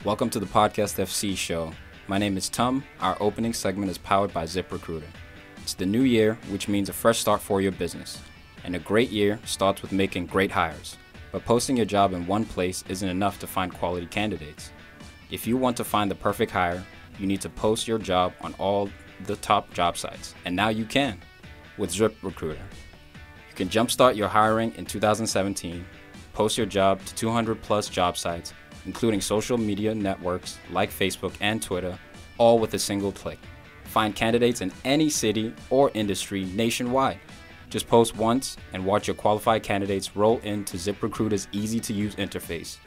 Welcome to the Podcast FC show. My name is Tom. Our opening segment is powered by ZipRecruiter. It's the new year, which means a fresh start for your business. And a great year starts with making great hires. But posting your job in one place isn't enough to find quality candidates. If you want to find the perfect hire, you need to post your job on all the top job sites. And now you can with ZipRecruiter. You can jumpstart your hiring in 2017, post your job to 200 plus job sites, including social media networks like Facebook and Twitter, all with a single click. Find candidates in any city or industry nationwide. Just post once and watch your qualified candidates roll into ZipRecruiter's easy-to-use interface.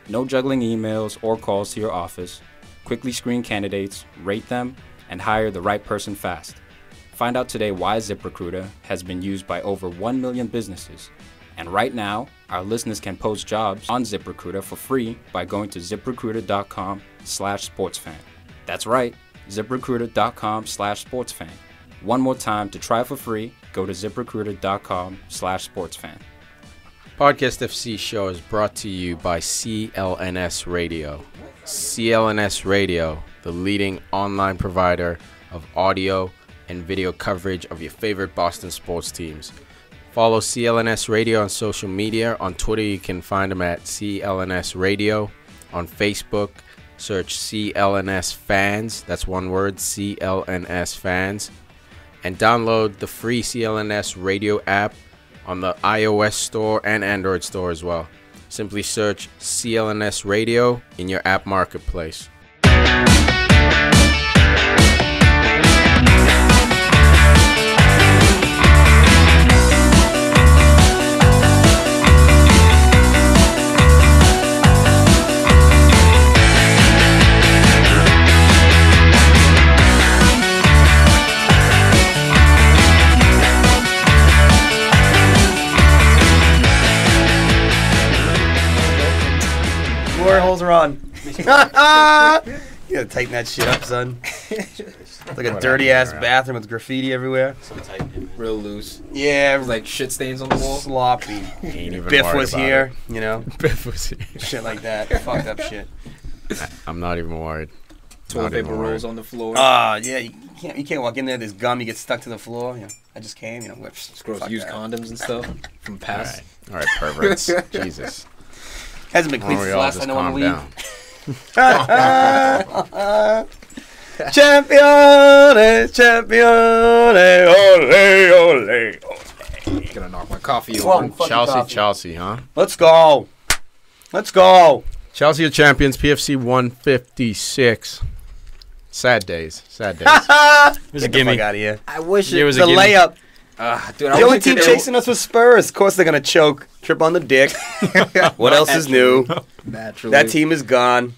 No juggling emails or calls to your office. Quickly screen candidates, rate them, and hire the right person fast. Find out today why ZipRecruiter has been used by over 1 million businesses. And right now, our listeners can post jobs on ZipRecruiter for free by going to ziprecruiter.com/sportsfan. That's right, ziprecruiter.com/sportsfan. One more time, to try for free, go to ziprecruiter.com/sportsfan. Podcast FC show is brought to you by CLNS Radio. CLNS Radio, the leading online provider of audio and video coverage of your favorite Boston sports teams. Follow CLNS Radio on social media. On Twitter, you can find them at CLNS Radio. On Facebook, search CLNS Fans. That's one word, CLNS Fans. And download the free CLNS Radio app on the iOS store and Android store as well. Simply search CLNS Radio in your app marketplace. Holes are on. You gotta tighten that shit up, son. It's like a dirty ass bathroom with graffiti everywhere. Real loose. Yeah, It was like shit stains on the wall. sloppy. Ain't even Biff worried was about here, it. you know, Biff was here. shit like that. Fucked up shit. I'm not even worried. Toilet paper rolls on the floor. Yeah, you can't walk in there. There's gum. You get stuck to the floor. You know, I just came. You know, whips. It's gross. Used condoms and stuff from past. All right, perverts. Jesus. Hasn't been clean since the last I know on the league. Champione, ole, ole. Gonna knock my coffee Come on, over. fucking coffee. Chelsea, huh? Let's go. Chelsea are champions, PFC 156. Sad days. It was a gimme. Out of here. I wish It was It's a layup. dude, The only team chasing us was Spurs. Of course they're gonna choke, trip on the dick. What else is new? Naturally. That team is gone.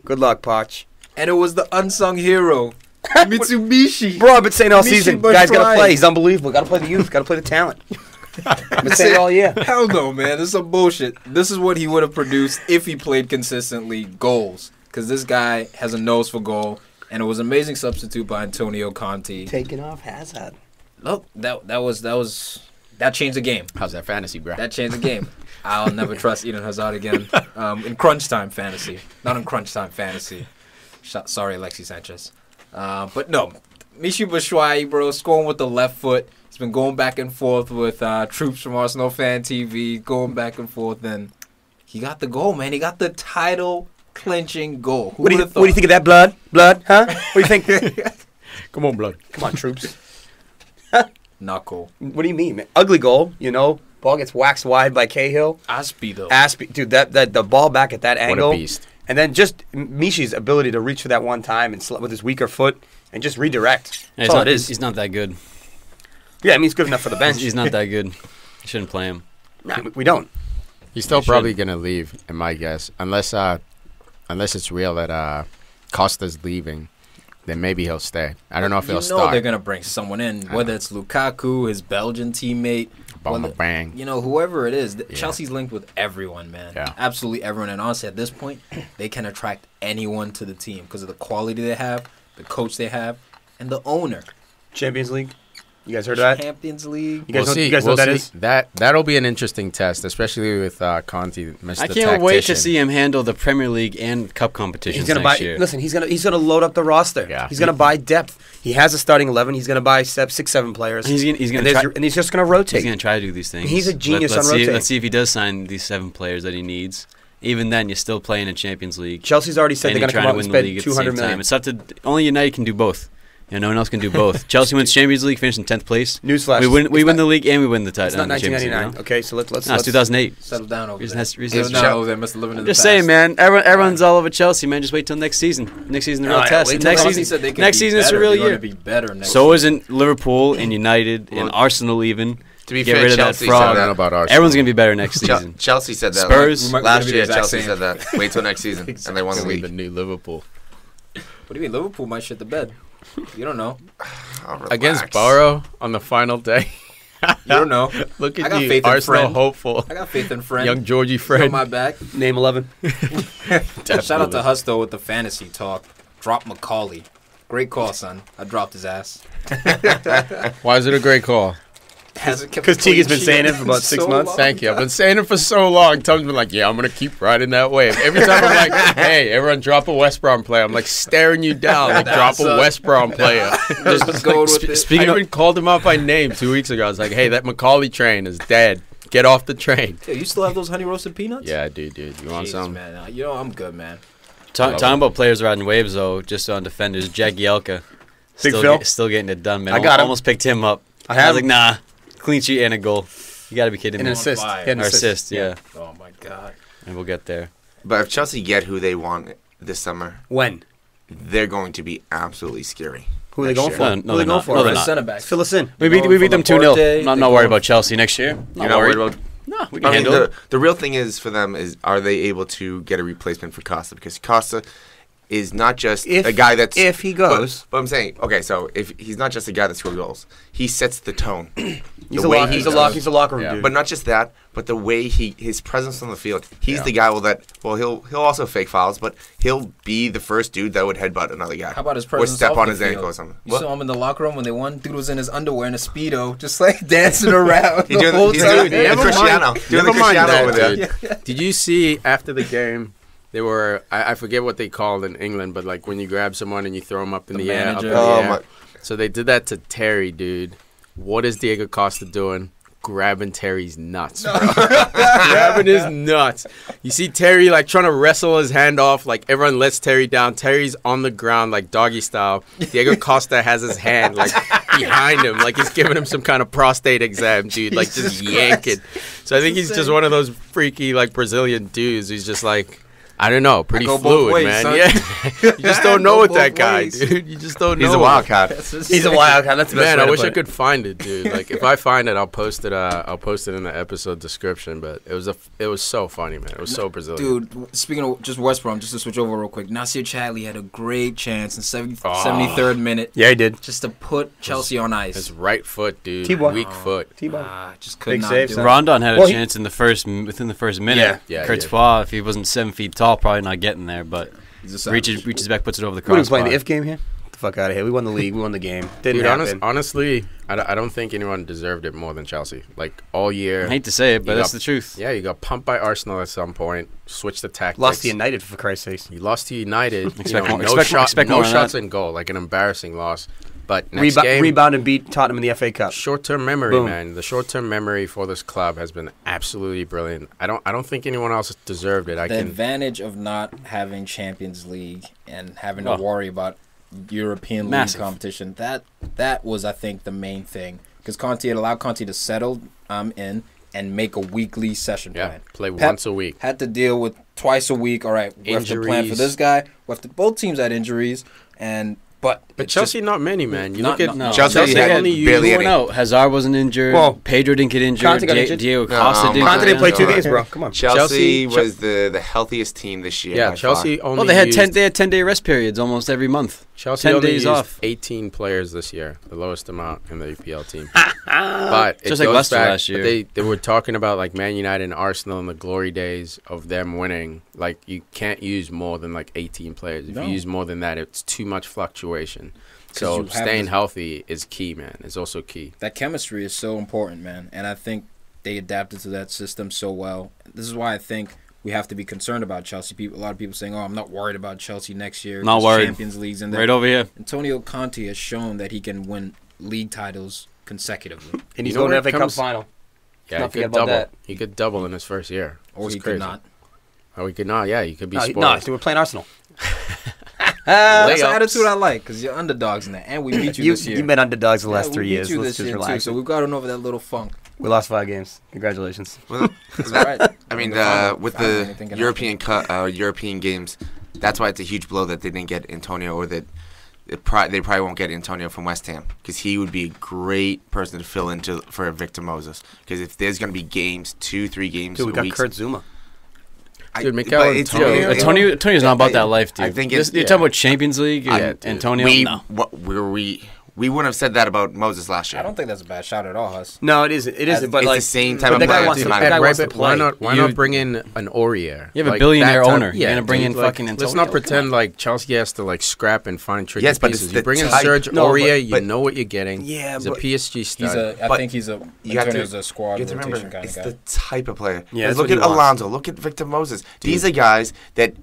Good luck, Poch. And it was the unsung hero, Mitsubishi. Bro, I've been saying all season, Michi guys gotta Batshuayi. play. He's unbelievable. Gotta play the youth. Gotta play the talent. I've been saying it all year. Hell no, man. This is some bullshit. This is what he would have produced if he played consistently Goals. Because this guy has a nose for goal. And it was an amazing substitute by Antonio Conte. Taking off Hazard. Look, that changed the game. How's that fantasy, bro? That changed the game. I'll never trust Eden Hazard again. In crunch time fantasy. Not in crunch time fantasy. Sorry, Alexis Sanchez. But no, Michi Batshuayi, bro, scoring with the left foot. He's been going back and forth with troops from Arsenal Fan TV, going back and forth, and he got the goal, man. He got the title-clinching goal. What do you think of that, blood? Blood, huh? What do you think? Come on, blood. Come on, troops. Not cool. What do you mean, man? Ugly goal, you know. Ball gets waxed wide by Cahill. Aspie, though. Dude, that the ball back at that angle. What a beast. And then just Michi's ability to reach for that one time and with his weaker foot and just redirect. That's all it is. He's not that good. Yeah, I mean, he's good enough for the bench. He's not that good. Shouldn't play him. Nah, we don't. He's still probably going to leave, in my guess. Unless it's real that Costa's leaving, then maybe he'll stay. I don't know if he'll start. They're going to bring someone in, whether it's Lukaku, his Belgian teammate, Bang. Whoever it is. Chelsea's linked with everyone, man. Yeah. Absolutely everyone. And honestly, at this point, they can attract anyone to the team because of the quality they have, the coach they have, and the owner. Champions League? You guys heard of that? Champions League. You guys, We'll see. you guys know We'll what that see. is? That'll be an interesting test, especially with Conte, Mr. I can't wait to Tactician. see him handle the Premier League and Cup competitions He's gonna next buy. year. Listen, he's gonna load up the roster. Yeah. He's gonna buy depth. He has a starting 11. He's gonna buy 6, 7 players. He's and, gonna try, and he's just gonna rotate. he's gonna try to do these things. He's a genius let's on see, rotating. Let's see if he does sign these 7 players that he needs. Even then, you're still playing in Champions League. Chelsea's already said and they're you're gonna come trying out to and win the league spend at the same 200 time. million. It's up to only United can do both. No one else can do both. Chelsea wins Champions League, finished in 10th place. Newsflash. We win the league and we win the title. It's not the Champions League, 1999. Okay, so let's. No, it's 2008. Settle down over Reason there. has- reason Settle has- down over there. Must have lived in the Just past. saying, man. Everyone's all over Chelsea, man. Just wait till next season. Next season, the real yeah, test. wait till Next Chelsea season, said they could next be season is a better. real They're gonna year. be better next So year. isn't Liverpool and United and Arsenal even. To be Get fair, rid of that Chelsea fraud. said I don't know that. about Arsenal. Everyone's gonna be better next season. Chelsea said that. Spurs. We might- Last be the year, exact Chelsea same. said that. Wait till next season, and they won the It's league. the new Liverpool. What do you mean? Liverpool might shit the bed. You don't know. Oh, relax. Against Borough on the final day. You don't know. Look I at got you, faith in Arsenal Fred. hopeful. I got faith in Fred. Young Georgie He's Fred. on my back. Name 11. Shout out to Huss though with the fantasy talk. Drop Macaulay. Great call, son. I dropped his ass. Why is it a great call? Because Tiki's been saying it for about 6 months. Thank you. I've been saying it for so long. Tom's been like, yeah, I'm going to keep riding that wave. Every time I'm like, hey, everyone drop a West Brom player. I'm like staring you down. Like, drop a West Brom player. Just go with it. I Speaking of, even called him out by name 2 weeks ago. I was like, hey, that Macaulay train is dead. Get off the train. Yo, you still have those honey roasted peanuts? Yeah, I do, dude. You want Jeez, some? man. You know I'm good, man. talking about players riding waves though, just on defenders, Jack Yelka. Big Phil? Still getting it done, man. I got him. Almost picked him up. I I have was like, nah. Clean sheet and a goal. You got to be kidding an me. assist. fire. He had an Or assist. assist, yeah. Oh my god. And we'll get there. But if Chelsea get who they want this summer, When? they're going to be absolutely scary. Who are they going Next for? year. No, Who are they they're going not. for? No, they're The not. center backs. Fill us in. We beat them 2-0. Laporte, I'm not worried about Chelsea next year. You're not worried about. No, we I can mean, handle it. the real thing is for them is are they able to get a replacement for Costa, because Costa is not just a guy that's if he goes. But I'm saying, okay, so if he's not just a guy that scores goals, he sets the tone. He's The a way lock. he He's a does. lock. He's a locker room Yeah. dude. But not just that, but the way his presence on the field. He's the guy he'll also fake fouls, but he'll be the first dude that would headbutt another guy. How about his or presence step off on the his field? ankle or something. You What? saw him in the locker room when they won. Dude was in his underwear and a Speedo, just like dancing around He's the doing, whole he's time. doing the Never Cristiano. mind. Doing the Never mind Cristiano that, over there. dude. Did you see after the game? They were, I forget what they called in England, but like when you grab someone and you throw them up in The the air. Up in manager. the Oh, air. my. So they did that to Terry, dude. What is Diego Costa doing? Grabbing Terry's nuts, bro. Grabbing his nuts. You see Terry like trying to wrestle his hand off. Like everyone lets Terry down. Terry's on the ground like doggy style. Diego Costa has his hand like behind him, like he's giving him some kind of prostate exam, dude. Like just yanking. So I think he's just one of those freaky like Brazilian dudes who's just like, I don't know, pretty go both fluid, ways, man. son. Yeah, you just don't know Go with that both guy, ways. dude. You just don't know. He's a wildcat. He's a wild card. That's the best Man, way I to wish put I it. could find it, dude. Like if I find it, I'll post it. I'll post it in the episode description. But it was so funny, man. It was so Brazilian. Dude, speaking of just West Brom, just to switch over real quick, Nasir Chadley had a great chance in 73rd minute Yeah, he did. just to put Chelsea on ice. His right foot, dude. T-Boy. Weak foot. Just could Big not save, do son. it. Rondon had a Well, he- chance within the first minute. Yeah. Yeah, he Courtois, if he wasn't 7 feet tall, probably not getting there. But He's a savage. reaches back, puts it over the What are we crossbar. playing the if game here? Get the fuck out of here. We won the league. We won the game. Didn't Dude, happen. honestly, I don't think anyone deserved it more than Chelsea. Like all year. I hate to say it, but You that's got- the truth. Yeah, you got pumped by Arsenal at some point. Switched the tactics. Lost to United for Christ's sake. You lost to United. Expect more- no expect more- shot, expect no more than shots that. in goal. Like an embarrassing loss. But next game, Rebound and beat Tottenham in the FA Cup. short-term memory, Boom. man. The short-term memory for this club has been absolutely brilliant. I don't think anyone else deserved it. The advantage of not having Champions League and having to Oh. worry about European Massive. League competition, that was, I think, the main thing. Because Conte had allowed Conte to settle in and make a weekly session plan. play Pep once a week. Had to deal with twice a week. All right, we have to plan for Injuries. this guy. Both teams had injuries, but it's Chelsea, just- not many, man. You Not- look at no. Chelsea had only barely used any. No, Hazard wasn't injured. Well, Pedro didn't get injured. Conte got injured. Diego No, Costa didn't. Conte get didn't play injured. 2 games, bro. Come on. Chelsea Chelsea- was the healthiest team this year. Yeah, by Chelsea far. only Well, they had used, 10-day rest periods almost every month. Chelsea 10 only days used off. 18 players this year, the lowest amount in the EPL team. But it Just like goes Leicester back, last but year. they were talking about like Man United and Arsenal in the glory days of them winning. Like you can't use more than like 18 players. If No. you use more than that, it's too much fluctuation. season. 'Cause So you have staying this- healthy is key, man. It's also key. That chemistry is so important, man. And I think they adapted to that system so well. This is why I think we have to be concerned about Chelsea. A lot of people saying, "Oh, I'm not worried about Chelsea next year." Not 'cause worried. Champions Leagues and Right over here. Antonio Conte has shown that he can win league titles consecutively, And he's You know going to where FA it Cup comes- final. Yeah, Not he forget could about double. that. He could double in his first year. or It's he crazy. could not. Oh, he could not. Yeah, he could be No, spoiled. we're playing Arsenal. That's the Layups. attitude I like because you're underdogs in that, and we beat you, You, this year. you met underdogs the last Yeah, 3 we beat years. you Let's this just year too, relax. so we've gotten over that little funk. We lost 5 games. Congratulations. Well, That's right. I mean, The final- with final, the anything can European games, that's why it's a huge blow that they didn't get Antonio, or that they probably won't get Antonio from West Ham, because he would be a great person to fill into for Victor Moses. Because if there's going to be games, 2-3 games Dude, we a got week, Kurt Zuma. Dude, but Mikel it's- Antonio- Antonio's not about that life, dude. I think You're it's- talking about Champions League Yeah, and dude. Antonio. we wouldn't have said that about Moses last year. I don't think that's a bad shot at all, Huss. No, it isn't. It isn't. But it's like the same type but of the guy player. wants to. Dude, The guy wants to Right, but why play. not You- bring in an Aurier? You have a Like, billionaire that type- owner. You're gonna bring dude, in like, fucking Let's Antonio? not Come pretend like Chelsea has to like scrap and find tricky Yes, but it's pieces. the You bring in type- Serge No, Aurier, but- you know what you're getting. Yeah, he's a but- PSG stud. I But think he's a you have to- Antonio's a squad You have to rotation remember, kind of it's guy. the type of player. Yeah, that's look what at he wants. Alonso. Look at Victor Moses. These are guys that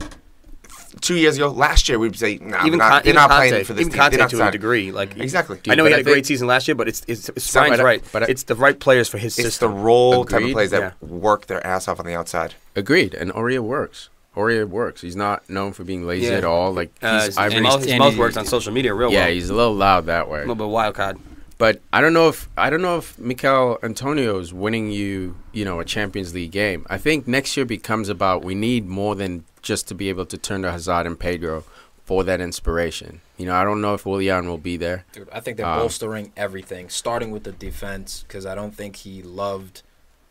2 years ago, last year, we'd say, nah, Even they're even not Conte, playing for this even team. Conte They're not to a starting. degree. Like Exactly. I know but he I had a great think- season last year, but it's So, Ryan's but- right. but- It's the right players for his It's the system. role type Agreed, of players that yeah. work their ass off on the outside. Agreed, and Aurier works. Aurier works. He's not known for being lazy Yeah. at all. Like His Ivory- mouth and he- works on social media real yeah, well. he's a little loud that way. A little bit wild card. But I don't know if Mikel Antonio is winning you a Champions League game. I think next year becomes about we need more than just to be able to turn to Hazard and Pedro for that inspiration. I don't know if Willian will be there. Dude, I think they're bolstering everything, starting with the defense, because I don't think he loved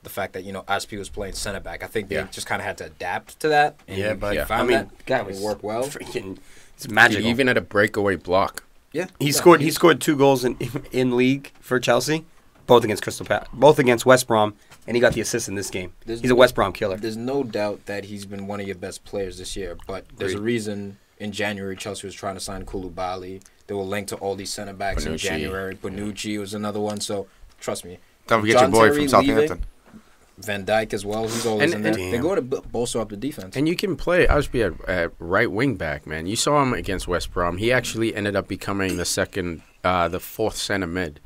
the fact that, Aspi was playing center back. I think they just kind of had to adapt to that. And Yeah, he but found I mean, that guy it was worked well. Freaking, it's Dude, magical. he even had a breakaway block. Yeah, He scored 2 goals in league for Chelsea, both against both against West Brom, and he got the assist in this game. He's a West Brom killer. There's no doubt that he's been one of your best players this year, but there's a reason in January Chelsea was trying to sign Koulibaly. They were linked to all these center backs in Bonucci. January. Bonucci was another one, so trust me. Don't forget John your boy Terry from Southampton. Van Dijk as well. He's always And- in there. and- They go to bolster up the defense. And you can play Ashby at right wing back, man. You saw him against West Brom. He actually ended up becoming the fourth center mid.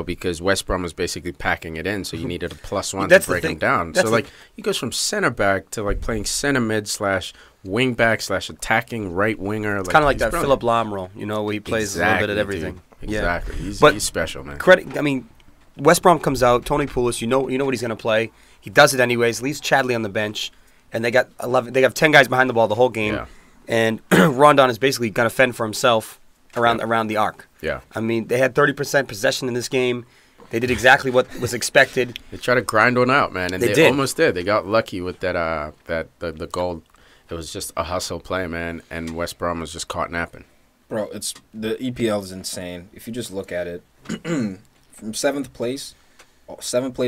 Because West Brom was basically packing it in, so you needed a +1 That's to the break him thing. down. That's So the- he goes from center back to playing center mid / wing back / attacking right winger. Kind of like he's that brilliant. Philip Lahm role, where he plays a little bit of everything. Dude. Exactly. Yeah. He's special, man. Credit. I mean, West Brom comes out. Tony Pulis, you know what he's going to play. He does it anyways. Leaves Chadley on the bench, and they got 11. They have 10 guys behind the ball the whole game, Yeah. and Rondon is basically going to fend for himself around the arc. Yeah. I mean, they had 30% possession in this game. They did exactly what was expected. They tried to grind one out, man, and They they did. almost did. They got lucky with the goal. It was just a hustle play, man, and West Brom was just caught napping. Bro, the EPL is insane. If you just look at it, from 7th place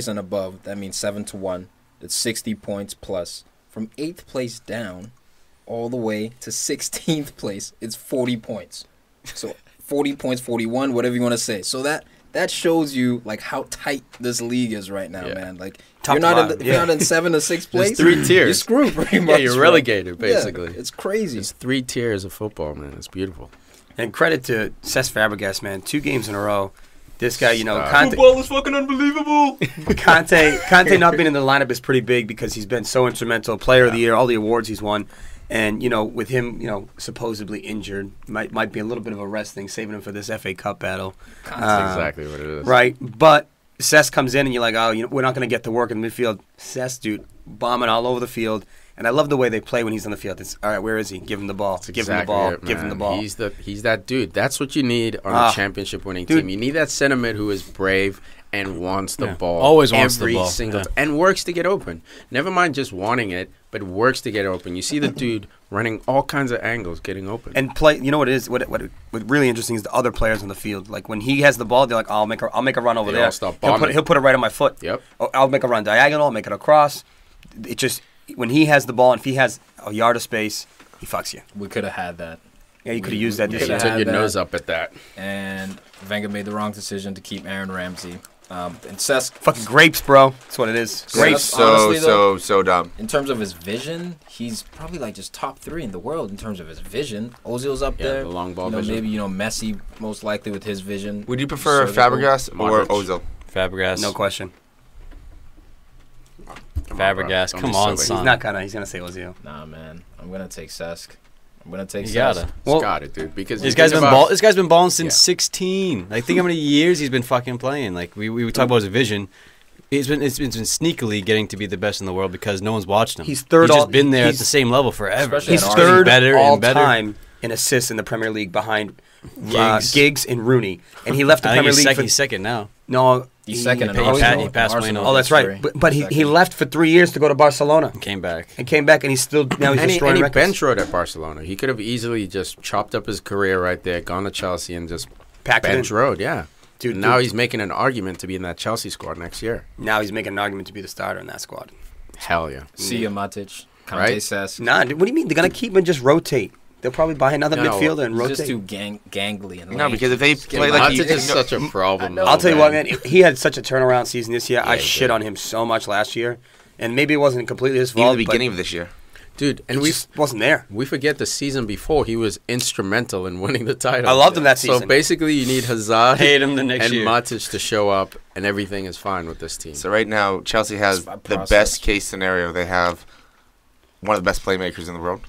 and above, that means 7-1. It's 60 points plus. From 8th place down, all the way to 16th place, it's 40 points. So 40 points, 41, whatever you want to say. So that shows you how tight this league is right now, Yeah. man. Top You're not to in bottom, you're not in 7 or 6th place. There's 3 tiers. You're screwed pretty Yeah, much. you're bro. relegated, basically. Yeah, it's crazy. It's 3 tiers of football, man. It's beautiful. And credit to Cesc Fabregas, man. 2 games in a row. This guy, Stop. Conte, is fucking unbelievable. Conte not being in the lineup is pretty big because he's been so instrumental. Player of the year, all the awards he's won. And, with him, supposedly injured, might be a little bit of a rest thing, saving him for this FA Cup battle. That's exactly what it is. Right. But Cesc comes in and you're like, oh, we're not going to get to work in the midfield. Cesc, dude, bombing all over the field. And I love the way they play when he's on the field. It's, all right, where is he? Give him the ball. Give him the ball. it, Give him the man. ball. He's that dude. That's what you need on Ah. a championship-winning Dude. team. You need that center mid who is brave and wants the Yeah. ball. Always wants the every ball. single Yeah. and works to get open. Never mind just wanting it, but works to get open. You see the dude running all kinds of angles, getting open. And play. You know what it is? What really interesting is the other players on the field. Like when he has the ball, they're like, I'll make a run over They there. all start bombing. He'll put it right on my foot. Yep. I'll make a run diagonal. I'll make it across. It just when he has the ball and if he has a yard of space, he fucks you. We could have had that. Yeah, you could have used that this You year. took had your that. nose up at that. And Wenger made the wrong decision to keep Aaron Ramsey. And Cesc, Fucking grapes, bro. That's what it is. Grapes. So dumb. in terms of his vision, he's probably like just top 3 in the world in terms of his vision. Ozil's up Yeah, there. the long ball vision. Maybe Messi most likely with his vision. Would you prefer Surgical. Fabregas or Modric. Ozil? Fabregas. No question. Fabregas. Don't Come be on, silly. son. He's not gonna. He's gonna say Ozil. Nah, man. I'm gonna take Cesc. I'm gonna take You Cesc. gotta. Well, Got it, dude. Because This you guy's think been about- This guy's been balling since Yeah. 16. Like, think how many years he's been fucking playing. Like, we talk about his vision. It's been sneakily getting to be the best in the world because no one's watched him. He's third He's just all- been there at he's- the same level forever. Especially He's at Getting third better all and better. time in assists in the Premier League behind Giggs. Giggs and Rooney, and he left the I think Premier he's, League he's second now. no. He's second in he- Arsenal. he passed Arsenal. Wayne. Oh, that's right. History. But he Second. left for 3 years to go to Barcelona Came back. and came back, and he's now he's And he destroying records. bench rode at Barcelona. He could have easily just chopped up his career right there, gone to Chelsea, and just Packed it in. bench rode. Yeah, Dude, Now dude. he's making an argument to be in that Chelsea squad next year. Now he's making an argument to be the starter in that squad. Hell yeah. See ya, Matic. Conte Right? Cesc. Nah, dude, what do you mean? They're gonna keep him and just rotate. They'll probably buy another No, midfielder and He's rotate. just too gangly and No, lanky. because if they Just get play him like out. you- Matic is such a problem. I'll tell you though, what, man. He had such a turnaround season this year. I he shit did. on him so much last year, and maybe it wasn't completely his even fault. the beginning of this year. dude. And he we just wasn't there. we forget the season before he was instrumental in winning the title. I loved him that So season. basically, you need Hazard Hate him the next and year. Matic to show up, and everything is fine with this team. So right now, Chelsea has It's by the process. best case scenario. They have one of the best playmakers in the world.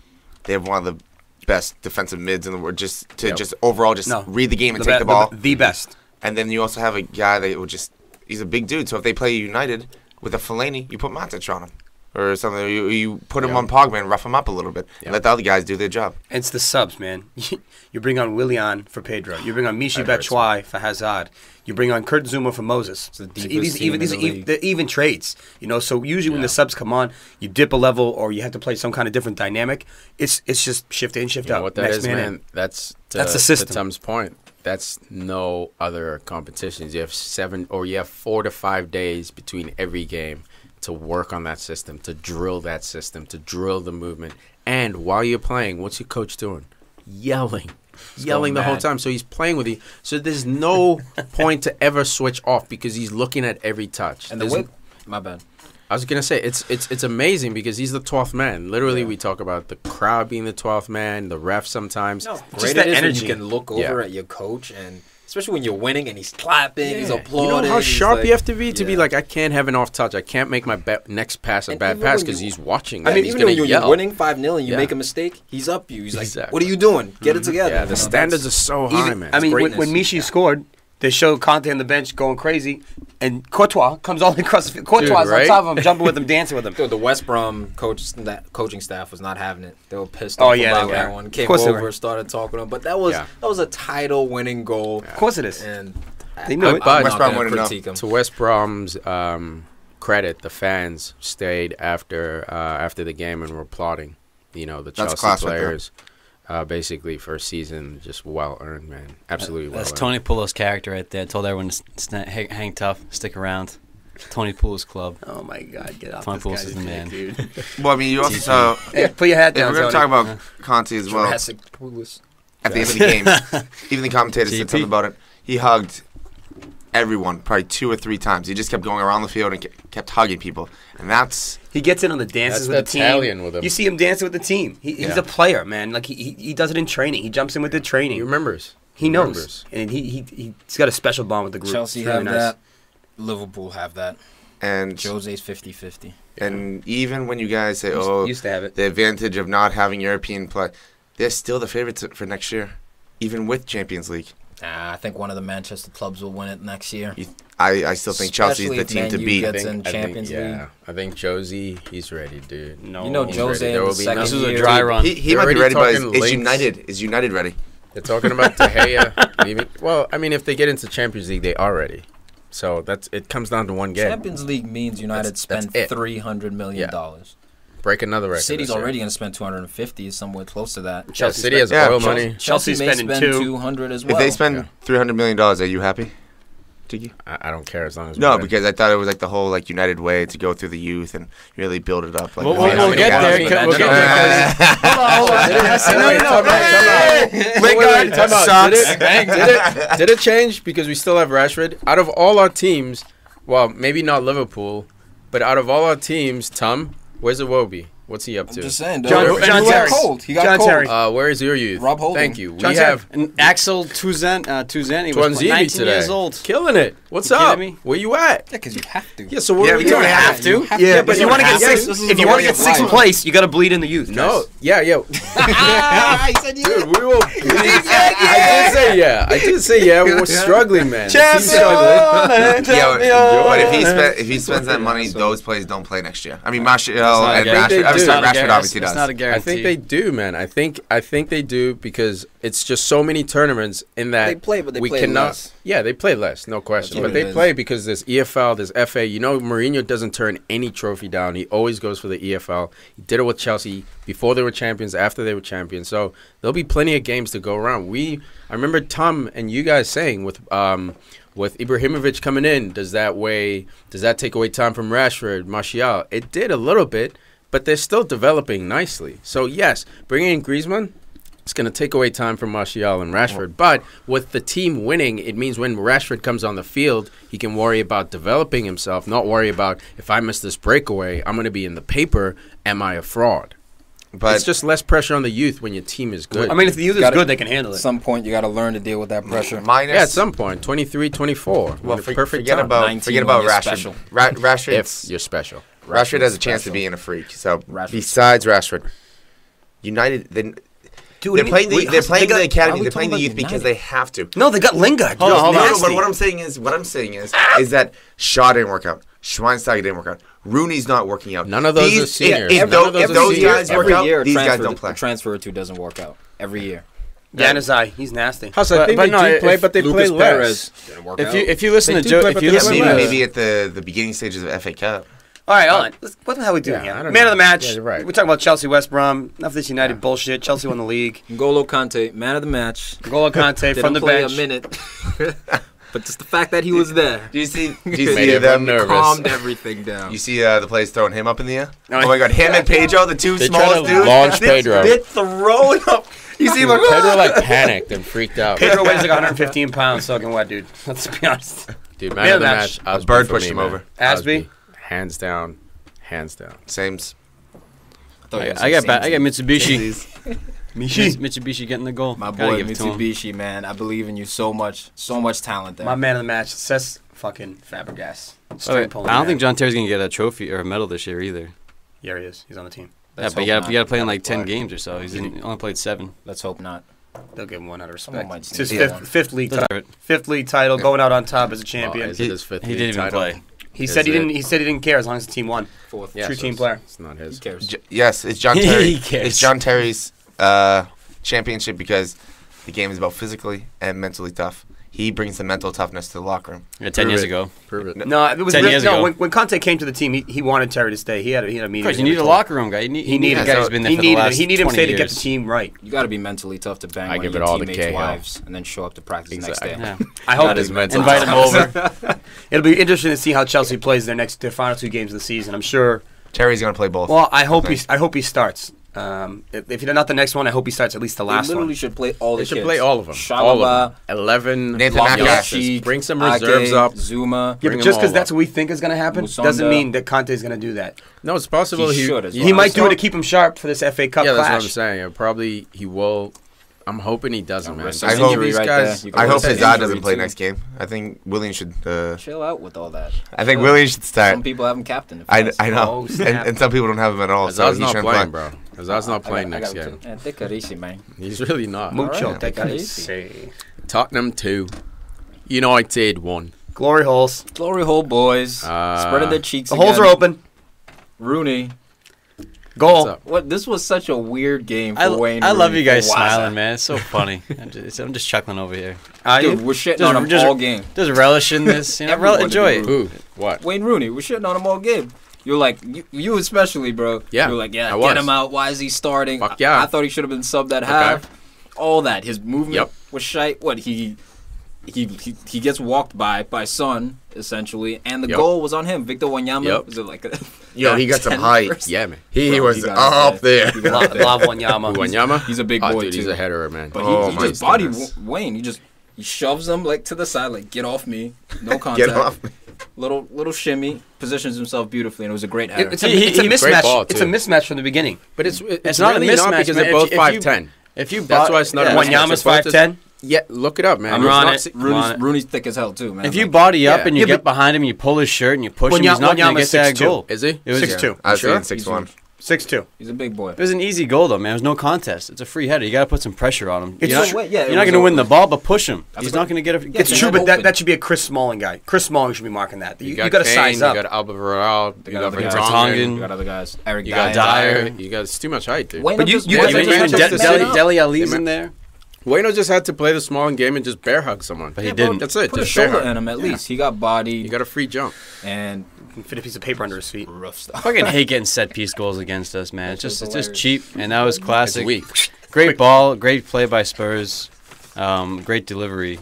They have one of the best defensive mids in the world. Just to Yep. just overall just No. read the game and take the ball. The best. And then you also have a guy that will just he's a big dude. So if they play United with a Fellaini, you put Matic on him. Or something. You put him Yeah. on Pogba and rough him up a little bit. Yeah. And let the other guys do their job. It's the subs, man. You bring on Willian for Pedro. You bring on Michi That hurts, Batshuayi for Hazard. You bring on Kurt Zuma for Moses. It's the So deepest team in the league. they're even trades. So usually when the subs come on, you dip a level or you have to play some kind of different dynamic. It's just shift in, shift You know out. what that Next is, man man? in. That's That's the system. To Tom's point. That's no other competitions. You have 4 to 5 days between every game to work on that system, to drill that system, to drill the movement. And while you're playing, what's your coach doing? Yelling going the whole mad. time. So he's playing with you. So there's no point to ever switch off because he's looking at every touch. And the There's- way, my bad. I was gonna say it's amazing because he's the 12th man. Literally, we talk about the crowd being the 12th man, the ref sometimes. Just Great that energy. energy. You can look over Yeah. at your coach, and especially when you're winning and he's clapping, he's applauding. You know how he's sharp like- you have to be to be Yeah. like, I can't have an off touch. I can't make my next pass a And bad even pass when because you- he's watching. I that. mean, He's even when gonna you're yell. winning 5-0 and you Yeah. make a mistake, he's up you. He's like, Exactly. "What are you doing? Get it together." Yeah, the standards are so high, Even- man. I mean, when greatness. Michi scored, they showed Conte on the bench going crazy, and Courtois comes all across the field. Courtois right? on top of him, jumping with him, dancing with him. Dude, the West Brom coaching staff was not having it. They were pissed Oh, off yeah, about they that were. one. Of Came course they over, were. started talking to him. But that was Yeah. a title-winning goal. Of course it is. And They knew it. I'm West not Brom gonna wouldn't know. critique him. To West Brom's credit, the fans stayed after the game and were applauding. The That's Chelsea class right there. players. Basically, first season, just well earned, man. Absolutely well That's earned. Tony Pulo's character right there. Told everyone to hang tough, stick around. Tony Pulo's club. Oh my God, get off Tony this Pulis guy's is the dick, man. dude. Well, I mean, you also Hey, put your hat if down. we're gonna Tony. talk about Conte as well. Jurassic Pulis. At the end of the game, even the commentator said GP. something about it. He hugged everyone probably 2 or 3 times. He just kept going around the field and kept hugging people, and that's He gets in on the dances That's with the team. Italian with him. You see him dancing with the team. He's Yeah. a player, man. Like he does it in training. He jumps in with the training. He remembers. He knows, remembers. and he's got a special bond with the group. Chelsea It's really have nice. that. Liverpool have that. and Jose's 50-50. and even when you guys say, Used- "Oh, used to have it. the advantage of not having European play," they're still the favorites for next year, even with Champions League. I think one of the Manchester clubs will win it next year. I still think Chelsea's Especially the if team to Man U beat. gets in Champions League. Yeah, I think Josie, he's ready, dude. No, You know, he's Jose ready. There in will the be second This was a year. dry run. He They're might be already ready, but talking is links. United? Is United ready? They're talking about De Gea leaving. Well, I mean, if they get into Champions League, they are ready. So it comes down to one game. Champions League means United That's spent it. $300 million. Break another record. City's this year. already going to spend 250, somewhere close to that. Yeah, City has Yeah, oil Chelsea- money. Chelsea's may spending spend 2. 200 as well. If they spend Yeah. $300 million, are you happy, Tiki? I don't care as long as No, we win. because I thought it was like the whole like United way to go through the youth and really build it up. Like, We'll I mean, get there. I mean, We'll get there. 'cause- Hold on. No, no, no, Lingard time out. sucks. Did it change? Because we still have Rashford. Out of all our teams, well, maybe not Liverpool, but out of all our teams, Tom, where's Iwobi? What's he up to? I'm just saying, John he Terry. got cold. He got John cold. Terry. Where is your youth? Rob Holding. Thank you. John We have And Axel Tuzan, he was Twanzibi 19 today. years old. Killing it. What's You up? kidding me? Where you at? Yeah, because you have to. Yeah, so what Yeah, are we you doing? don't have to. Yeah, but You you want to don't get have sixth. to. This is If the you want way to get of sixth life. place, you got to bleed in the youth. No. guys. Yeah. He said yeah. Dude, we will. I did say yeah. We're struggling, man. The team's struggling. Yeah, but if he spends that money, those players don't play next year. I mean, Martial and guarantee. Rashford. I'm They sorry, do. Rashford obviously It's does. not a I guarantee. think they do, man. I think they do because it's just so many tournaments in that They play, but they we play cannot. less. Yeah, they play less, no question. That's But what they it is. play because there's EFL, there's FA. You know, Mourinho doesn't turn any trophy down. He always goes for the EFL. He did it with Chelsea before they were champions, after they were champions. So there'll be plenty of games to go around. I remember Tom and you guys saying with Ibrahimovic coming in, does that take away time from Rashford, Martial? It did a little bit, but they're still developing nicely. So yes, bringing in Griezmann, it's going to take away time from Martial and Rashford. But with the team winning, it means when Rashford comes on the field, he can worry about developing himself, not worry about, if I miss this breakaway, I'm going to be in the paper, am I a fraud? But It's just less pressure on the youth when your team is good. I mean, if the youth is Gotta- good, they can handle At it. some point, you got to learn to deal with that pressure. minus. yeah, at some point, 23, 24. Well, Well, perfect forget time. about 19 forget about when you're Rashford. special. Rashford. If you're special. Rashford has a Rashford's chance to special. be in a freak. So Rashford's besides Rashford, United they're Dude, playing the they got- the academy. why are we They're playing the talking youth about because United? they have to. No, they got Lingard. Hold on, hold on. No, Nasty. but what I'm saying is that Shaw didn't work out. Schweinsteiger didn't work out. Rooney's not working out. None of those are seniors. If None of those, those if are those seniors. guys work Every out, year, these guys transfer, don't play. the transfer or two doesn't work out. Every year. Januzaj, he's nasty. Huss, I think they do play, but they play less. Didn't work If out. you listen They to do Joe, play, if but you they listen play to less. Maybe at the beginning stages of FA Cup. All right, hold on. What the hell are we doing Yeah, I here? don't Man know. of the match. Yeah, you're right. We're talking about Chelsea, West Brom. Enough of this United bullshit. Chelsea won the league. N'Golo Conte, man of the match. N'Golo Conte from Didn't the play bench. a minute. But just the fact that he was there. Do you see Made everyone them? nervous. Calmed everything down. You see the players throwing him up in the air? No, Oh my God, him and Pedro, the two They try smallest to dudes. launch Pedro. They're throwing up. You see him like, Pedro like panicked and freaked out. Pedro weighs like 115 pounds, soaking wet, dude. Let's be honest. Dude, Man man of of the the match. A Osby bird for pushed me, him man. over. Asby? Hands down. Hands down. Sames. I got Mitsubishi. Mitsubishi getting the goal. My Gotta boy give it to him. Mitsubishi, man. I believe in you so much. So much talent there. My man of the match, Cesc fucking Fabregas. String pulling I don't man. think John Terry's gonna get a trophy or a medal this year either. Yeah, he is. He's on the team. Let's yeah, but hope you not. gotta play in like 10 Why? games or so. He's only played 7. Let's hope not. They'll give him one out of Someone respect. might It's his sneak in one. fifth league Deserve title. it. Fifth league title, going out on top as a champion. Is it his fifth He league didn't even title? play. He Is said he it? didn't. He said he didn't care as long as the team won. Fourth. Yeah, True so team it's- player. It's not Who his. cares? Yes, it's John He Terry. cares. It's John Terry's championship because the game is about physically and mentally tough. He brings the mental toughness to the locker room. Yeah, 10 Prove years it. ago. Prove it. No, it was 10 years ago. When Conte came to the team, he wanted Terry to stay. He had a meeting. Of course, you need a locker room guy. He needed needed a guy so who's been there He for the needed last he needed him 20 to stay to years. get the team right. You got to be mentally tough to bang I one give of it your all to teammates' Cahill. wives and then show up to practice the next day. Yeah. I hope Not his mental. Invite him over. it'll be interesting to see how Chelsea plays their final 2 games of the season. I'm sure. Terry's going to play both. Well, I hope he starts. If he's not the next one, I hope he starts at least the They last literally one. should play all They the should kids. play all of them. Shalaba, All of them. 11. Nathan block Mackay. passes. Bring some Ake, reserves up. Zuma. Yeah, Bring but 'em just all because up. that's what we think is going to happen Musonda. doesn't mean that Conte's going to do that. No, it's possible He should as well. He might do it to keep. keep him sharp for this FA Cup Yeah, that's what I'm clash. saying. Probably he will. I'm hoping he doesn't, man. risk I of hope injury these right guys. there. You can I hope risk of Hazard injury doesn't play too. next game. I think William should. Chill out with all that. I think William should start. Some people have him captain. I know. know, Oh, snap. and some people don't have him at all. So Hazard's he not shouldn't playing, play. bro. Hazard's not playing next game. Take it easy, man. He's really not. Mucho, Alright, take take it it easy. Tottenham 2. United 1. Glory holes. Glory hole boys. Spreading their cheeks The holes again. are open. Rooney. Goal. What's up? What? This was such a weird game for Wayne I love Rooney you guys for Waza. smiling, man. It's so funny. I'm just chuckling over here. Dude, we're shitting on him just- all game. Just relishing this. You know, Everyone enjoy did it. Who? What? Wayne Rooney, we're shitting on him all game. You're like, you especially, bro. Yeah, You're like, I was. get him out. Why is he starting? Fuck yeah. I thought he should have been subbed at half. All that. His movement Yep. was shite. What, he he gets walked by Son essentially, and the Yep. goal was on him. Victor Wanyama Yep. was it like a Yo, he got some 10 height. first? Yeah, man. He Bro, was he got up there. He got up there. Love Wanyama. Wanyama? He's a big Oh, boy dude, too. he's a header, man. But Oh, he my just bodied goodness. Wayne. He shoves him like to the side, like get off me, no contact. Get off me. Little shimmy, positions himself beautifully, and it was a great header. It's a Great mismatch. ball, It's a too. mismatch from the beginning. But it's not a really mismatch, because man. they're both If you- 5'10". If you That's bought, why it's not a yeah. mismatch. Wanyama's They're both 5'10". Yeah, look it up, man. I'm It's on not it. Rooney's thick as hell too, man. If you Like, body up Yeah. and you Yeah, get but- behind him, you pull his shirt and you push him, he's not going to Wanyama's get that 6'2". goal. Is he? It was 6'2". I was Sure? saying 6'1". 6'2". he's a big boy. It was an easy goal though, man. There was no contest. It's a free header. You got to put some pressure on him. It's You're true. not, Yeah, it you're not was going to a- win the ball, but push him. That's He's a- not going to get a. Yeah, It's they true, had but open. that should be a Chris Smalling guy. Chris Smalling should be marking that. You got to Kane, size up. You got Alvarado. They You got got other guys. Vertonghen. You got other guys. Eric You got Dyer. Dyer. You got it's too much height, dude. Wayne But you- just- you- Wayne you- just you- had you- to you- set Dele- up. Dele Alli's They in there. Wayno just had to play the small game and just bear hug someone. But he Yeah, bro, didn't. That's it. Put a Just bear shoulder hug. in him at least. He got bodied You got a free jump. and Fit a piece of paper under his feet. rough stuff. Fucking hate getting set piece goals against us, man. It's That's just hilarious. cheap, and that was classic. It's weak. Great ball, great play by Spurs, great delivery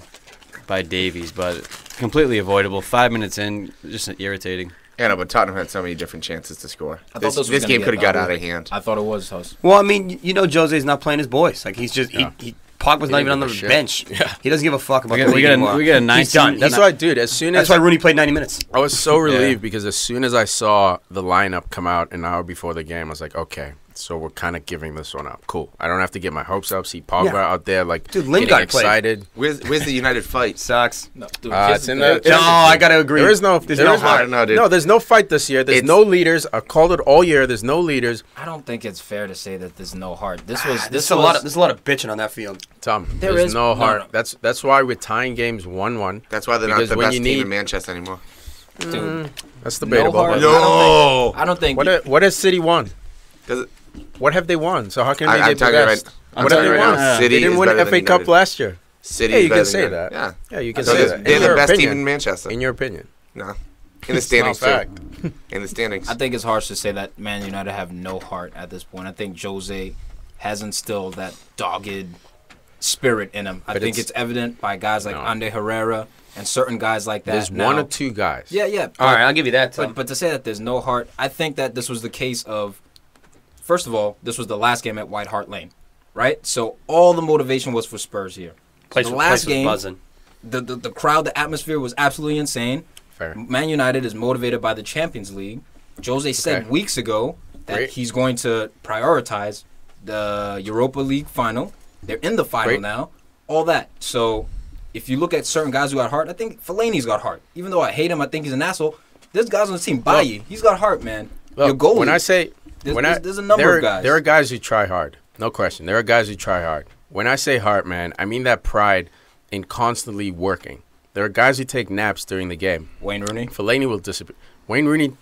by Davies, but completely avoidable. 5 minutes in, just irritating. Yeah, no, but Tottenham had so many different chances to score. I thought This, this was this gonna game be a could have got double. out of hand. I thought it was Huss. Well, I mean, you know, Jose's not playing his boys. Like he's just Yeah. he Pogba's not He even on didn't the give a shit. bench. Yeah. He doesn't give a fuck about We the got, we league got, anymore. a, we got a 19. He's done. That's why, dude. As soon as That's why Rooney played 90 minutes. I was so relieved Yeah. because as soon as I saw the lineup come out an hour before the game, I was like, okay, so we're kind of giving this one up. Cool. I don't have to get my hopes up. See Pogba Yeah. out there, like, Dude, getting Lingard played. excited. Where's the United fight? Sucks. No, dude, It's in the. No, I gotta agree. There is no. There's there no is heart. No, dude. No, there's no fight this year. There's It's- no leaders. I called it all year. There's no leaders. I don't think it's fair to say that there's no heart. This There's was a lot of bitching on that field. Tom, There there's is- no no, heart. no. That's why we're tying games 1-1. That's why they're not Because the when best you team need- in Manchester anymore. dude. That's debatable. heart. but- No. I don't think. What has City won? Does it- What have they won? So how can they I'm get the telling you best? right- I'm What have telling they you right won? now, They City didn't is win better FA than Cup United. last year. City Yeah, is you better can than say United. that. Yeah. Yeah, you can So say they're that. they're In the your best team opinion. in Manchester. In your opinion. No. In the It's not standings, fact. too. In the standings. I think it's harsh to say that Man United have no heart at this point. I think Jose has instilled that dogged spirit in him. I But think it's- it's evident by guys like No. Ande Herrera and certain guys like that. There's now. one or two guys. Yeah, yeah. All right, I'll give you that. But to say that there's no heart, I think that this was the case of, first of all, this was the last game at White Hart Lane, right? So all the motivation was for Spurs here. So the last game, buzzing. the crowd, the atmosphere was absolutely insane. Fair. Man United is motivated by the Champions League. Jose said Okay. weeks ago that Great. he's going to prioritize the Europa League final. They're in the final Great. now. All that. So if you look at certain guys who got heart, I think Fellaini's got heart. Even though I hate him, I think he's an asshole. There's guys on the team. Bailly, he's got heart, man. Your Look, goalie. when I say There's a number there, of guys. There are guys who try hard. No question. There are guys who try hard. When I say heart, man, I mean that pride in constantly working. There are guys who take naps during the game. Wayne Rooney. Fellaini will disappear. Wayne Rooney,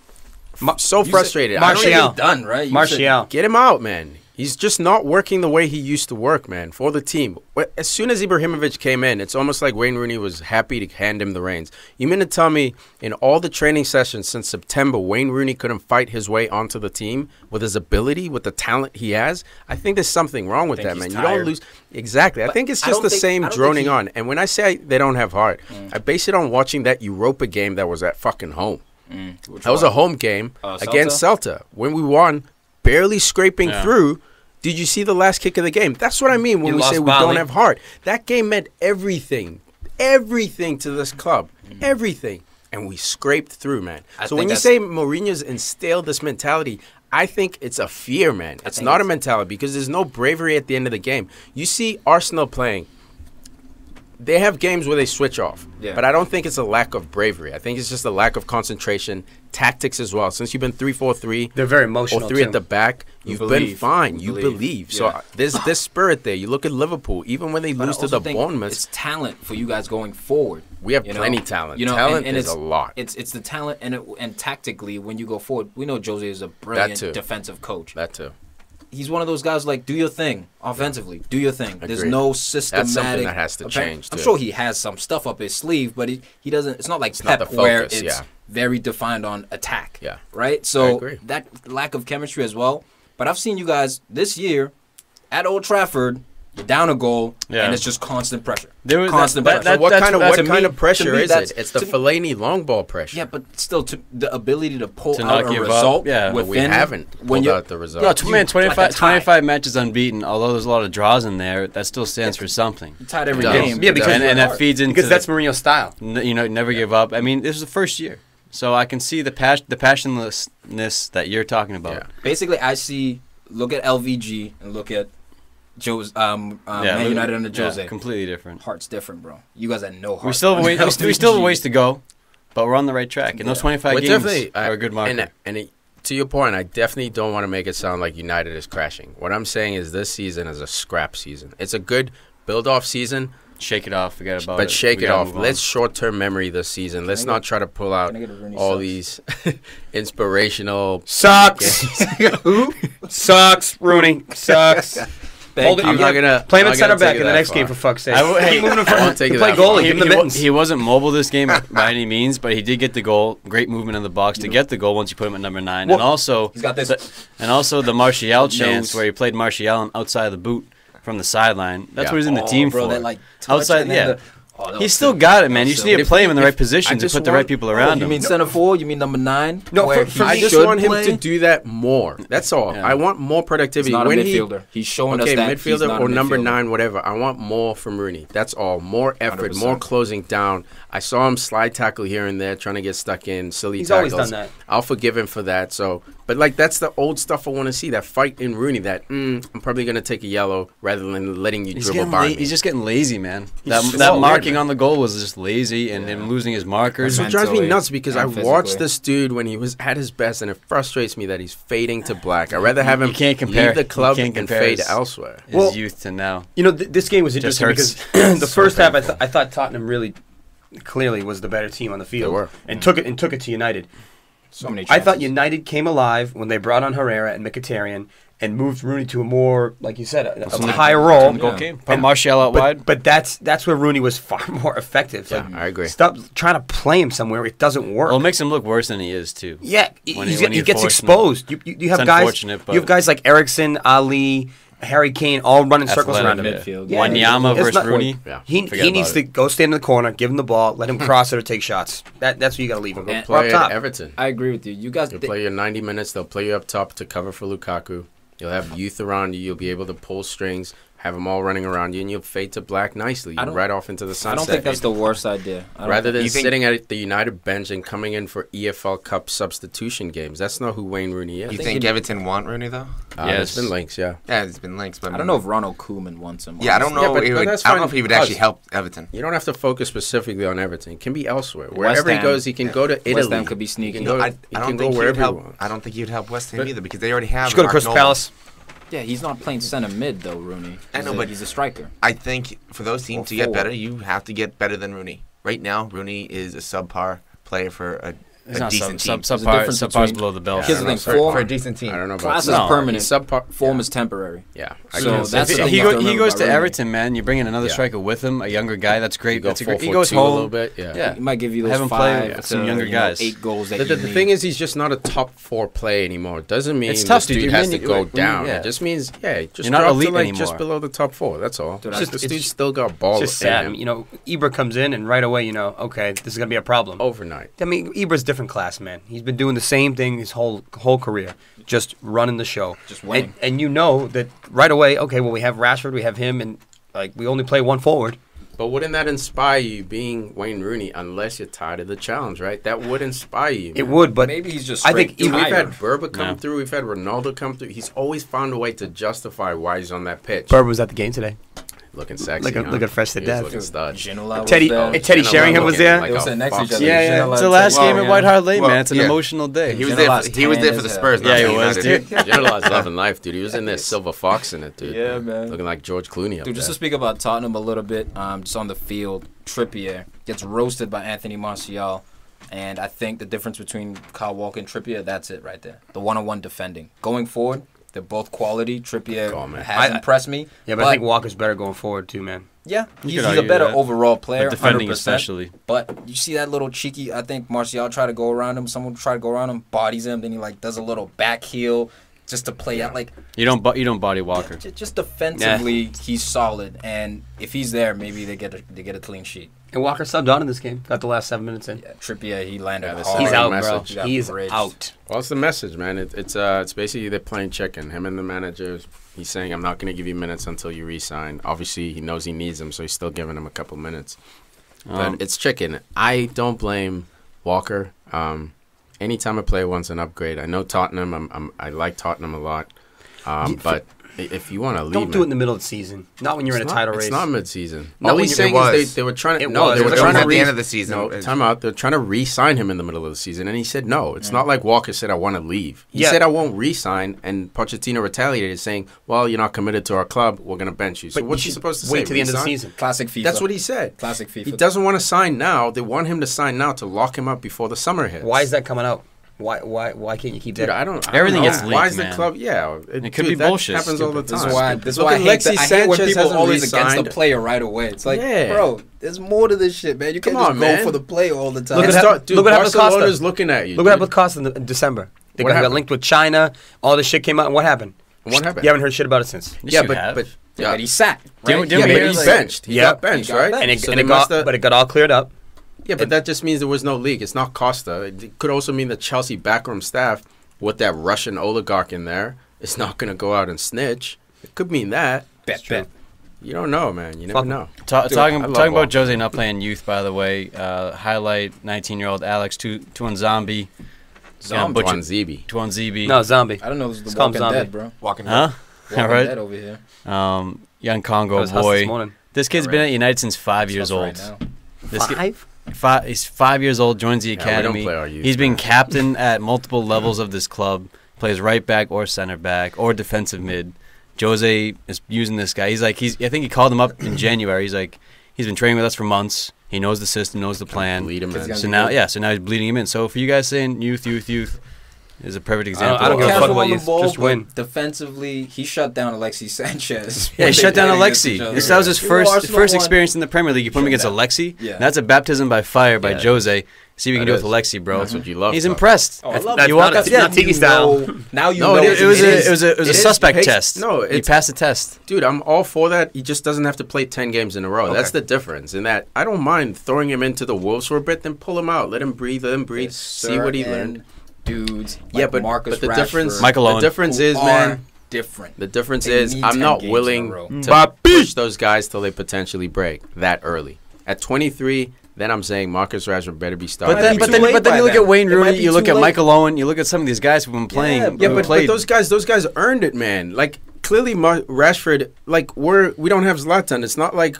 so You said- frustrated. I don't Martial. even- He's done, right? You said- Martial. Get him out, man. He's just not working the way he used to work, man, for the team. As soon as Ibrahimovic came in, it's almost like Wayne Rooney was happy to hand him the reins. You mean to tell me in all the training sessions since September, Wayne Rooney couldn't fight his way onto the team with his ability, with the talent he has? I think there's something wrong with think that, he's man. You don't tired. lose. Exactly. I But think it's I just don't the think- same I don't think droning he- on. And when I say they don't have heart, I base it on watching that Europa game that was at fucking home. Which That was one? a home game Celta? against Celta. When we won, barely scraping Yeah. through. Did you see the last kick of the game? That's what I mean when You we lost say we Bali. don't have heart. That game meant everything. Everything to this club. Everything. And we scraped through, man. I So think when you that's- say Mourinho's instilled this mentality, I think it's a fear, man. It's think not a it's- mentality because there's no bravery at the end of the game. You see Arsenal playing. They have games where they switch off. Yeah. But I don't think it's a lack of bravery. I think it's just a lack of concentration, tactics as well. Since you've been 3-4-3 They're very or emotional. 3 too. at the back, You you've believe. been fine. You You believe. believe. Yeah. So there's this spirit there. You look at Liverpool, even when they But I lose to also the think Bournemouth, it's talent for you guys going forward. we have you know? plenty talent. You know, Talent and is it's a lot. It's the talent and tactically when you go forward. We know Jose is a brilliant too. defensive coach. That too. He's one of those guys like do your thing offensively. Do your thing. There's Agreed. no systematic. that has to change, I'm too. sure he has some stuff up his sleeve, but he doesn't. It's not like not Pep the where focus, it's yeah. very defined on attack. Yeah. Right. I So agree. that lack of chemistry as well. But I've seen you guys this year at Old Trafford. down a goal, Yeah. and it's just constant pressure. There was Constant that- pressure. that- what that's- kind to of pressure me, is that's- it? It's the to- Fellaini long ball pressure. Yeah, but still, the ability to pull To out not a give up, result yeah. But within we haven't when pulled you out the result. No, man, like a tie. 25 matches unbeaten. Although there's a lot of draws in there, that still stands for something. tied every Does. game. Yeah, because- And that feeds into Because that's Mourinho's style. never give up. I mean, this is the first year, so I can see the passionlessness that you're talking about. Yeah. Basically, I see. Look at LVG and look at Joe's Man United under Jose. Completely different. Heart's different, bro. You guys had no heart. We still have we still have a ways to go, but we're on the right track. And those 25 Well, games definitely, are a good marker. To your point, I definitely don't want to make it sound like United is crashing. What I'm saying is this season is a scrap season. It's a good build-off season, Shake it off, forget about it. but shake We it gotta off. move on. Let's short-term memory this season. Let's not try to pull out Can I get a Rooney all sauce? these inspirational. Sucks. Who? Sucks. Rooney. Sucks. Hold it. I'm not gonna Play him I'm at not center gonna back take it in the that next far. game, for fuck's sake. Hey, Keep moving in I front. won't take it Play that far. goalie. Give him the mittens. He wasn't mobile this game by any means, but he did get the goal. Great movement in the box to get the goal once you put him at number 9. Well, and also, He's got this. the Martial chance Nose. where he played Martial outside the boot from the sideline. That's Yeah. what he's in the team bro, for. that like touch Outside, and then yeah. the- that He's was still sick. got it, man. That You was just sick. need to play him in the if- right position I to just put the right want- people around You him. mean center forward? You mean number 9? No, Where for I me, just should want him play? to do that more. That's all. Yeah. I want more He's productivity. not a when midfielder. He's showing us that he's midfielder not or a number midfielder. 9, whatever. I want more from Rooney. That's all. More effort, 100%. more closing down. I saw him slide tackle here and there, trying to get stuck in silly He's tackles. always done that. I'll forgive him for that. So, but like that's the old stuff I want to see. That fight in Rooney. That I'm probably gonna take a yellow rather than letting you dribble by me. He's just getting lazy, man. That so marking weird, on the goal was just lazy, and him losing his markers. That's what drives me mentally nuts because I and watched physically. this dude when he was at his best, and it frustrates me that he's fading to black. I'd rather have him You can't compare. leave the You club can't and compare fade his- elsewhere. His Well- youth to now. You know, this game was interesting hurts. because the So first half painful. I thought Tottenham really clearly was the better team on the field. They were. And took it to United. So many I thought chances. United came alive when they brought on Herrera and Mkhitaryan and moved Rooney to a more, like you said, a higher role. The goal came. Put And- Martial out wide. But that's where Rooney was far more effective. Yeah, Like, I agree. stop trying to play him somewhere; it doesn't work. Well, it makes him look worse than he is too. Yeah, When he you gets force him. exposed. You have It's guys. unfortunate, but- You have guys like Eriksson, Ali, Harry Kane, all running circles around him. Athletic, midfield. Yeah, Wanyama it's versus not- Rooney. Yeah. He Forget needs about to it. go stand in the corner, give him the ball, let him cross it or take shots. That's what you got to leave him. And- Or up Play top. at Everton. I agree with you. You guys. You'll play your 90 minutes. They'll play you up top to cover for Lukaku. You'll have youth around you. You'll be able to pull strings, have them all running around you, and you'll fade to black nicely. I You don't- right off into the I sunset. don't think that's the worst idea. I don't Rather think- than You think- sitting at the United bench and coming in for EFL Cup substitution games. That's not who Wayne Rooney is. You think think he- Everton want Rooney though? There's been links, yeah. Yeah, there's been links, but I don't know if Ronald Koeman wants him. Yeah, I don't know. Yeah, but it would, that's I don't know fine. if he would Huss. actually help Everton. You don't have to focus specifically on Everton. It can be elsewhere. West Wherever he Ham. goes, he can go to Italy. West Ham could be He sneaky. can go, I he don't can go think he'd wherever he help. wants. I don't think he would help West Ham But- either because they already have. Just go to Mark Crystal Noble. Palace. Yeah, he's not playing center mid though, Rooney. I know, but he's a striker. I think for those teams Or to get forward. better, you have to get better than Rooney. Right now, Rooney is a subpar player for a He's not decent team. There's a difference subpar's between- below the belt. Here's the thing, form- for a decent team. I don't know about Class is that. permanent. He's subpar. Form is temporary. Yeah. So guess. that's If the thing He, you have to he remember goes about to Rooney. Everton, man. You bring in another Yeah. striker with him, a younger guy. That's great. You go That's a great. He 4-4-2 goes a home little bit. Yeah. He might give you those Have him play 5 with some to, younger guys. 8 goals that The you the need. thing is, he's just not a top 4 play anymore. Doesn't mean It's tough, this dude dude. has Man, to you- go when you- down. yeah. It just means, just You're not drop elite to like anymore. just below the top 4. That's all. Dude, Just, it's- this dude's it's- still got ball It's just in sad. him. You know, Ibra comes in and right away, okay, this is gonna be a problem. Overnight. I mean, Ibra's different class, man. He's been doing the same thing his whole career, just running the show, Just winning. And you know that right away. Okay, well, we have Rashford, we have him, and like we only play one forward. But wouldn't that inspire you being Wayne Rooney unless you're tired of the challenge, right? That would inspire you. It man. would, but maybe he's just. I think straight We've tired. had Berber come Yeah. through. We've had Ronaldo come through. He's always found a way to justify why he's on that pitch. Berber was at the game today. Looking sexy. Looking fresh to He was death. looking stud. Ginola was Teddy, there. Teddy Ginola Sheringham was looking there. like They were a sitting next to each fox. other. Yeah, yeah. Ginola It's the and last Teddy. game at White Hart Lane, Well, man. It's an yeah. emotional day. He was Ginola there. He was tan there for as the hell. Spurs. Yeah, not he for was, United. dude. Ginola loving life, dude. He was in there silver fox in it, dude. Yeah, man. Looking like George Clooney up Dude, just to there. speak about Tottenham a little bit, just on the field, Trippier gets roasted by Anthony Martial, and I think the difference between Kyle Walker and Trippier, that's it right there. The one-on-one defending. Going forward, they're both quality. Trippier Go on, man. has impressed me. Yeah, but I think Walker's better going forward too, man. Yeah, You he's could a argue better that. overall player, But defending 100%. especially. But you see that little cheeky, I think Martial tried to go around him. Someone tried to go around him, bodies him. Then he does a little back heel, just to play out like You don't body Walker. just defensively, he's solid, and if he's there, maybe they get a clean sheet. And Walker subbed on in this game. Got the last 7 minutes in. Yeah, Trippier, he landed Yeah, hard. He's out, bro. message. Got He's bridged. out. Well, it's the message, man. It's basically they're playing chicken. Him and the manager. He's saying, I'm not going to give you minutes until you re-sign. Obviously, he knows he needs them, so he's still giving him a couple minutes. But it's chicken. I don't blame Walker. Anytime a player wants an upgrade, I know Tottenham. I like Tottenham a lot. But if you want to leave, Don't do it in the middle of the season. Not when you're in a title race. It's not mid-season. Not All when he's you- saying it is was. they were trying to. It No, was. they were It was trying to at the end of the season. No, time out. They're trying to re-sign him in the middle of the season, and he said no. It's not like Walker said I want to leave. He Yeah. said I won't re-sign, and Pochettino retaliated, saying, "Well, you're not committed to our club. We're going to bench you." So But what's you he should supposed to wait say? to the end of the Re-sign? season. Classic FIFA. That's what he said. Classic FIFA. He doesn't want to sign now. They want him to sign now to lock him up before the summer hits. Why is that coming out? Why can't you keep Dude, that? I don't. Everything know. gets Why leaked, is the man. club? Yeah, It could be that bullshit. Happens all the This time. is why. This is Look why I at hate, Alexis I hate when Sanchez people hasn't always against the re-signed. player right away. It's like, Yeah. bro, there's more to this shit, man. You can't Come just on, go man. for the play all the time. Look at It's that- start- dude, look what happened with Costa. Barcelona's looking at you. Look what happened dude. with Costa in December. They What got happened? linked with China. All this shit came out. And what happened? What happened? You haven't heard shit about it since. Yes, Yeah, you but have. Yeah, but he sat. Didn't- Right? didn't yeah, we but hear, he's like- benched. He Yeah. got benched, He got right? benched. And it, So and they it must got, have- but it got all cleared up. Yeah, but that just means there was no leak. It's not Costa. It could also mean the Chelsea backroom staff with that Russian oligarch in there is not going to go out and snitch. It could mean that. Bet. You don't know, man. You never Fuck. know. Talking I love about Walker. Jose not playing youth, by the way. Highlight 19-year-old Alex Tuanzambi. Zombie. Tuanzebe. No, zombie. I don't know. This is It's the called Walking zombie. Dead, bro. Walking Huh? Walking All right. Dead over here. Young I Congo was Huss boy. this morning. This kid's been at United since 5 years Stuff old. right now. This kid- 5? He's 5 years old, joins the we don't academy. play our youth, He's been man. captain at multiple levels of this club. Plays right back or center back or defensive mid. Jose is using this guy. I think he called him up in January. He's like, he's been training with us for months. He knows the system, knows the plan. Lead him Kid's in. gonna So now he's bleeding him in. So for you guys saying youth is a perfect I example. don't give a fuck Casual about on the youth. ball, Just but win. Defensively, he shut down Alexis Sanchez. Yeah, he shut down When they played against Alexi. each other. That was his You know, Arsenal first won. experience in the Premier League. You put him Shut against down. Alexi. Yeah. That's a baptism by fire by Yeah. Jose. See what we can That do with is. Alexi, bro. That's what you love. He's though. impressed. Oh, I love That's you not walk a- up, that's not yeah. Tiki style. Now you No, know. it It was is. a It is suspect pace- test. no, he it's- passed the test. Dude, I'm all for that. He just doesn't have to play 10 games in a row. Okay. That's the difference. In that, I don't mind throwing him into the wolves for a bit, then pull him out. Let him breathe, see what he learned. Dudes, Yeah, like but Marcus the Rashford, difference, Michael the Owen. difference who is, are man, different. the difference They is need I'm 10 not games willing in a row. to push those guys till they potentially break that early. At 23, then I'm saying Marcus Rashford better be starting. But then, be but too then, late but then by you look then. at Wayne It might Rooney, be you look too at late. Michael Owen, you look at some of these guys who've been playing. Yeah, who but played. those guys earned it, man. Like clearly, Rashford, like we don't have Zlatan. It's not like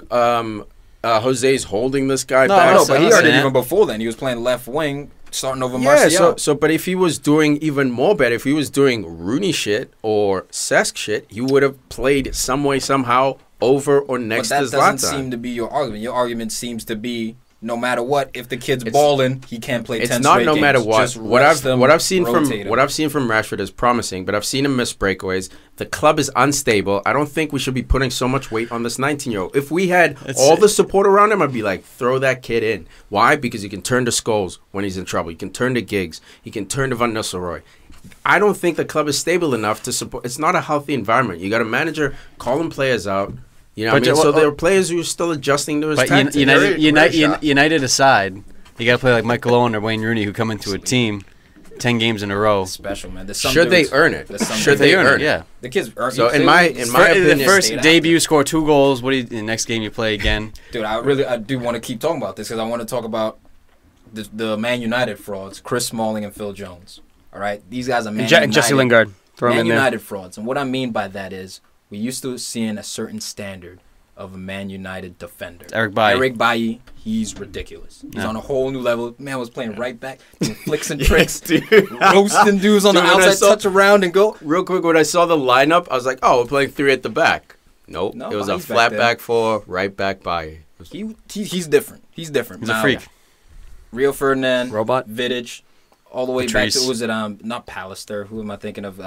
Jose's holding this guy No, back. No, but he That's already it. even before then. He was playing left wing, starting over Yeah, Martial. but if he was doing even more better, if he was doing Rooney shit or Cesc shit, he would have played some way, somehow over or But next that to doesn't Zlatan. seem to be your argument. Your argument seems to be no matter what, if the kid's balling, he can't play 10 It's not straight no games. matter what. Just rest him, What I've seen rotate him. from Rashford is promising, but I've seen him miss breakaways. The club is unstable. I don't think we should be putting so much weight on this 19-year-old. If we had all the support around him, I'd be like, throw that kid in. Why? Because he can turn to Scholes when he's in trouble. He can turn to Giggs. He can turn to Van Nistelrooy. I don't think the club is stable enough to support. It's not a healthy environment. You got a manager calling players out. You know what I mean? So there are players who are still adjusting to his But tactics. United aside, you got to play like Michael Owen or Wayne Rooney who come into a team 10 games in a row. special, man. There's some Should they dudes- earn it? there's some Should dudes- they earn earn it, it? yeah. The kids earn So it. in my The opinion, first stayed debut, score 2 goals. What do you, the next game you play again? Dude, I do want to keep talking about this because I want to talk about the Man United frauds, Chris Smalling and Phil Jones. All right, these guys are Man United. Jesse Lingard. Throw him Man in there. United frauds, and what I mean by that is we used to seeing a certain standard of a Man United defender. Eric Bailly. Eric Bailly, he's ridiculous. He's Yeah. on a whole new level. Man was playing right back, doing flicks and tricks, roasting dudes on the Dude, when I outside, saw- touch around and go. real quick, when I saw the lineup, I was like, "Oh, we're playing 3 at the back." Nope, No, it was a Bailly's back flat there. back 4, right back by. He's different. He's different. He's a Now, freak. Rio Ferdinand, Robot. Vidic, all the way Patrice. back to was it not Pallister? Who am I thinking of?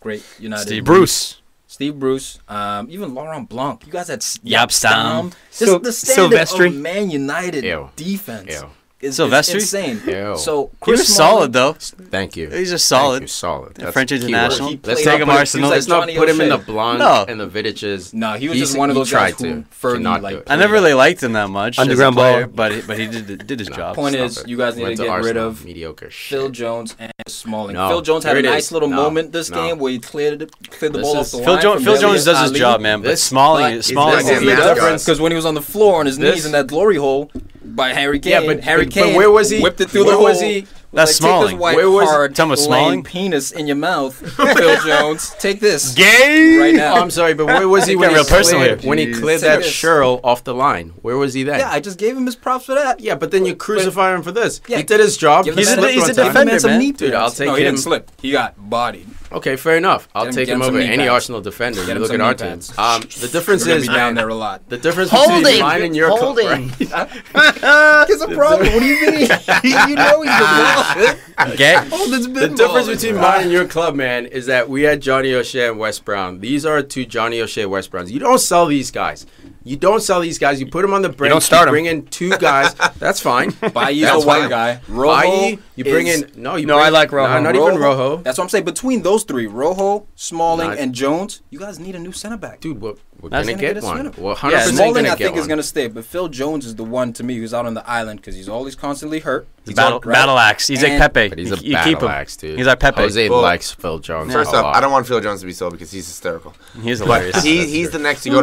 Great United. Steve Bruce. Steve Bruce, even Laurent Blanc. You guys had Jaap Stam. Just the standard Silvestri. of Man United Ew. defense. Ew. is Silvestri? insane. Ew. So He Chris was Smalling, solid though. Thank you. He's just Thank solid. you, solid. That's French the key international. word. He Let's played not like- put, Arsenal. let's not Johnny put him in the O'Shea. Blanc No. and the Vidiches. No, he was just one of those tried guys who to Fergie not like do it. I never really liked him that much. Underground as a player, ball. but he did his job. Point Stop is, it. you guys need Went to get rid Arsenal. of mediocre Phil shit. Jones and Smalling. No. Phil Jones had There a it nice is. little No. moment this No. game where he cleared the This ball off is- the Phil, line. Phil Jones does his job, man. But This- Smalling, but- Smalling, This is the the difference difference. because when he was on the floor on his This- knees in that glory hole by Harry Kane, Yeah, but- Harry but Kane where was he? whipped it through Where the hole. was he? That's Take Smalling. this white Where was he? hard Talking about lame Smalling? penis in your mouth, Phil Jones. Take this. gay Right now. Oh, I'm sorry, but where was he Get when he real personal cleared, here. when he Jeez. cleared Say that this. Sherl off the line? Where was he then? Yeah, I just gave him his props for that. Yeah, but then you crucify him for this. Yeah. He did his job. Give He the man- slipped he's one a time. defender, Give the some man. knee Dude, I'll pads. take No, he him. didn't slip. He got bodied. Okay, fair enough. I'll Get him- take get him him some over knee any pads. Arsenal defender. Get You him look some at our knee team. pads. The difference We're gonna is be down there a lot. the difference Holding. between mine and your club. Holding. It's a problem. What do you mean? You know he's the ball. Gay. The difference between mine and your club, man, is that we had Johnny O'Shea and Wes Brown. These are two Johnny O'Shea, Wes Browns. You don't sell these guys. You don't sell these guys. You put them on the bench. don't start 'em. Bring in two guys. That's fine. Bailly's That's the white fine. guy. Bailly, you bring is- in you No, bring- I like Rojo. Nah, not even Rojo. That's what I'm saying. Between those three, Rojo, Smalling, Not- and Jones, you guys need a new center back. Dude, we're That's gonna gonna get get a one. center. We're 100% Yeah, Smalling, gonna I get think, is one. going to stay, but Phil Jones is the one to me who's out on the island because he's always constantly hurt. He's Battle, right? battle axe. He's like And- Pepe. But he's a you keep battle him. axe, dude. He's like Pepe. Jose Well, likes Phil Jones. First a off, lot. I don't want Phil Jones to be sold because he's hysterical. He's But hilarious. he's the next to go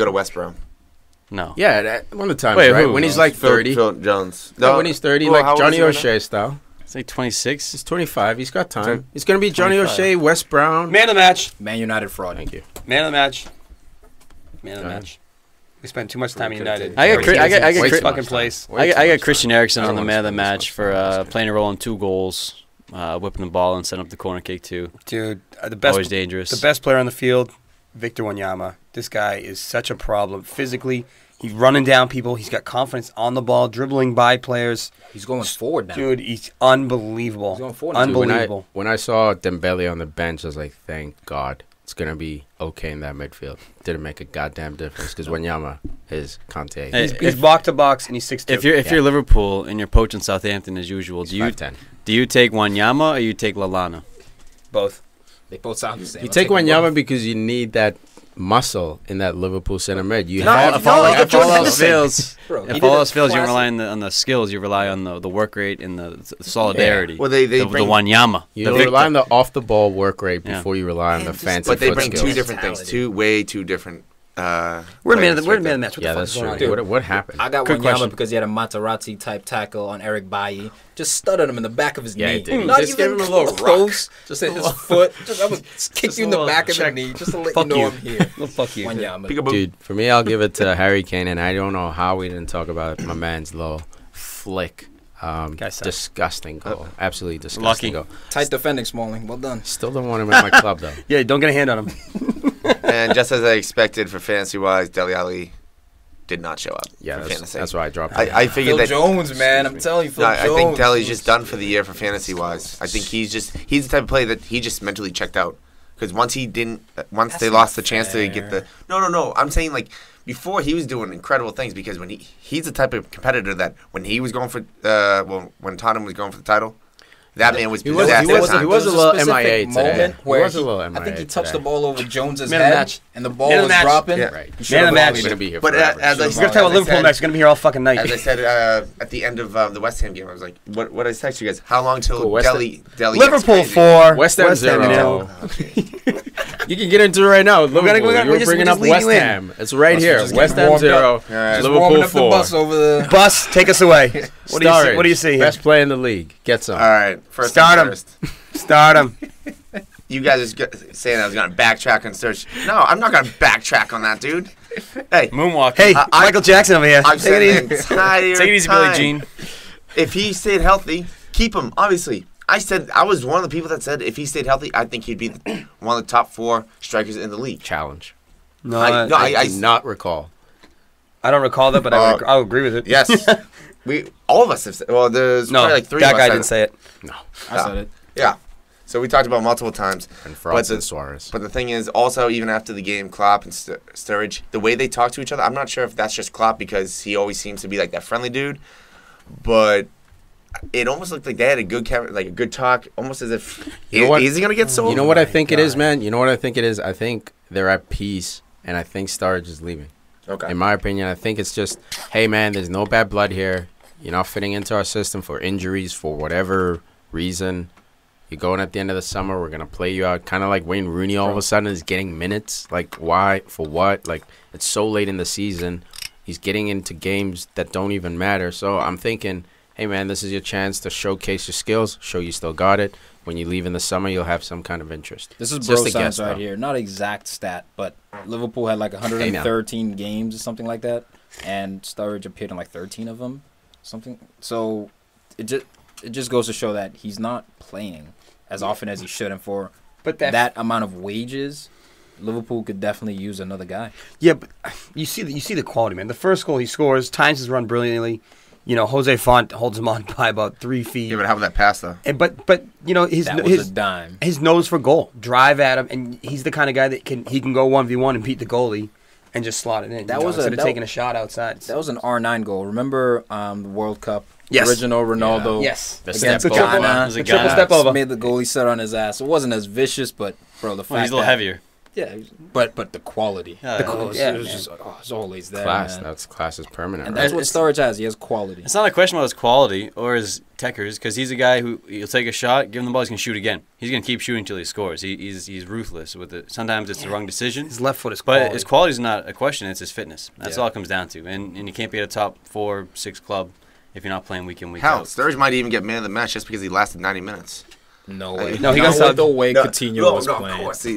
to West Brown. No. Yeah, one of the times, Wait, right? who? When he's like 30. Phil Jones. Yeah, when he's 30, Well, like how old Johnny is he right now? O'Shea style. It's like 26. He's 25. He's got time. He's going to be Johnny 25. O'Shea, Wes Brown. Man of the match. Man United fraud. Thank you. Man of the match. Man of the Go ahead. match. We spent too much time in could've United. taken I got Chris- I got- I got Waste Chris- fucking place. I got Christian Eriksen I on don't the wanna man of the spend this match much for time. playing a role in 2 goals, whipping the ball and setting up the corner kick too. Dude, the Always best dangerous. the best player on the field, Victor Wanyama. This guy is such a problem. Physically, he's running down people. He's got confidence on the ball, dribbling by players. He's going forward now. Dude, he's unbelievable. He's going forward now. Dude, Unbelievable. when I saw Dembele on the bench, I was like, thank God. It's going to be okay in that midfield. Didn't make a goddamn difference because Wanyama is Conte. Hey, He's box to box and he's 6'2". If you're Liverpool and you're poaching Southampton as usual, do you 5'10". take Wanyama or you take Lallana? Both. They both sound the same. You I'll take them Wanyama both. because you need that muscle in that Liverpool center mid. You No, have if all- if all else fails, Bro, he if did all a else fails, you don't classic- rely on the skills. You rely on the work rate and the solidarity. Well, they the bring, Wanyama. you the rely Victor. on the off the ball work rate Yeah. before you rely on the fancy but they foot bring skills. two different things. Two different. We're man of players the right match. What Yeah, the that's fuck's going true. on here? What happened? I got Good Wanyama question. because he had a Materazzi type tackle on Eric Bailly. Just studded him in the back of his Yeah, knee. he did. He Not just even gave him a little close. rock. Just hit his foot. I would kick Just you in a the little back of the check. knee just to let Fuck you know you. I'm here. Well, fuck you. Wanyama. Dude, for me, I'll give it to Harry Kane, and I don't know how we didn't talk about my man's little flick. Guy sucks. Disgusting goal. Absolutely disgusting Lucky. goal. Tight defending, Smalling. Well done. Still don't want him at my club, though. Yeah, don't get a hand on him. And just as I expected for fantasy wise, Dele Alli did not show up. Yeah, for that's, fantasy. that's why I dropped him. I figured Phil that. Jones, man. I'm telling you, Phil No, I Jones. think Dele's just done for the year for fantasy wise. I think he's the type of player that he just mentally checked out because once they That's lost not the chance to get the fair. no. I'm saying like before he was doing incredible things because when he's the type of competitor that when he was going for when Tottenham was going for the title, that man was He was- possessed he at was- times. he was a little MIA today. moment He where was a little I think MIA he touched today. the ball over Jones's Man of the head, match. and the ball Man of was the match. dropping. Yeah. Right. He Man of the match. He's going to be here But forever. as I He's going to talk about as I Liverpool said- match. He's going to be here all fucking night. As I said at the end of the West Ham game, I was like, "What I text you guys? How long till Cool, West Ham- Dele gets Liverpool crazy?" 4. West Ham 0. nil. You can get into it right now. With Liverpool. we're You're just bringing up leading West you in. Ham. It's right here. just West getting Ham warmed up. 0. right. Just Liverpool warming up 4. the bus over the. Bus, take us away. What do you see here? Best player in the league. Get some. All right, first Start things him. first. Start him. You guys are saying I was going to backtrack and search. No, I'm not going to backtrack on that, dude. Hey, Moonwalk. Hey, I- Michael Jackson over here. I've Take said it the easy. entire Take it easy, Billie time, Jean. if he stayed healthy, keep him, obviously. I was one of the people that said if he stayed healthy, I think he'd be one of the top 4 strikers in the league. Challenge. No, I I do not recall. I don't recall that, but I'll agree with it. Yes. All of us have said. Well, there's No, probably like 3 that of us guy that- didn't say it. I said it. Yeah. So we talked about multiple times. And But Frost the- and Suarez. But the thing is, also, even after the game, Klopp and Sturridge, the way they talk to each other, I'm not sure if that's just Klopp because he always seems to be like that friendly dude, but it almost looked like they had a good like a good talk, almost as if You know what? is he gonna get sold? You know what I think it is, man? You know what I think it is? I think they're at peace, and I think Sturridge is leaving. Okay. In my opinion, I think it's just, hey, man, there's no bad blood here. You're not fitting into our system for injuries, for whatever reason. You're going at the end of the summer. We're going to play you out. Kind of like Wayne Rooney all of a sudden is getting minutes. Like, why? For what? Like, it's so late in the season. He's getting into games that don't even matter. So I'm thinking, hey, man, this is your chance to showcase your skills, show you still got it. When you leave in the summer, you'll have some kind of interest. This is It's bro just a science guess, right though. here. Not exact stat, but Liverpool had like 113 games or something like that, and Sturridge appeared in like 13 of them, something. So it just goes to show that he's not playing as often as he should, and for that amount of wages, Liverpool could definitely use another guy. Yeah, but you see the quality, man. The first goal he scores, times his run brilliantly. You know, Jose Font holds him on by about 3 feet. Yeah, but how about that pass though? And, but you know his That was a dime. his nose for goal, drive at him, and he's the kind of guy that can go 1v1 and beat the goalie, and just slot it in. That was instead of taking a shot outside. That was an R9 goal. Remember the World Cup? Yes. Original Ronaldo. Yes, The Against step Ghana. over. It was a the triple guy. step over. Made the goalie sit on his ass. It wasn't as vicious, but bro, the fact Well, he's a little that- heavier. Yeah, but the quality. Yeah, The yeah. quality. Yeah, it was man. just it's always there. Class. Man. That's class is permanent. And right? that's what Sturridge has. He has quality. It's not a question about his quality or his techers, because he's a guy who he'll take a shot, give him the ball, he's gonna shoot again. He's gonna keep shooting until he scores. He's ruthless with it. Sometimes it's the wrong decision, His left foot is but quality. his quality is not a question. It's his fitness. That's Yeah. all it comes down to. And you can't be at a top 4, 6 club if you're not playing week in, week Hell, out. Sturridge might even get man of the match just because he lasted 90 minutes. No way. way. No, he Not got with subbed. the way Coutinho was Of playing. course.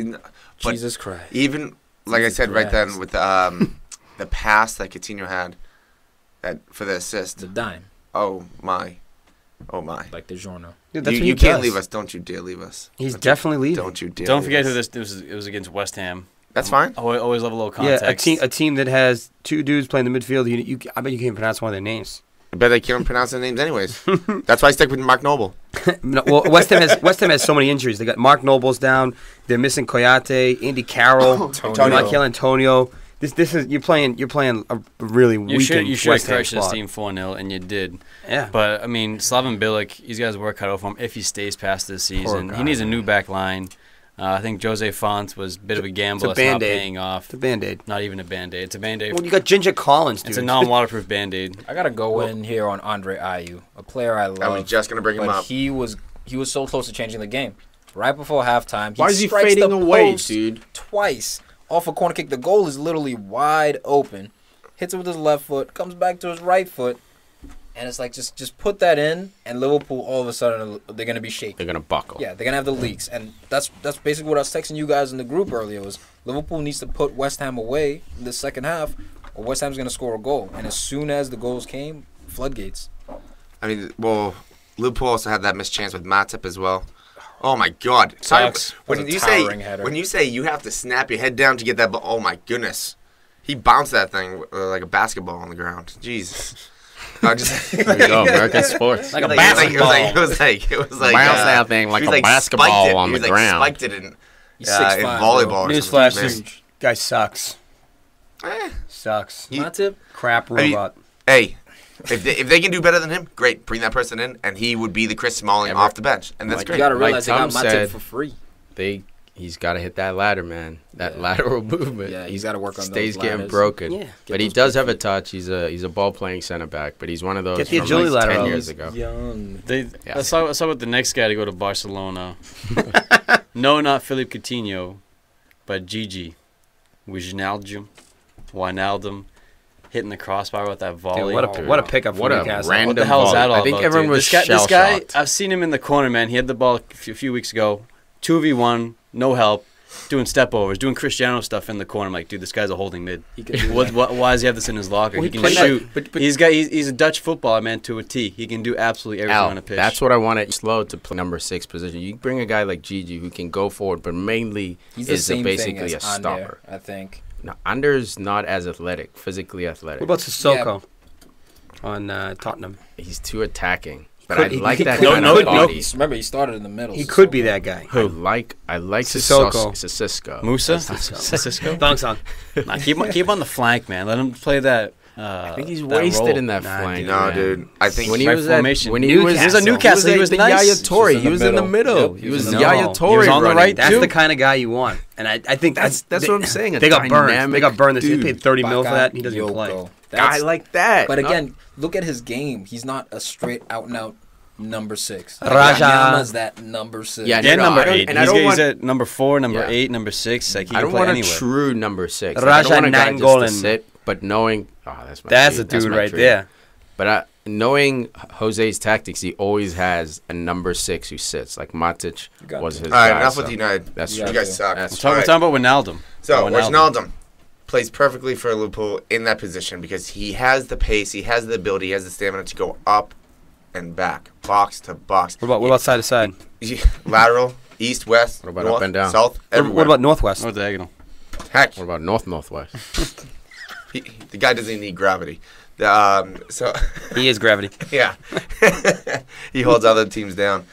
But Jesus Christ. even like I said right Christ. then with the pass that Coutinho had that for the assist. It's a dime, Oh my. like the Giorno. Dude, that's you what he you can't does. leave us. Don't you dare leave us. He's Don't definitely leaving. Don't you dare. Don't leave forget us. who this. It was against West Ham. That's fine. Always love a little context. Yeah, a team that has two dudes playing the midfield. I bet you can't pronounce one of their names. I bet they can't pronounce their names anyways. That's why I stick with Mark Noble. No, well, West Ham has so many injuries. They got Mark Nobles down. They're missing Koyate, Andy Carroll, Michael Antonio. This is you're playing a really You should weakened have West Ham crushed this squad. team 4-0, and you did. Yeah, But, I mean, Slaven Bilic, he's got his work cut out for him if he stays past this season. guy, He needs a new back line. I think Jose Font was a bit of a gamble. It's a It's not Band-Aid. paying off. it's a Band-Aid. Not even a Band-Aid. It's a Band-Aid. Well, you got Ginger Collins, dude. It's a non-waterproof Band-Aid. I gotta go in here on Andre Ayew, a player I love. I was just gonna bring him but up. he was so close to changing the game. Right before halftime, Why is he strikes fading the away, post dude? twice off a corner kick. The goal is literally wide open. Hits it with his left foot, comes back to his right foot, and it's like just put that in, and Liverpool all of a sudden they're gonna be shaky. They're gonna buckle. Yeah, they're gonna have the leaks, and that's basically what I was texting you guys in the group earlier. Was Liverpool needs to put West Ham away in the second half, or West Ham's gonna score a goal. And as soon as the goals came, floodgates. I mean, well, Liverpool also had that missed chance with Matip as well. Oh my God! Sucks. When That was a you say towering header. when you say you have to snap your head down to get that ball, oh my goodness, he bounced that thing like a basketball on the ground. Jesus. I just There you go, American sports. Like a It basketball. was like Bounce that thing like he a was basketball spiked it. on He the was ground. Spiked it in, He's in 6'5", volleyball. bro. or Newsflash: something. this guy sucks. Eh, Sucks. He- Matip? Crap mean, robot. Hey, if they can do better than him, great. Bring that person in, and he would be the Chris Smalling off the bench, and that's Like You great. gotta Like realize they got Tom Matip said, for free. He's got to hit that ladder, man. That lateral movement. Yeah, he's gotta work on Stays those getting ladders. broken. Yeah. But he does have a touch. He's a ball playing center back, but he's one of those Get the from agility like ladder 10 out. years ago. Young. Yeah. Let's talk about the next guy to go to Barcelona. No, not Philippe Coutinho, but Gigi. Wijnaldum hitting the crossbar with that volley. Dude, what a pickup What from a Newcastle. random What the hell is that volley. all I think about, everyone dude? was This guy, shell-shocked. I've seen him in the corner, man. He had the ball a few weeks ago, 2v1, no help, doing step overs, doing Cristiano stuff in the corner. I'm like, dude, this guy's a holding mid. He can do Why does he have this in his locker? Well, he he can played shoot. that- but- He's a Dutch footballer, man, to a T. He can do absolutely everything on a pitch. That's what I want to slow to play number 6 position. You bring a guy like Gigi who can go forward, but mainly He's the is same basically thing a as stopper. Ander, I think. No, Ander's not as athletic, physically athletic. What about Sissoko on Tottenham? He's too attacking. But Could- I he like could- that no, kind no, of no. body. Remember, he started in the middle. He so- could be that guy. I like Sissoko. Sissoko. Musa? Sissoko. Cisco? Dunks on. Nah, keep on the flank, man. Let him play that I think he's wasted in that flank. No, dude. I think when he right was formation. when he was a Newcastle, he was the nice. Yaya Toure. He was in the middle. He was Yaya Toure. He was on the right That's too. the kind of guy you want. And I think That's what I'm saying. They got burned. They got burned. They dude. paid $30 million for that. And he doesn't even play. Yoko. Guy like that. But again, look at his game. He's not a straight out and out number 6. Raja. Yama's that number 6. Yeah, Yeah, no, number I don't- 8. and I don't He's want- at number 4, number Yeah. 8, number 6. Like, he I can don't play want anywhere. a true number 6. Raja I don't want a guy just to Nangolan. sit, but knowing That's a dude my right tree. there. But knowing Jose's tactics, he always has a number 6 who sits. Like Matic got was to. his All right, guy. enough so with United. That's You true. You guys suck. That's We're talking about Wijnaldum. So, Wijnaldum plays perfectly for Liverpool in that position because he has the pace, he has the ability, he has the stamina to go up and back, box to box. What about side to side? Lateral, east, west, What about north, up and down? south, everywhere. What about Northwest? Or diagonal. Heck, What about Northwest? the guy doesn't need gravity. So He is gravity. yeah, he holds other teams down.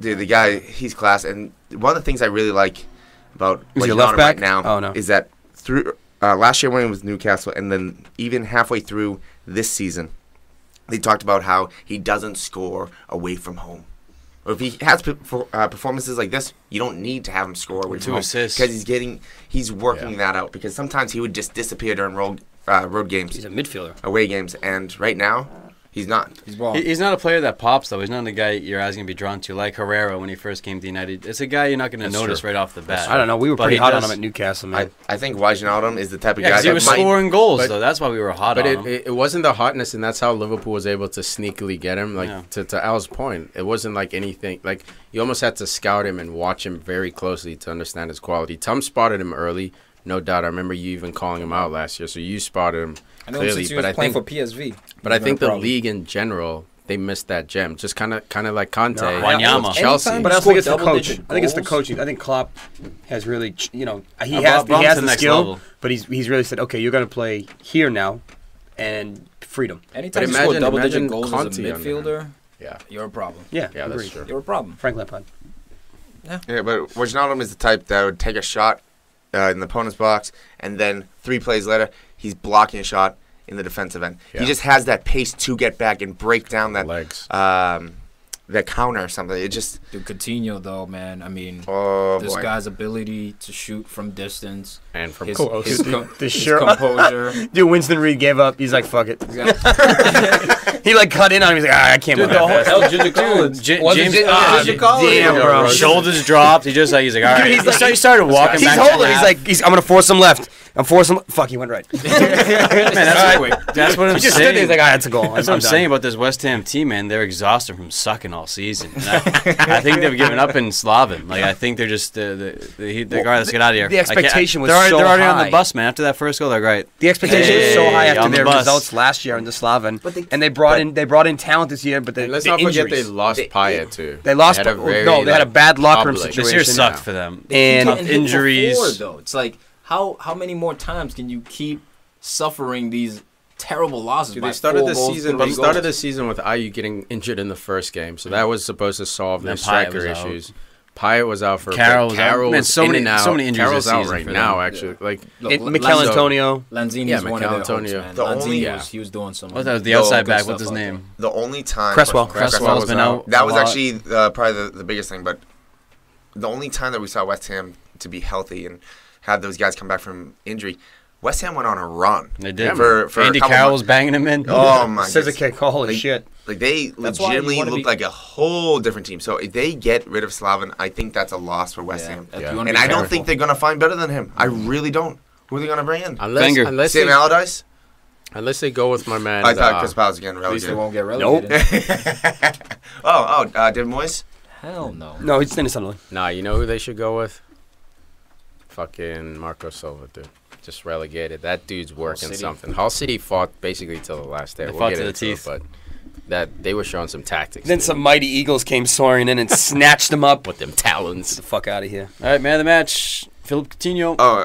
Dude, the guy, he's class. And one of the things I really like about Is he a Wijnaldum left back? right now Oh, no. is that through last year when he was Newcastle, and then even halfway through this season, they talked about how he doesn't score away from home. Or if he has performances like this, you don't need to have him score away from 2 home assists. because he's working that out. Because sometimes he would just disappear during road games, He's a midfielder. away games, and right now he's not. He's balling. He's not a player that pops, though. He's not a guy your eyes going to be drawn to, like Herrera when he first came to United. It's a guy you're not going to That's notice true. right off the bat. I don't know. We were But pretty he hot on does- him at Newcastle, man. I think Wijnaldum is the type of Yeah, guy because he that was might. scoring goals, but- though. That's why we were hot But on him. it wasn't the hotness, and that's how Liverpool was able to sneakily get him. Like Yeah. to Al's point, it wasn't like anything. Like you almost had to scout him and watch him very closely to understand his quality. Tom spotted him early, no doubt. I remember you even calling him out last year, so you spotted him I know him clearly. since he But was I playing think, for PSV. but I He's think been a the problem. league in general, they missed that gem. Just kind of like Conte, No, Wanyama. Chelsea. Anytime But I also scored think it's the coach. double-digit I think it's the goals. coaching. I think Klopp has really, he brought has him to the the next skill, level. but he's really said, okay, you're going to play here now, and freedom. Anytime But you score imagine double-digit goals as a Conte under him. midfielder, Yeah, you're a problem. Yeah, yeah, that's agreed. true. You're a problem. Frank Lampard. Yeah, but Wijnaldum is the type that would take a shot in the opponent's box, and then 3 plays later, he's blocking a shot in the defensive end. Yeah. He just has that pace to get back and break down that Legs. that counter or something. It just Dude, Coutinho, though, man. I mean, oh this boy. guy's ability to shoot from distance, And from his, Close. his, com- The his shirt- composure. Dude, Winston Reed gave up. He's like, fuck it. He like cut in on him. He's like, I can't Dude, believe the that. whole Ginger Collins. James, Was it James damn, bro. shoulders dropped. He's just like, he's all right. He started walking He's back. holding. He's like, I'm gonna force him left. I'm forcing. Fuck, he went right. man, that's what I'm He just stood there. saying. He's like, that's a goal. That's what I'm saying about this West Ham team, man. They're exhausted from sucking all season. And I think they've given up in Slaven. Like I think they're just the guy. Let's get out of here. the expectation was they're so already on high. the bus, man. After that first goal, they're great. The expectation was so high Hey, after on the their bus. results last year in the Slaven, But and they brought in talent this year, but And let's the not forget injuries. they lost Payet too. They lost. had a very, they had a bad locker room public- situation. This year sucked for them. And Tough injuries. Before, though, it's like how many more times can you keep suffering these terrible losses? Dude, by they started 4 the goals, season. 3 They started the goals? season with Ayew getting injured in the first game, so that was supposed to solve their Then Payet striker was out. issues. Payet was out for Carroll but was out. Carroll Man, was so in many- and out. so many injuries Carroll's this out season right for now, them. actually. Like Look, Mikel Antonio. Lanzini's Yeah, one Mikel of their hopes, Antonio. man. The only- he was doing some. What that was the No, outside good back? stuff What's his out name? the only time Cresswell. Cresswell's been out. That was a lot. actually probably the biggest thing, but the only time that we saw West Ham to be healthy and have those guys come back from injury, West Ham went on a run. They did. For Andy a couple Carroll was months. banging him in. Oh my Scissor goodness. kick. Holy Like- shit. Like they That's why you legitimately wanna looked be- like a whole different team. So if they get rid of Slaven, I think that's a loss for West Ham. Yeah. And I don't think they're gonna find better than him. I really don't. Who are they gonna bring in? Wenger. Unless Sam they, Allardyce? unless they go with my man. I thought Chris Powell's getting At least they relegated. won't get Nope. relegated. David Moyes? Hell no. No, he's staying in Sunderland. Nah, you know who they should go with? Fucking Marco Silva, dude. Just relegated. That dude's working City. something. Hull City fought basically till the last day. They We'll fought get to the into it, teeth. but that they were showing some tactics. Then dude, some mighty eagles came soaring in and snatched him up. with them Get talons. the fuck out of here. All right, man of the match, Philip Coutinho. Oh,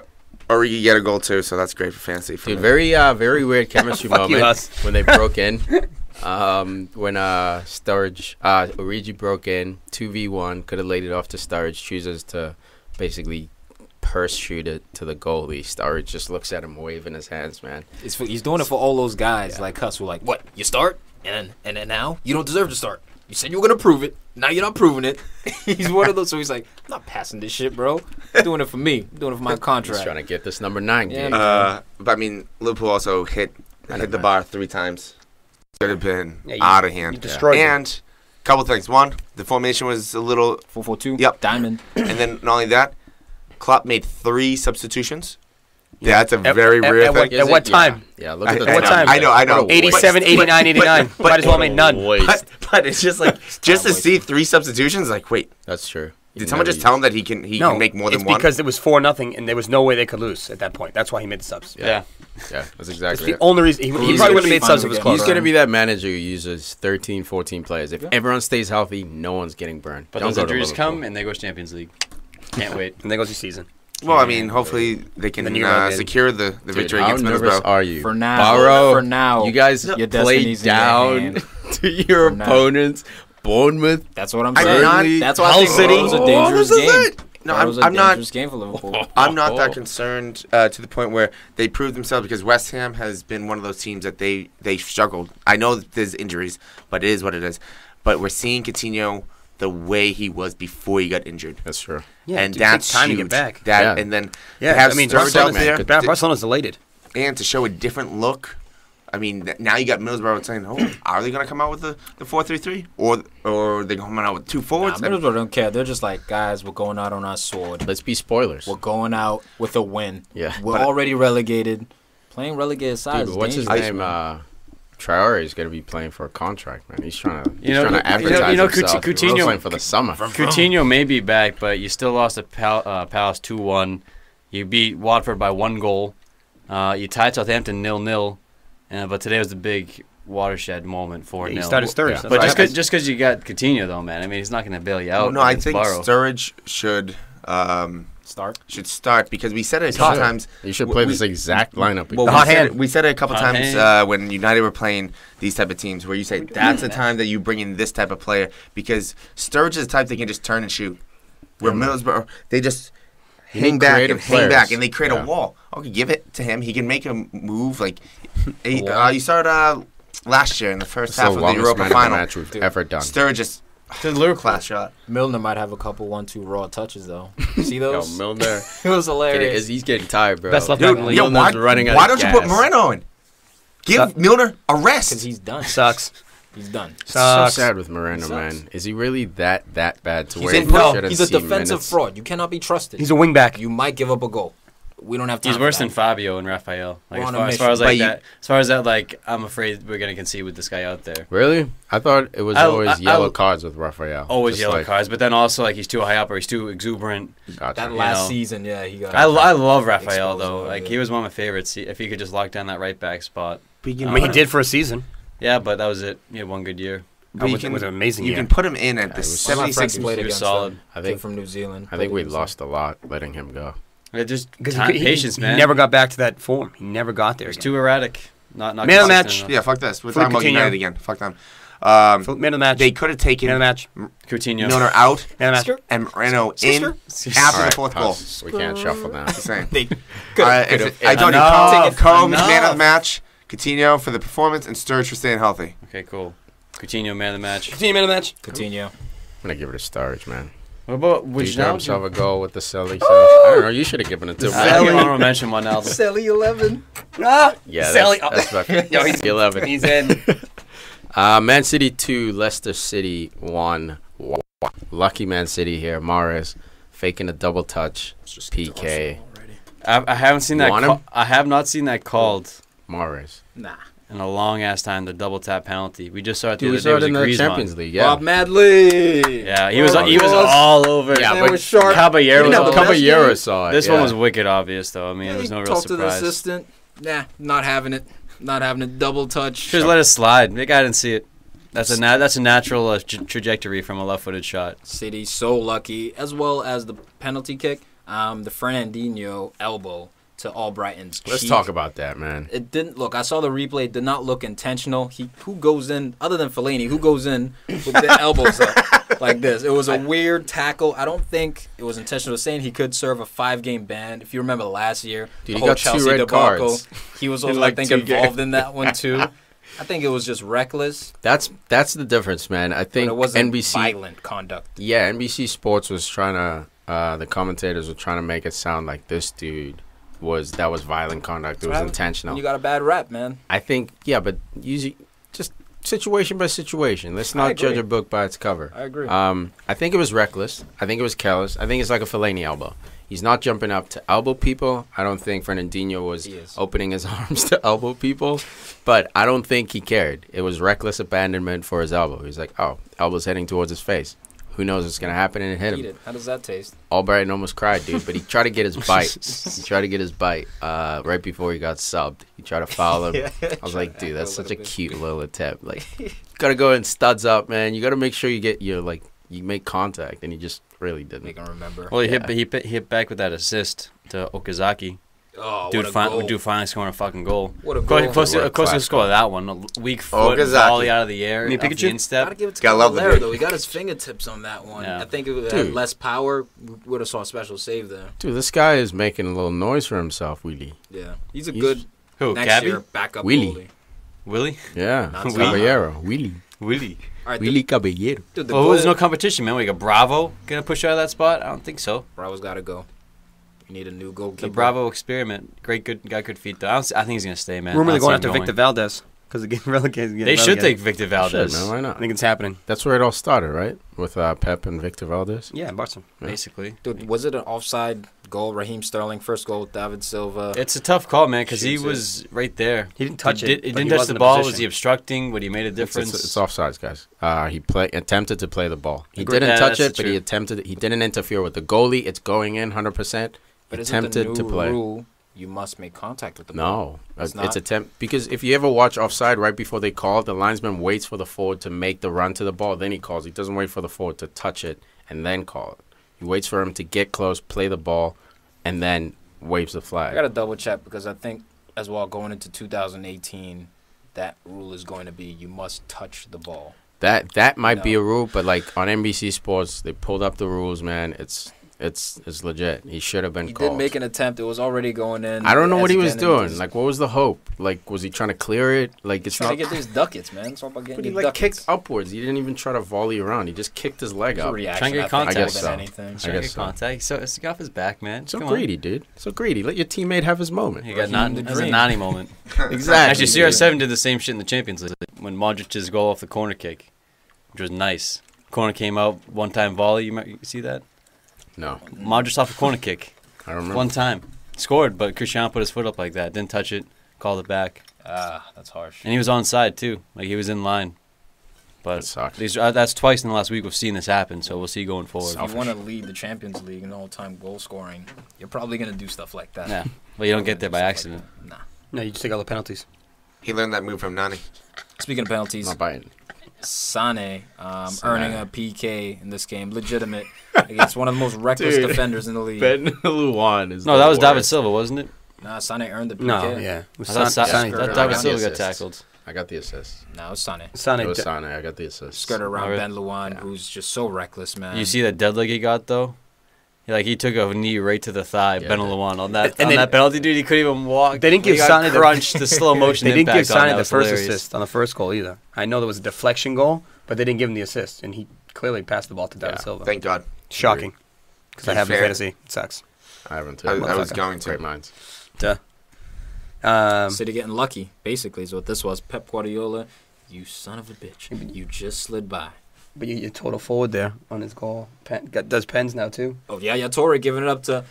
Origi get a goal too, so that's great for fantasy. Dude, very weird chemistry Fuck you, moment Huss. when they broke in. When Origi broke in, 2v1, could have laid it off to Sturridge, chooses to basically purse shoot it to the goalie. Sturridge just looks at him waving his hands, man. He's doing it for all those guys like Huss who are like, what? You start? And then now? You don't deserve to start. You said you were going to prove it. Now you're not proving it. He's one of those. So he's like, I'm not passing this shit, bro. I'm doing it for me. I'm doing it for my contract. He's trying to get this number 9 Yeah, gig. But I mean, Liverpool also hit the bar 3 times. Could have been out of hand. You destroyed them. And a couple things. One, the formation was a little. 4-4-2. Yep. Diamond. And then not only that, Klopp made 3 substitutions. Yeah, that's a very rare thing. At what time? Yeah, look at the At what time? I know. 87, 89, 89. Might as well make none. But it's just like just to see 3 substitutions. Like, wait, That's true. did someone just tell him that he can make more than it's one? because it was 4-0, and there was no way they could lose at that point. That's why he made the subs. Yeah. Yeah, that's It's exactly the it. only reason. He probably would have made subs if it was He's close. He's going to be that manager who uses 13, 14 players. If everyone stays healthy, no one's getting burned. But Don't those go to injuries Liverpool. come and they go to Champions League. Can't wait. And there goes your season. Well, I mean, hopefully they can Then you're right, secure the Dude, victory how against nervous Middlesbrough. are you? For now. Barrow, For now. you guys Your play destiny's in your down hand. to your For now. opponents. Bournemouth. That's what I'm I'm saying. not- That's why I Hull think City. it was a dangerous What is game. it? No, It was a I'm not. dangerous game for Liverpool. I'm not that concerned to the point where they proved themselves because West Ham has been one of those teams that they struggled. I know that there's injuries, but it is what it is. But we're seeing Coutinho the way he was before he got injured. That's true. Yeah, And it that's takes time huge. to get back. That Yeah. and then Yeah, to have I mean, Sturridge out Barcelona's, there Barcelona's elated. and to show a different look. I mean, now you got Middlesbrough saying, "Oh, are they going to come out with the 4-3-3, or are they coming out with 2 Nah, forwards?" Middlesbrough don't care. They're just like, guys, we're going out on our sword. Let's be spoilers. We're going out with a win. Yeah. We're already relegated. Playing relegated sides. Dude, what's his dangerous, name? man. Traore is going to be playing for a contract, man. He's trying to, Coutinho- advertise himself. He's Coutinho- playing for the summer. Coutinho may be back, but you still lost to Palace 2-1. You beat Watford by 1 goal. You tied Southampton 0-0. But today was the big watershed moment for He 0. started Sturridge. Yeah. That's But why just because you got Coutinho, though, man, I mean, he's not going to bail you out. no, I against think Barrow. Sturridge should start because we said it a couple times. You should play this exact lineup. Well, The hot hand. we said it a couple Hot times hand. when United were playing these type of teams, where you say that's the time that you bring in this type of player because Sturridge is the type that can just turn and shoot. Where Middlesbrough, they just hang need back and creative hang players. back, and they create Yeah. a wall. Okay, give it to him. He can make a move. Like you started last year in the first It's half the of the longest Europa man of the final. match we've ever done. Sturridge just To Liverpool. class shot. Milner might have a couple 1-2 raw touches, though. See Yo, those? Milner, It was hilarious. he's getting tired, bro. Best left back in the league. Yo, Milner's why, running out why of don't you put gas. Moreno in? Give Milner a Because rest. he's done. Sucks. He's done. It's so Sucks. sad with Moreno, Sucks. man. Is he really that bad to He's, where in, he no, shouldn't he's a see defensive minutes? fraud. You cannot be trusted. He's a wing back. You might give up a goal. We don't have time. He's for worse that. than Fabio and Raphael. Like We're as on a far, as far as mission. like But that, as far as that, like I'm afraid we're gonna concede with this guy out there. Really? I thought it was always yellow cards with Raphael. Always Just yellow like, cards, but then also like he's too high up or he's too exuberant. Gotcha. That last know. season, yeah, he got. I love Raphael Exposed though. a little Like bit. he was one of my favorites. If he could just lock down that right back spot. I mean, he did for a season. Yeah, but that was it. He had one good year. But It was an amazing You year. can put him in at the it was- 76th. played He was against solid. them. I Kid think from New Zealand. I think we played against lost a lot letting him go. It just Because patience, man. He never got back to that form. He never got there. It was Again. too erratic. Not Man of the consistent match. enough. Yeah, fuck this. We're For talking about Coutinho. United again. Fuck them. Man of the match. They could have taken Man of the match. Coutinho. Milner out Man of the match. and Moreno in Sister? after All the right, fourth goal. Huss, we can't shuffle now. Just saying. They I told Enough, you, Combs, man of enough. the match, Coutinho for the performance, and Sturridge for staying healthy. Okay, cool. Coutinho, man of the match. Continue man of the match. Coutinho. I'm gonna give it a Sturridge, man. What about He which got now? himself a goal with the Selly. I don't know. You should have given it to him. I give honorable mention one album. Sally 11. Ah, Yeah, Sally. that's my Yo, he's 11. He's in. Man City 2, Leicester City 1. Lucky Man City here. Mahrez faking a double touch. PK. I haven't seen that. Want him? I have not seen that called Mahrez. Nah. in a long ass time. The double tap penalty. We just saw it the Dude, we other saw day. it Was in it the Griezmann? Champions League. Yeah. Bob Madley. Yeah, he was Oh, he was yes. all over. Yeah, Man but was sharp. Caballero You was know, all the over. best Caballero game- saw it. This yeah. one was wicked obvious though. I mean, there was no real Talk to the surprise. assistant. Nah, not having it. Not having it. Double touch. Should have let it slide. The guy didn't see it. That's a natural trajectory from a left-footed shot. City so lucky, as well as the penalty kick. The Fernandinho elbow to Albrighton's cheek. Let's talk about that, man. It didn't look. I saw the replay. It did not look intentional. Who goes in other than Fellaini? Who goes in with the elbows up? like this. It was a weird tackle. I don't think it was intentional. Saying he could serve a 5-game ban. If you remember last year, Dude, the he whole got 2 Chelsea red debacle, cards. he was also, like I think, 2 involved in that one too. I think it was just reckless. That's the difference, man. I think But it wasn't NBC violent conduct. Yeah, NBC Sports was trying to. The commentators were trying to make it sound like this dude was violent conduct. It was intentional. You got a bad rap, man. I think, yeah, but usually just situation by situation. Let's not judge a book by its cover. I agree. I think it was reckless. I think it was careless. I think it's like a Fellaini elbow. He's not jumping up to elbow people. I don't think Fernandinho was opening his arms to elbow people, but I don't think he cared. It was reckless abandonment for his elbow. He's like, oh, elbow's heading towards his face. Who knows what's going to happen, and it hit him. How does that taste? Albrighton almost cried, dude, but he tried to get his bite. Right before he got subbed. He tried to foul him. I was like, dude, that's such a cute little attempt. Like, you got to go and studs up, man. You got to make sure you get you make contact, and he just really didn't. Make him remember. Well, he hit back with that assist to Okazaki. Oh, Dude finally scoring a fucking goal. What a goal. Of course, he'll score that one. A weak foot, volley out of the air. Me, off the Pikachu? instep. Gotta give it to Gotta love the Cavallero, dude. though. He got his fingertips on that one. Yeah. I think if it had less power, we would have saw a special save there. Dude, this guy is making a little noise for himself, Willie. Yeah. He's good Who, next Gabby? year backup Willie. goalie. Willie? Yeah, Not Caballero. Willie. Willie. All right, Willie Caballero. dude, the Well, goal, there's no competition, man. We got Bravo gonna push out of that spot. I don't think so. Bravo's got to go. We need a new goalkeeper. The Bravo experiment, got good feet though. I think he's gonna stay, man. Rumor I they're don't going see after him Victor Valdez because they're getting relegated. They should take Victor Shit, Valdez, man, why I not? think it's happening. That's where it all started, right? With Pep and Victor Valdez. Yeah, Barca. basically. Dude, was it an offside goal? Raheem Sterling, first goal with David Silva. It's a tough call, man, because he Shoots it. was right there. He didn't touch it. He but didn't he touch was the in a ball. position. Was he obstructing? Would he made a difference? It's offsides, guys. He attempted to play the ball. He Agreed. didn't Yeah, touch that's it, but he true. attempted. He didn't interfere with the goalie. It's going in 100%. But isn't the Attempted new to play. rule you must make contact with the ball? No, It's it's not? attempt because if you ever watch offside right before they call, the linesman waits for the forward to make the run to the ball, then he calls. He doesn't wait for the forward to touch it and then call it. He waits for him to get close, play the ball, and then waves the I flag. got to double check because I think as well going into 2018, that rule is going to be you must touch the ball. That might be No. a rule, but like on NBC Sports, they pulled up the rules, man. It's legit. He should have been He called. did make an attempt. It was already going in. I don't know what he was Ezgen doing. just Like, what was the hope? Like, was he trying to clear it? Like, it's trying not. to get these ducats, man. It's all about getting But he your like ducats. kicked upwards. He didn't even try to volley around. He just kicked his leg It's a up. reaction, Trying to get I think, contact. more I guess than so. anything. I Trying to guess get so. contact. So it's got off his back, man. So Come greedy, dude. So greedy. Let your teammate have his moment. On. He got Raheem the It's a Dream. Nani moment. Exactly. Actually, CR7 did the same shit in the Champions League when Modric's goal off the corner kick, which was nice. Corner came out, one-time volley. You see that? No, Modric off a corner kick, I don't remember. one time. Scored, but Cristiano put his foot up like that. Didn't touch it, called it back. That's harsh. And he was onside, too. Like, he was in line. That But sucks. that's twice in the last week we've seen this happen, so we'll see going forward. If you want to lead the Champions League in all-time goal scoring, you're probably going to do stuff like that. Yeah. Well, you don't get there by Stuff like accident. that. Nah. No, you just take all the penalties. He learned that move from Nani. Speaking of penalties, Not biting. Sane earning a PK in this game, legitimate, against one of the most reckless Dude. defenders in the league. Ben Luan is. No, that was David Silva, wasn't it? Nah, Sane earned the PK. No, yeah. It was I thought Sane- David David got Silva the got assist. tackled. I got the assist. No, it was Sane. Sane It was d- Sane. I got the assist. Skirted around Alright. Ben Luan, who's just so reckless, man. You see that dead leg he got, though? He took a knee right to the thigh, Yeah, Ben dude. Luan. On that And they- penalty, dude, he couldn't even walk. They didn't give He got Sane the- crunched, the slow motion They didn't give impact on Sane that the was first hilarious. assist on the first goal either. I know there was a deflection goal, but they didn't give him the assist, and he clearly passed the ball to David Yeah. Silva. Thank God. Shocking. Because I have him in Fair. fantasy. It sucks. I haven't. Too. I was Motherfucker. going to. Great minds. Duh. City getting lucky, basically, is what this was. Pep Guardiola, you son of a bitch. You just slid by. But you total forward there on his goal. Does pens now too. Oh, yeah, Torre giving it up to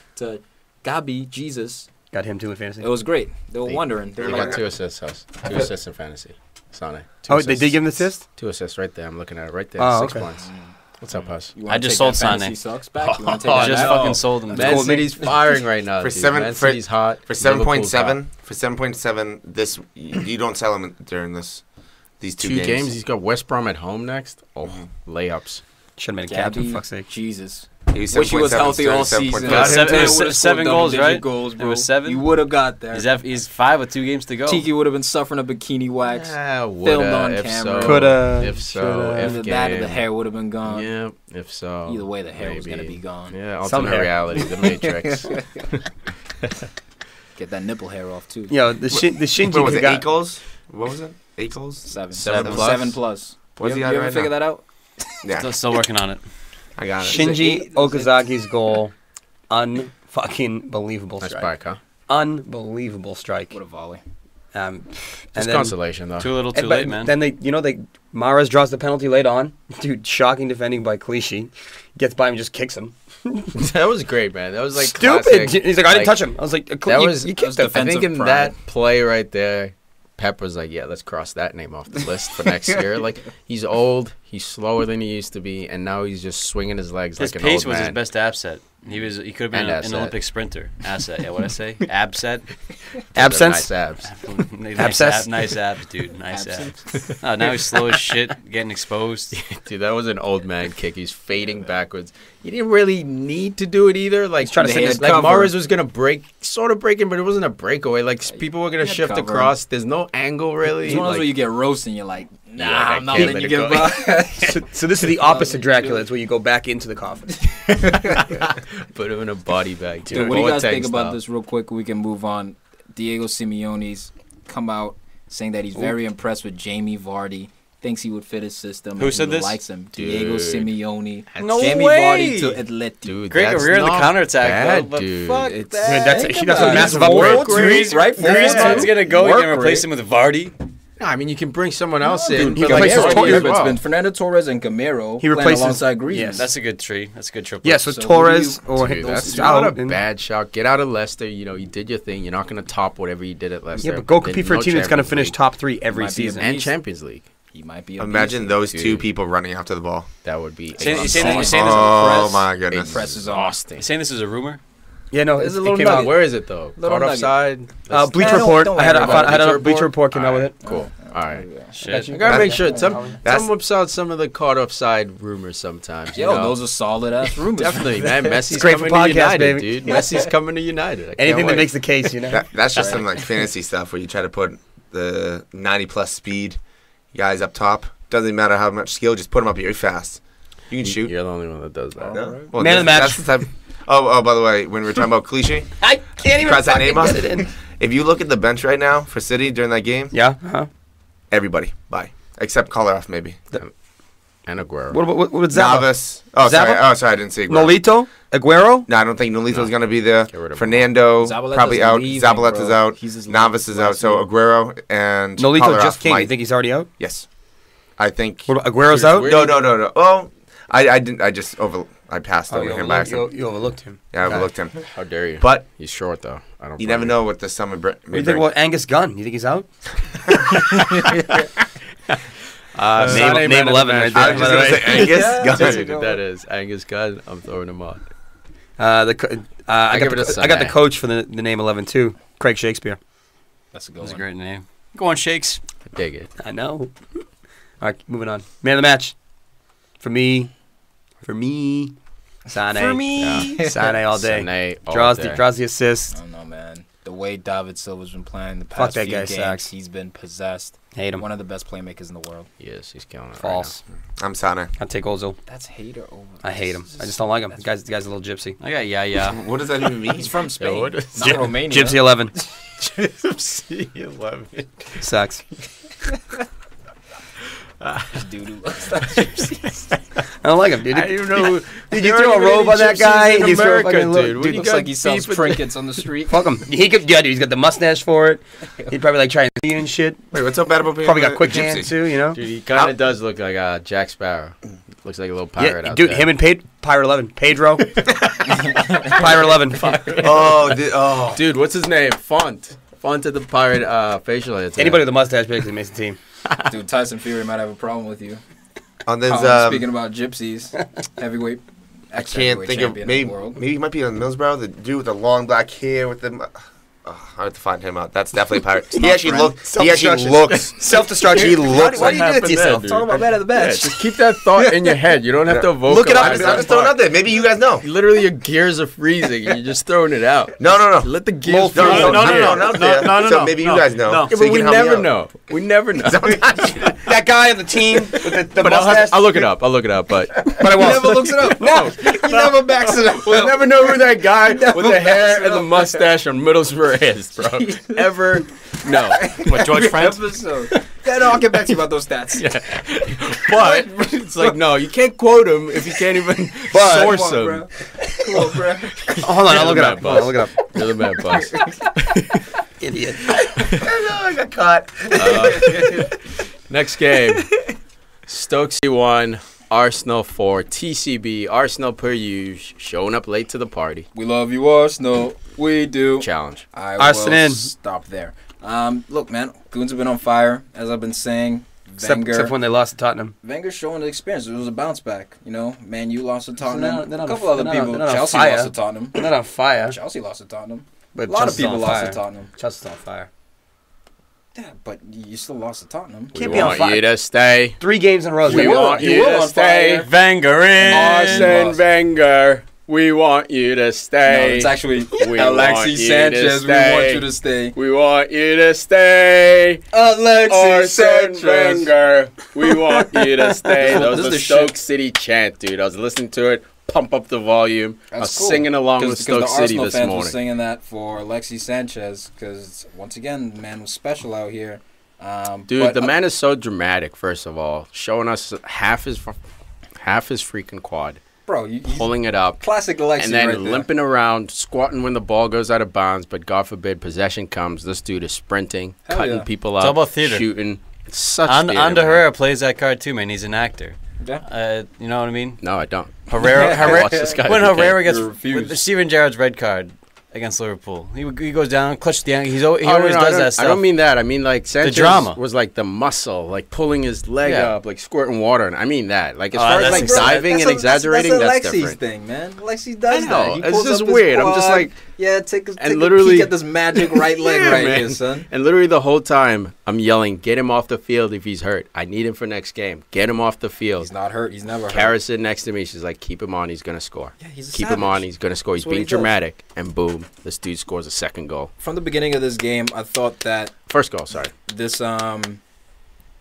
Gabi, Jesus. Got him too in fantasy. It was great. They were wondering. They He were got like, 2 assists, Huss. 2 assists in fantasy. Sane. 2 Oh, assists. they did give him the assist? 2 assists right there. I'm looking at it right there. Oh, 6 okay. points. What's up, Huss? you wanna I just take sold that fantasy Sane. Sucks back? You want to take Oh, that Just back? no. fucking sold him. That's Man cool. City's firing right now. For dude. seven- Man for- City's hot. For Liverpool's 7.7, for 7.7, this you don't sell him during these two 2 games. He's got West Brom at home next. Oh, layups. Should have made a captain, Gabi, for fuck's sake. Jesus. He was Wish he was 7.7, healthy all 7.5. season. Got him. Taylor It was would've 7 scored goals, double-digit right? Goals, It bro. was 7? He would have got there. He's 5 with 2 games to go. Tiki would have been suffering a bikini wax. Woulda, on if camera. So, Coulda, if so, shoulda. if Either that or the game. hair would have been gone. Yeah, if so. Either way, the hair was maybe. going to be gone. Yeah, Some alternate hair. reality, the Matrix. Get that nipple hair off, too. Yo, the Shinji What was who it? got 8 goals? What was it? 8 goals? 7. 7 plus? 7 plus. What's you he ever, at you ever right figure now? that out? Yeah, Still working on it. I got it. Shinji Okazaki's goal, unfucking believable Nice strike. spike, huh? Unbelievable strike. What a volley. And Just then, consolation, though. Too little, too but late, man. Then Mahrez draws the penalty late on. Dude, shocking defending by Clichy. Gets by him and just kicks him. That was great, man. That was like Stupid. classic. He's like, I didn't touch him. I was like, That was. you kicked him. I think defensive in pride. that play right there, Pep was like, "Yeah, let's cross that name off the list for next year." Like he's old, he's slower than he used to be, and now he's just swinging his legs His like an pace old was man. his best asset. He could have been And an asset. Olympic sprinter. Asset, yeah. What I say? Abset. Absence? Nice abs. Nice Abscess? Nice abs, dude. Nice abs. Now he's slow as shit, getting exposed. Dude, that was an old man kick. He's fading backwards. He didn't really need to do it either. Like trying to They send had his like cover. Mahrez was gonna break, sort of breaking, but it wasn't a breakaway. Like people were gonna He had shift cover. across. There's no angle really. It's one of those Like, where you get roasted and you're like, nah, Yeah, I I'm not can't letting let you it get go. by. So this is the opposite Dracula. It's where you go back into the coffin. put him in a body bag, dude. Dude, what do you guys Boateng think about style. this real quick? We can move on. Diego Simeone's come out saying that he's very impressed with Jamie Vardy. Thinks he would fit his system. Who and said he this? Likes him. Dude. Diego Simeone. No Jamie way! Vardy to Atleti. Dude, Great that's career in the not counterattack, bad, though. But dude. fuck It's- that. Dude, Think that's a about it. massive Fourth upgrade. grade, right? Griezmann's gonna go. You're gonna replace him with Vardy. No, I mean you can bring someone else Dude, in. he but can like replace Vardy Torres as as It's well. been Fernando Torres and Gamero He playing replaces- alongside Griezmann. yes. That's a good tree. That's a good triple. Yeah, so So Torres or Dude, that's those not out a and- bad shot. Get out of Leicester. You know, you did your thing. You're not going to top whatever you did at Leicester. Yeah, but go Then compete for a no team that's going to Champions finish League. top 3 every Might be season. and beast. Champions League. He might be a Imagine beast. those two Dude. people running after the ball. That would be Saying this Oh is Oh a my goodness. Press is on. exhausting. Saying this is a rumor. Yeah, no, There's a it little came nugget. out. Where is it though? Little Caught nugget. offside. Bleacher Don't Report. worry I had about a it. Bleacher Report came out with it. Cool. All right. Shit. I gotta make sure. That's- Some whips out some of the caught offside rumors sometimes. You Yo, know? those are solid ass rumors. Definitely, man. Messi's It's great for coming to podcast, United, baby. dude. Messi's coming to United. I can't Anything that wait. makes the case, you know. That's just some like fantasy stuff where you try to put the 90+ speed guys up top. Doesn't matter how much skill, just put them up very fast. You can shoot. You're the only one that does that. No? Well, Man of the that's the type. Oh, by the way, when we were talking about Clichy, I can't even cross that fucking name off. get it in. If you look at the bench right now for City during that game, Yeah. Uh-huh. everybody bye except Kolarov maybe. And Aguero. What Zaba? Navas. Oh, Zaba? sorry, I didn't see Aguero. Nolito? Aguero? No, I don't think Nolito's going to be there. Get rid of him. Fernando Zabaleta's probably out. leaving, Zabaleta's bro. out. He's his Navas is out. last So year. Aguero and Nolito Kolarov just came. might- You think he's already out? Yes, I think. What about Aguero's out? Where- No. Oh, I didn't. I passed over him by accident. You overlooked him. Yeah, I Okay. overlooked him. How dare you? But He's short though. I don't. you blame never know what the summer may What do you think bring. about Angus Gunn? You think he's out? Sané Name man of the 11 match. right I there. was by just the going to way. say Angus Dude, Gunn. that is Angus Gunn. I'm throwing him on. I give it a got the Sané. coach for the name 11 too. Craig Shakespeare. That's a good That's a one. great name. Go on, Shakes. I dig it. I know. All right, moving on. Man of the match. For me. Sane. Yeah. Sane all day. Sané all Draws day. the assist. I don't know, man. The way David Silva's been playing the Fuck past that few guy, games, sucks. he's been possessed. Hate him. One of the best playmakers in the world. Yes, he's killing it. False. I'm Sana. I take Ozil. That's hater over. I hate him. I just don't like him. The guy's a little gypsy. I got yeah. What does that even mean? He's from Spain, what is- not Romania. Gypsy 11. Gypsy 11. Sucks. Dude who looks like gypsies. I don't like him, dude. I don't even know. Did you throw a robe on that guy? In He's throw a America, fucking look- dude. What dude you Looks got like he sells beef with trinkets on the street. Fuck him. He could. Yeah, dude. He's got the mustache for it. He'd probably like try and see and shit. Wait, what's so bad about being Probably a got quick gypsy? hands too. You know. Dude, he kind of does look like Jack Sparrow. Looks like a little pirate Yeah, out dude. there. Him and Pirate 11. Pedro. Pirate 11. Oh, Dude, what's his name? Font at the pirate facial hair. Anybody with a mustache basically makes the team. Dude, Tyson Fury might have a problem with you. and there's Speaking about gypsies, heavyweight. I can't think of maybe he might be on Millsborough, the dude with the long black hair with the I have to find him out. That's definitely Pirate. He actually looks. Self-destruction. He looks. Why do you do that to yourself? Talk about better the best. Just keep that thought in your head. You don't have to vocalize. Look it up. I'm just throwing it out there. Maybe you guys know. Literally, your gears are freezing. You're just throwing it out. No. Let the gears. No. So maybe you guys know. Yeah, So but you we can help me never out. know. We never know. That guy on the team with the But mustache. I'll look it up. But I won't. He never looks it up. No, he never backs it up. we'll never know who that guy with the hair and the mustache on Middlesbrough is, bro. Ever? No. What, George Franz? I'll get back to you about those stats. But it's like, no, you can't quote him if you can't even source him. Come on, bro. Hold on, I'll look it up. You're the man, boss. Idiot. I got caught. Next game. Stoke 1, Arsenal 4, TCB, Arsenal per usual, showing up late to the party. We love you, Arsenal. We do. Challenge. I Arsenal. will stop there. Look, man, Goons have been on fire, as I've been saying. Except when they lost to Tottenham. Wenger's showing the experience. It was a bounce back. You know, Man U lost to Tottenham. they're A not couple on- other they're not on- people. they're not on Chelsea fire. lost to Tottenham. They're not on fire. Chelsea lost to Tottenham. But A lot of Chelsea's people on lost fire. to Tottenham. Chelsea's on fire. Yeah, but you still lost to Tottenham. We Can't be on want fire. you to stay. 3 games in a row. We They want won. you to on stay. fire. Wenger in. Arsene Lost. Wenger, we want you to No, stay. it's actually We want Alexis you Sanchez. to We want stay. you to stay. We want you to stay. Alexis Arsene Sanchez. Wenger, we want you to stay. That was This is the the Stoke shit. City chant, dude. I was listening to it. Pump up the volume. I was That's cool. singing along with Stoke the City Arsenal this fans were morning. singing that for Alexis Sanchez because once again, the man was special out here. Dude, but the man is so dramatic. First of all, showing us half his freaking quad, bro, you pulling it up, classic Alexis, and then right there. limping around, squatting when the ball goes out of bounds. But God forbid possession comes. This dude is sprinting, Hell cutting yeah. people It's up, all about theater. shooting. It's such theater, Ander man. Herrera plays that card too, man. He's an actor. Yeah. You know what I mean? No, I don't. Herrera, Watch this guy when if you can. Herrera gets You refuse. with Steven Gerrard's red card against Liverpool, he goes down, clutch the ankle. He Oh, always no, does I don't- that stuff. I don't mean that. I mean like Sanchez drama. was like the muscle, like pulling his leg Yeah. up, like squirting water. And I mean that. Like as Oh, far as that's like exciting. diving and exaggerating, that's Alexis different. thing, man. Alexis does I know. that. He It's pulls just up his weird. I'm just quad. like- yeah, take a literally- peek at this magic right leg Yeah, right man. here, son. And literally the whole time I'm yelling, "Get him off the field if he's hurt. I need him for next game. Get him off the field." He's not hurt. He's never hurt. Kara's sitting next to me. She's like, "Keep him on. He's gonna score. Yeah, he's a Keep him savage. on. He's gonna score." He's That's what being he does. dramatic, and boom, this dude scores a second goal. From the beginning of this game, I thought that First goal, sorry. this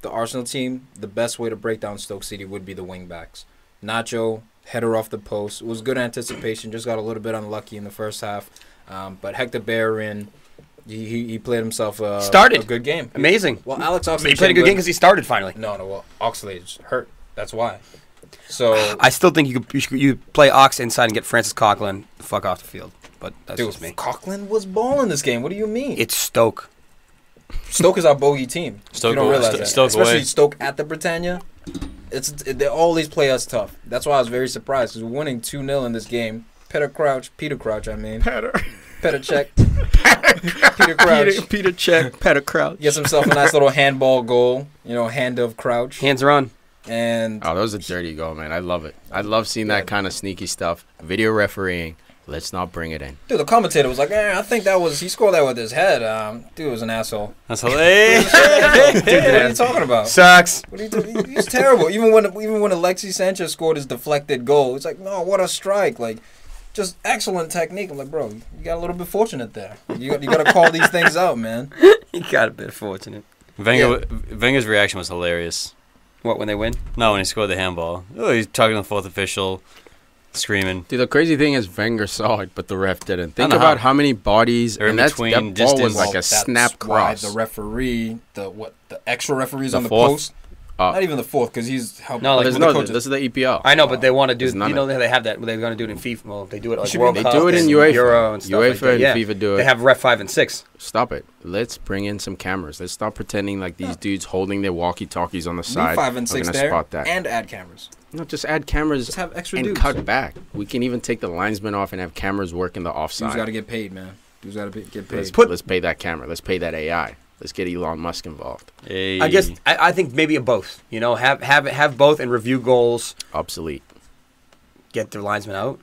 the Arsenal team, the best way to break down Stoke City would be the wing backs. Nacho, header off the post. It was good anticipation. Just got a little bit unlucky in the first half. But Hector Bellerin, he played himself Started. a good game. Amazing. Well, Alex Oxlade He played a good game because he started finally. No, well, Oxlade's hurt. That's why. So, I still think you play Ox inside and get Francis Coughlin the fuck off the field. But that's dude, just me. Coughlin was balling this game. What do you mean? It's Stoke. Stoke is our bogey team. Stoke you don't away. realize that. Stoke Especially away. Stoke at the Britannia. They always play us tough. That's why I was very surprised because we're winning 2-0 in this game. Peter Crouch, I mean. Petr Cech. Peter Crouch Peter Cech, Peter Crouch. gets himself a nice little handball goal. You know, hand of Crouch. Hands are on. And Oh, that was a dirty goal, man. I love it. I love seeing that kind of sneaky stuff. Video refereeing. Let's not bring it in. dude, the commentator was like, I think he scored that with his head. Dude was an asshole. That's hilarious. Dude, what are you talking about? Sucks. What are you doing? He's terrible. Even when Alexis Sanchez scored his deflected goal, it's like, no, what a strike! Like, just excellent technique. I'm like, bro, you got a little bit fortunate there. You got to call these things out, man. He got a bit fortunate. Wenger's reaction was hilarious. What, when they win? No, when he scored the handball. Oh, he's talking to the fourth official, screaming. Dude, the crazy thing is Wenger saw it, but the ref didn't. Think know about how. how many bodies, They're in and that between ball was distance. like a That's snap cross. why the referee, the extra referees The on the fourth? post. Oh. Not even the fourth, because he's helping. No, like, There's with the no, coaches. this is the EPL. I know, but they want to do. There's none You know, of they have that. They're going to do it in FIFA. Well, they do it like should be- World They Cup do it in and UEFA. Euro and stuff like UEFA that. and Yeah. FIFA do They it. have ref 5 and 6. Stop it. Let's bring in some cameras. Let's stop pretending like these dudes holding their walkie-talkies on the Leave side 5 and are 6 gonna there, spot that. and add cameras. No, just add cameras Just have extra and dudes. cut back. We can even take the linesman off and have cameras working the Dudes offside. got to get paid, man. Dudes got to get paid. Let's pay that camera. Let's pay that AI. Let's get Elon Musk involved. Hey. I guess I think maybe a both. You know, have both and review goals. Obsolete. Get their linesmen out.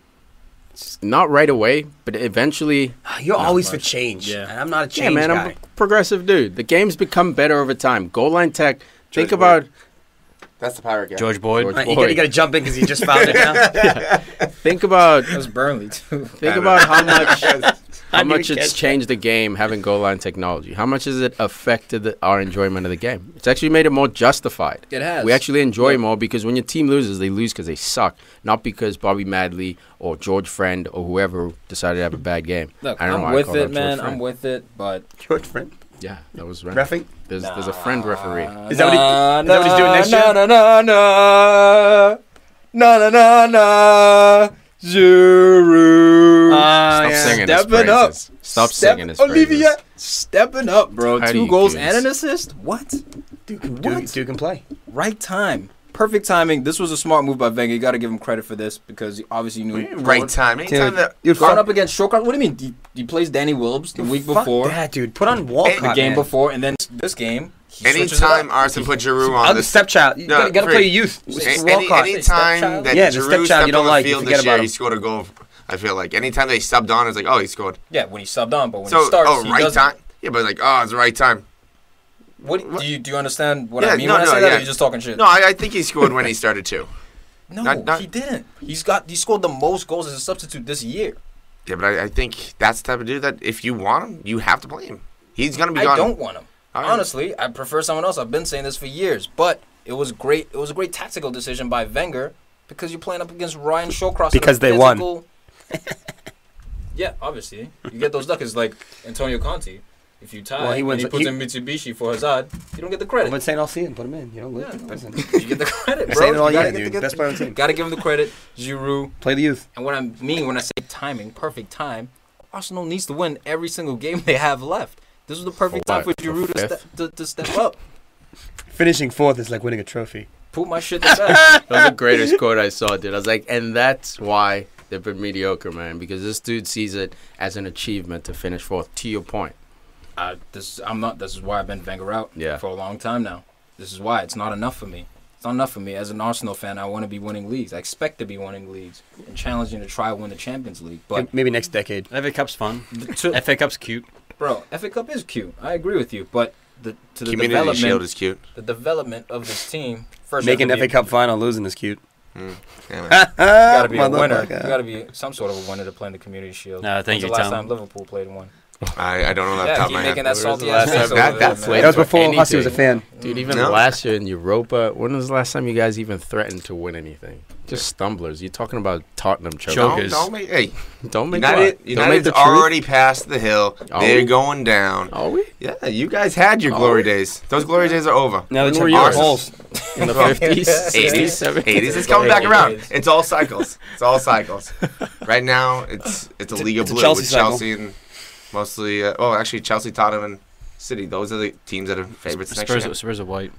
not right away, but eventually. You're always for change. Yeah. And I'm not a Yeah, change man, guy. I'm a progressive dude. The game's become better over time. Goal line tech. Think George about. That's the pirate guy. George Boyd. George You Boyd. got to jump in because he just found it now. Think about. That was Burnley too. Think about how much. How didn't much even it's catch changed the game having goal line technology. How much has it affected our enjoyment of the game? It's actually made it more justified. It has. We actually enjoy more because when your team loses, they lose because they suck, not because Bobby Madley or George Friend or whoever decided to have a bad game. Look, I don't know I'm why I with called it, out George man. Friend. I'm with it, but George Friend. Yeah, that was right. Reffing? There's a friend referee. Is that what he's doing next year? No, Giroud. Stop singing his Stepping up. praises. Stop singing his Olivia, praises. stepping up, bro. How do 2 you goals do and this? an assist. What? Duke can play. Right time. Perfect timing. This was a smart move by Wenger. You got to give him credit for this because he obviously knew. Right time. Anytime that Going up against Shawcross. What do you mean? He plays Danny Wilbs the week before, that, dude. Put on Walcott, the game man. before, and then this game. he switches it anytime up. Arsenal put Giroud on I'm the this, stepchild. You No, gotta play Farid. your youth. anytime Stepchild? that Yeah, the Giroud stepchild stepped you don't on the like, you field forget this year, about he him. scored a goal. I feel like anytime they subbed on, it's like, oh, he scored. Yeah, when he subbed on, but when So, he starts, he right doesn't. time. Yeah, but like, oh, it's the right time. What do you understand what Yeah, I mean no, when I no, say that? Or yeah. you just talking shit? No, I think he scored when he started too. No, not- he didn't. He scored the most goals as a substitute this year. Yeah, but I think that's the type of dude that if you want him, you have to play him. He's gonna be I gone. don't want him. All right. Honestly, I prefer someone else. I've been saying this for years, but it was great. It was a great tactical decision by Wenger because you're playing up against Ryan Shawcross. Because they won. Yeah, obviously. You get those duckers like Antonio Conte. If you tie, Well, he and wins- he puts he- in Mitsubishi for Hazard, you don't get the credit. I'm saying I'll see him. Put him in. You know, listen. You get the credit, I'm bro. saying it all You gotta year, get dude. Best player on the team. Gotta give him the credit. Giroud. Play the youth. And what I mean when I say timing, perfect time, Arsenal needs to win every single game they have left. This was the perfect For time for what? Giroud For to step up. Finishing fourth is like winning a trophy. Put my shit to bed. That was the greatest quote I saw, dude. I was like, and that's why they've been mediocre, man, because this dude sees it as an achievement to finish fourth. To your point. This is why I've been Wenger out Yeah. for a long time now. This is why it's not enough for me. It's not enough for me. As an Arsenal fan, I want to be winning leagues. I expect to be winning leagues and challenging to try to win the Champions League. But Maybe next decade. FA Cup's fun. to, FA Cup's cute. bro, FA Cup is cute. I agree with you. But the Community development, Shield is cute. the development of this team. First, Making you have FA to Cup final, losing is cute. Yeah, man. you gotta be a winner. You Motherfucker. gotta be some sort of a winner to play in the Community Shield. Thank When's you, the last Tom. time Liverpool played and won? I don't know that Yeah, top of keep my making head. that salty ass face over That- there, that's man. late. That was For before Hussey was a anything. fan. Dude, even No. last year in Europa, when was the last time you guys even threatened to win anything? Just stumblers. You're talking about Tottenham choking. Chokers. Don't make. Hey, Don't make United. what? Don't make United's the truth. already past the hill. Are They're we? going down. Are we? Yeah, you guys had your Are glory we? days. Those glory days are over. Now When they were check yours? holes. In the Well, 50s, 60s, 70s? 80s. It's coming back around. 80s. It's all cycles. It's all cycles. Right now, it's a league of it's a blue Chelsea with cycle. Chelsea and mostly. Actually, Chelsea, Tottenham, and City. Those are the teams that are favorites next year. Spurs are white.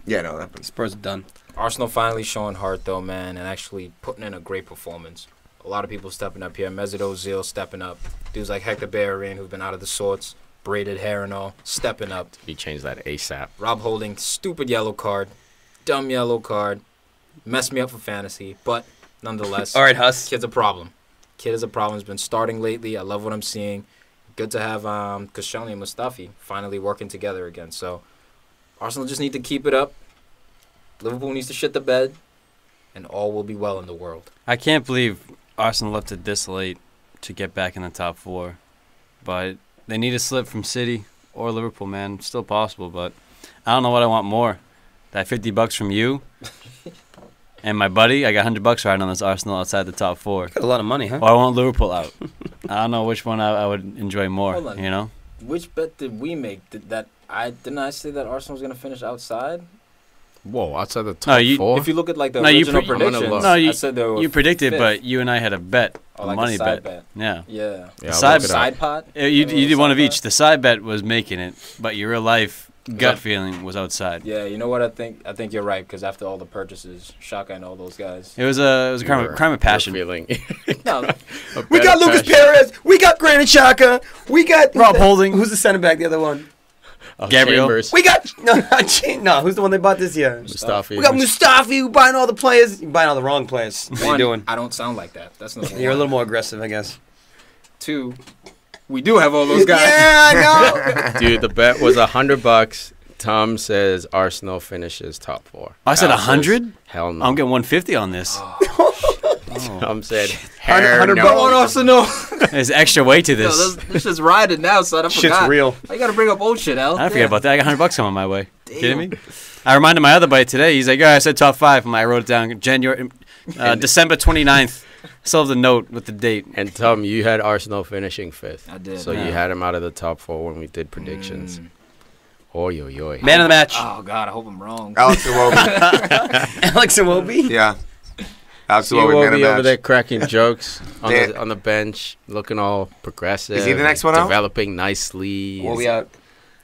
Yeah, no, that. Spurs are done. Arsenal finally showing heart though, man, and actually putting in a great performance. A lot of people stepping up here. Mesut Ozil stepping up. Dudes like Hector Bellerin who've been out of the sorts, braided hair and all, stepping up. You change that ASAP. Rob Holding, stupid yellow card, dumb yellow card, messed me up for fantasy, but nonetheless, All right, Huss. kid's a problem. Kid is a problem. He's been starting lately. I love what I'm seeing. Good to have Koscielny and Mustafi finally working together again. So Arsenal just need to keep it up. Liverpool needs to shit the bed, and all will be well in the world. I can't believe Arsenal left it this late to get back in the top 4. But they need a slip from City or Liverpool, man. Still possible, but I don't know what I want more. That $50 from you and my buddy. I got $100 riding on this Arsenal outside the top 4. Got a lot of money, huh? Or I want Liverpool out. I don't know which one I would enjoy more, Hold on. you know? Which bet did we make? Didn't I say that Arsenal was going to finish outside? Whoa, outside the top No, you- 4? If you look at like the No, you original pre- I'm gonna predictions, look. No, you- I said they were You predicted, fifth. but you and I had a bet, Or a like money a side bet. bet. Yeah. Yeah. Yeah, Side- I'll look it up. Side pot? You Maybe a did one side of each. bet? The side bet was making it, but your real life gut Yeah. feeling was outside. Yeah, you know what I think? I think you're right because after all the purchases, Shaka and all those guys. It was a crime of passion. Feeling. No, We got Lucas Perez. We got Granit Xhaka. We got Rob Holding. Who's the center back? The other one. Gabriel. Chambers. We got no. Who's the one they bought this year? Mustafi. We got Mustafi. Who buying all the players? You buying all the wrong players. What are you One, doing? I don't sound like that. That's not. You're a little more aggressive, I guess. 2, we do have all those guys. Yeah, I know. Dude, the bet was $100. Tom says Arsenal finishes top 4. I said Al says, 100? Hell no. I'm getting 150 on this. Tom said, 100 no. bucks. Arsenal. There's extra weight to Yo, this. this shit's riding now, son. I Shit's forgot. real. I gotta bring up old shit, Al. I forget about that. I got $100 coming my way. Kidding me? I reminded my other buddy today. He's like, I said top 5. I wrote it down. December 29th. Still have the note with the date. And Tom, you had Arsenal finishing 5th. I did. So you had him out of the top 4 when we did predictions. Oy, oy, oy. Man of the match. Oh God, I hope I'm wrong. Alex Iwobi. Alex Iwobi. Yeah. Alex See Iwobi, man of Iwobi the over there match. cracking jokes Yeah. on the bench, looking all progressive. Is he the next one out? Developing nicely. Iwobi out.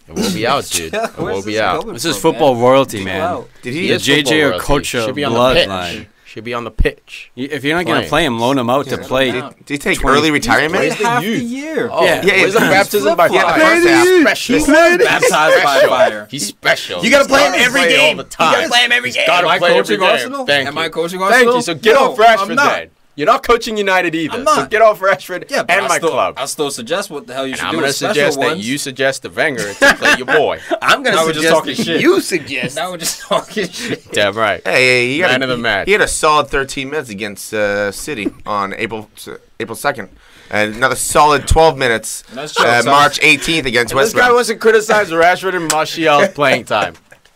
Iwobi out, dude. Iwobi out. This is football royalty, man. Did He he? is JJ football or royalty. Kocha Should be on the pitch. bloodline. Should be on the pitch. If you're not going Playing. to play him, loan him out to play. down. Did he take 20 early retirement? Played the half the youth. year. Oh, Yeah. where's the he's baptism by flip-flop. fire? Yeah, the Special. Baptized by fire. He's special. You gotta play him He's every gotta play game. all the time. You gotta play him every game. Gotta Am I play every coaching game. Arsenal? Thank Am you. I coaching Arsenal? Thank you. So get No, off Rashford I'm not. then. You're not coaching United either. I'm not. So get off Rashford Yeah, but and I my still, club. I still suggest what the hell you And should I'm do going to with special suggest that ones. you suggest the Wenger to play your boy. I'm gonna Now we're just suggest talking that shit. you suggest. Now we're just talking shit. Damn right. Hey, he had Man of the match. He had a solid 13 minutes against City on April 2nd. And another solid 12 minutes That's true. March 18th against This West guy Brom. wants to criticize Rashford and Martial's playing time.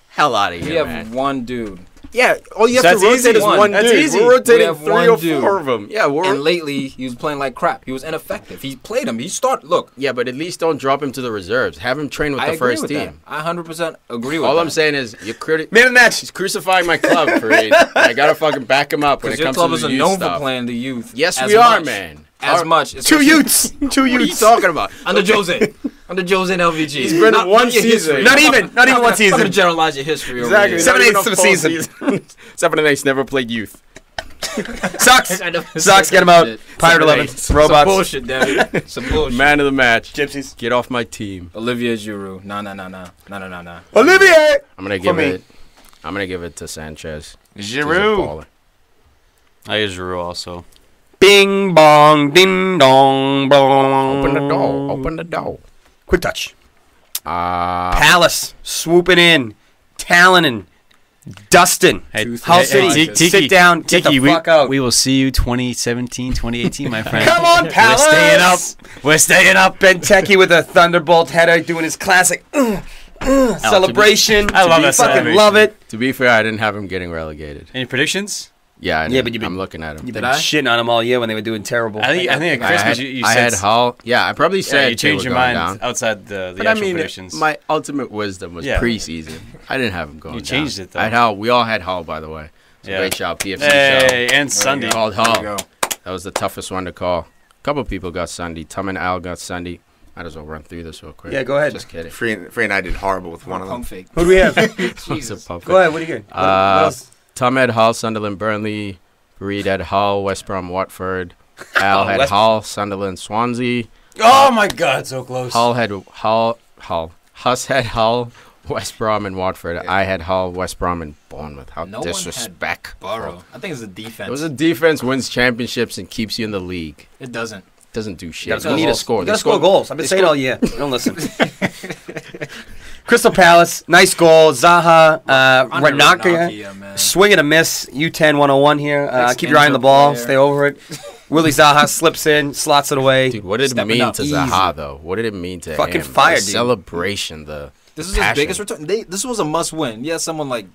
Hell out of We here, have man. one dude. Yeah, all you have That's to rotate easy. is one That's dude. easy. We're We rotating have 3 one or dude. 4 of them. Yeah, And lately, he was playing like crap. He was ineffective. He played him. He started. Look, yeah, but at least don't drop him to the reserves. Have him train with I the agree first with team. that. I 100% agree with All that. I'm saying is you're Man of the match. he's crucifying my club, Farid. I gotta fucking back him up when Because it your comes club to isn't the youth known stuff. for playing the youth. Yes, as we are, much. man. As much. Two youths. Two What are you youths. talking about? Under Jose. Under Jose and LVG. He's been in one your season. history. Not even one I'm gonna season. generalize your history over Exactly. here. Seven Not even eighths a of a full season. 7 and 8 never played youth. Sucks. I never Sucks. said Get him that out. shit. Pirate 11. Some Robots. bullshit, David. Some bullshit. Man of the match. Gypsies. Get off my team. Olivier Giroud. No. Olivier. I'm gonna give it to Sanchez. He's a Giroud. baller. I use Giroud also. Bing bong. Ding dong. Bong. Open the door. Open the door. Quick touch. Palace. Palace swooping in. Talon Dustin. Hey, Hull City. Tiki, Sit down. Get Tiki, the fuck out. we will see you 2017, 2018, my friend. Come on, Palace. We're staying up. We're staying up. Benteke with a thunderbolt header doing his classic celebration. I love that Fucking celebration. love it. To be fair, I didn't have him getting relegated. Any predictions? Yeah, I Yeah, did. but you've been- I'm looking at him. You've Did been I? shitting on them all year when they were doing terrible. I think at I Christmas had, you I had said Hull. Yeah, I probably said you they changed were your going mind down. outside the But I actual mean, predictions. my ultimate wisdom was Yeah. preseason. I didn't have him going You down. changed it, though. I had Hull. We all had Hull, by the way. It's Yeah. a great shout, PFC Hey, show. and Sunday. Called There you Hull. go. That was the toughest one to call. A couple people got Sunday. Tom and Al got Sunday. Might as well run through this real quick. Yeah, go ahead. Just kidding. Free and I did horrible with one of them. Pump fake. Who do we have? It's a puppet. Go ahead. What are you getting? What else? Tom had Hull, Sunderland, Burnley. Reed had Hull, West Brom, Watford. Al had West- Hull, Sunderland, Swansea. Oh my God, so close. Hull had Hull. Huss had Hull, West Brom, and Watford. Yeah. I had Hull, West Brom, and Bournemouth. How No one had disrespectful. Borough. I think it's the defense. It was a defense wins championships and keeps you in the league. It doesn't. Doesn't do shit. gotta You score need a goals. score. You They gotta score goals. I've been they saying score- all year. Don't listen. Crystal Palace, nice goal. Zaha, Under Ranaka, Ranaka, man. swing and a miss. U10 101 here. Keep your eye on the Ex-Inter ball. player. Stay over it. Willie Zaha slips in, slots it away. Dude, what did it Stepping mean up. to Easy. Zaha, though? What did it mean to Fucking him? fire, The dude. celebration, the This is his passion. biggest return. This was a must win. Yeah, someone like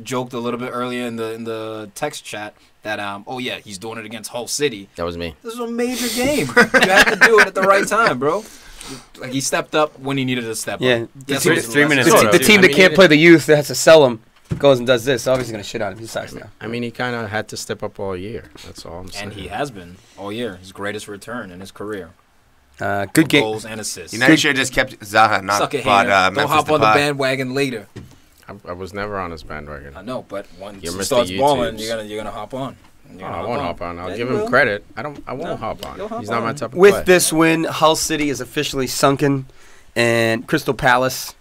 joked a little bit earlier in the text chat that oh yeah, he's doing it against Hull City. That was me. This is a major game. You have to do it at the right time, bro. Like he stepped up when he needed to step Yeah. up. Yes, The it was three the minutes lesson. The, Sort the of. team I that mean, can't he- play the youth that has to sell him goes and does this. Obviously going to shit on him. He sucks now. I mean, he kind of had to step up all year. That's all I'm saying. And he has been all year. His greatest return in his career. Good game. Goals and assists. United should have just kept Zaha, not Suck it, bought hater. Don't Memphis hop on the Depay. bandwagon later. I was never on his bandwagon. I know, but once You're he Mr. starts balling, YouTubes. you're gonna hop on. Oh, I won't hop on. I'll Yeah, give you him will. credit. I won't No, hop on. you'll hop He's not my on. type of With play. this win, Hull City is officially sunken, and Crystal Palace